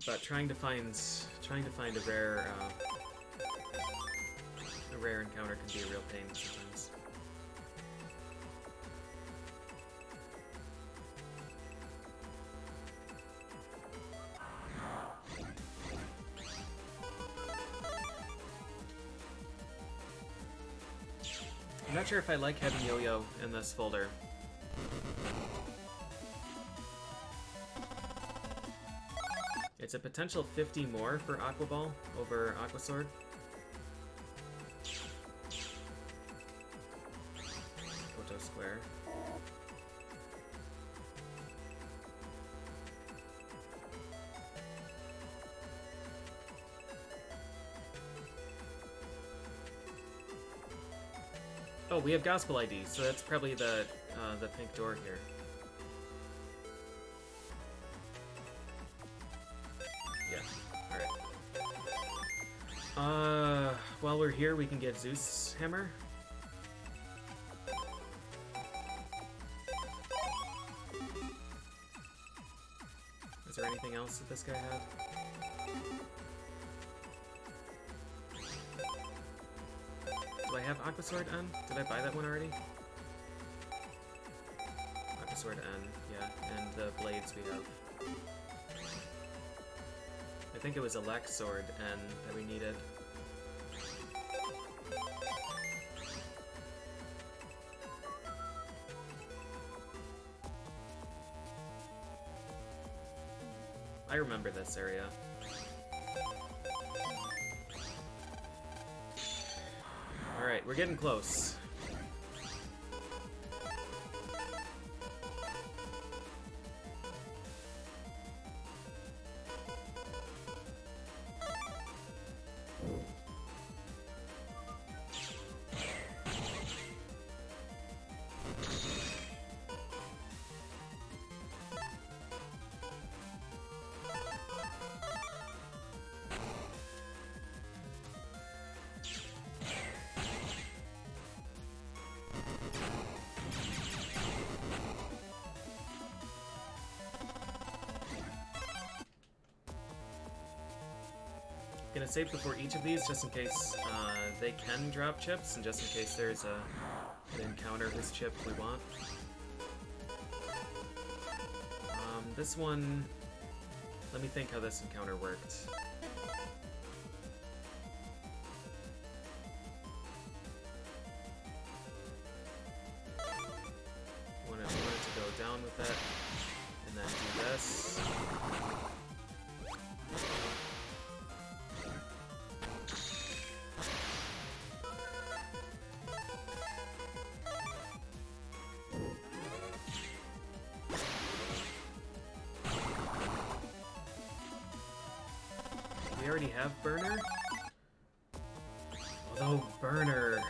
But trying to find a rare encounter can be a real pain sometimes. I'm not sure if I like having Yo-Yo in this folder. It's a potential 50 more for Aqua Ball over Aqua Sword. Photo Square. Oh, we have Gospel ID, so that's probably the pink door here. While we're here, we can get Zeus Hammer. Is there anything else that this guy had? Do I have Aqua Sword N? Did I buy that one already? Aqua Sword N, yeah, and the blades we have. I think it was a Lex Sword and that we needed. I remember this area. Alright, we're getting close. Gonna save before each of these just in case they can drop chips and just in case there's an encounter whose chip we want. This one, let me think how this encounter worked. Want it to go down with that and then do this. We already have Burner? Although Burner...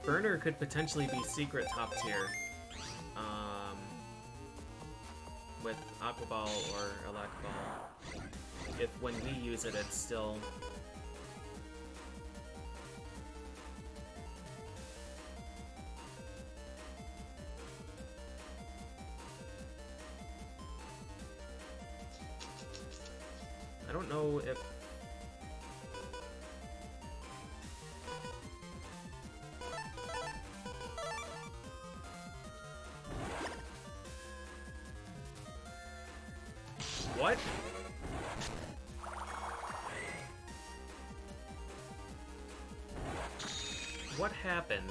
Burner could potentially be secret top tier. With Aqua Ball or Elec Ball. If when we use it, it's still... I don't know if... What? What happened?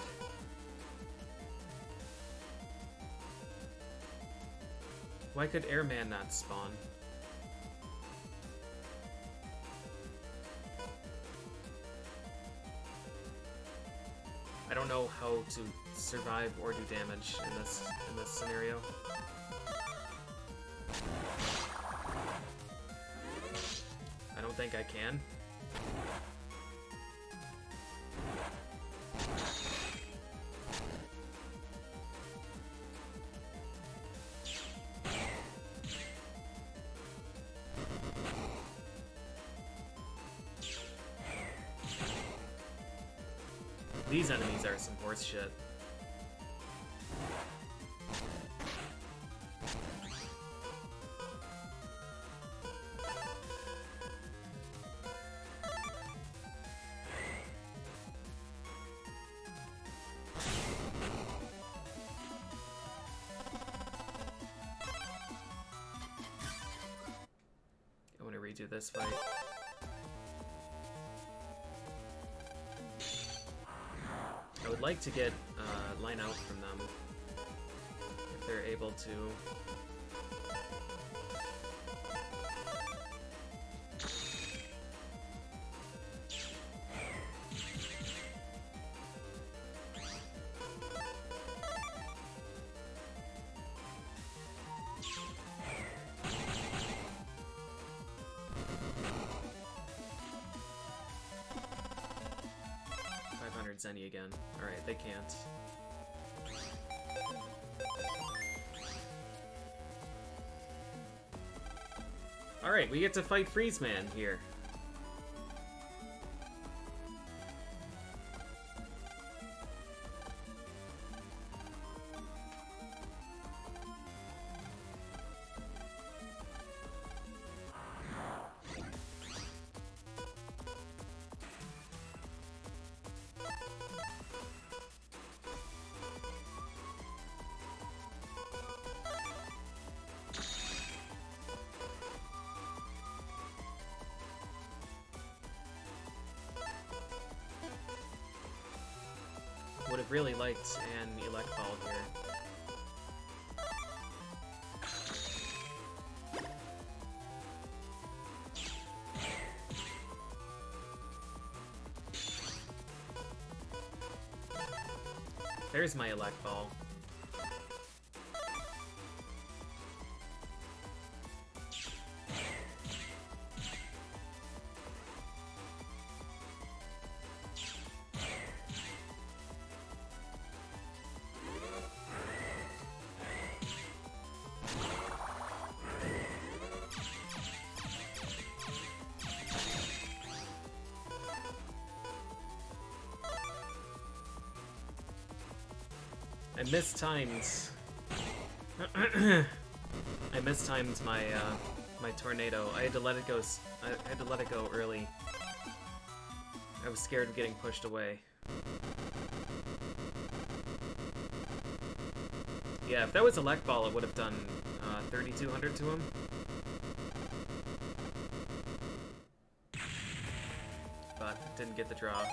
Why could Airman not spawn? I don't know how to survive or do damage in this scenario. I don't think I can. These enemies are some horse shit. I want to redo this fight. I would like to get line out from them if they're able to. Zenny again. Alright, they can't. Alright, we get to fight FreezeMan here. would have really liked an Elect Ball here. There's my Elect Ball. I mistimed. I mistimed my my tornado. I had to let it go. I had to let it go early. I was scared of getting pushed away. Yeah, if that was Elect Ball, it would have done 3,200 to him. But didn't get the draw.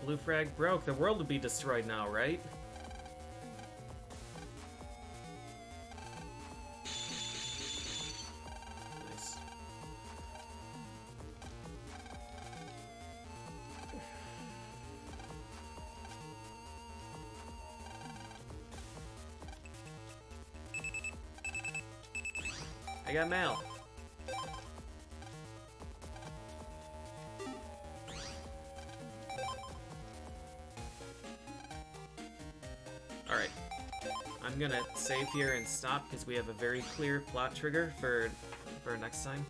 Blue frag broke. The world would be destroyed now, right? Nice. I got mail. Alright, I'm gonna save here and stop because we have a very clear plot trigger for next time.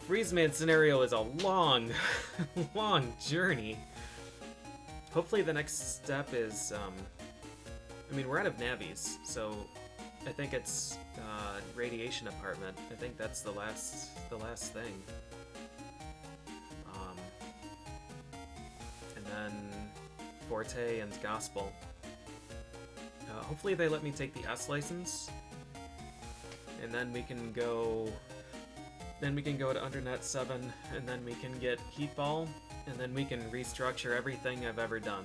FreezeMan scenario is a long, long journey. Hopefully the next step is, I mean, we're out of navies, so I think it's radiation apartment. I think that's the last thing. And then Forte and Gospel. Hopefully they let me take the S license, and then we can go. Then we can go to Undernet 7, and then we can get Heat Ball, and then we can restructure everything I've ever done.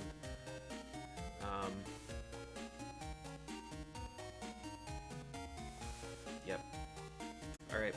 Yep. Alright.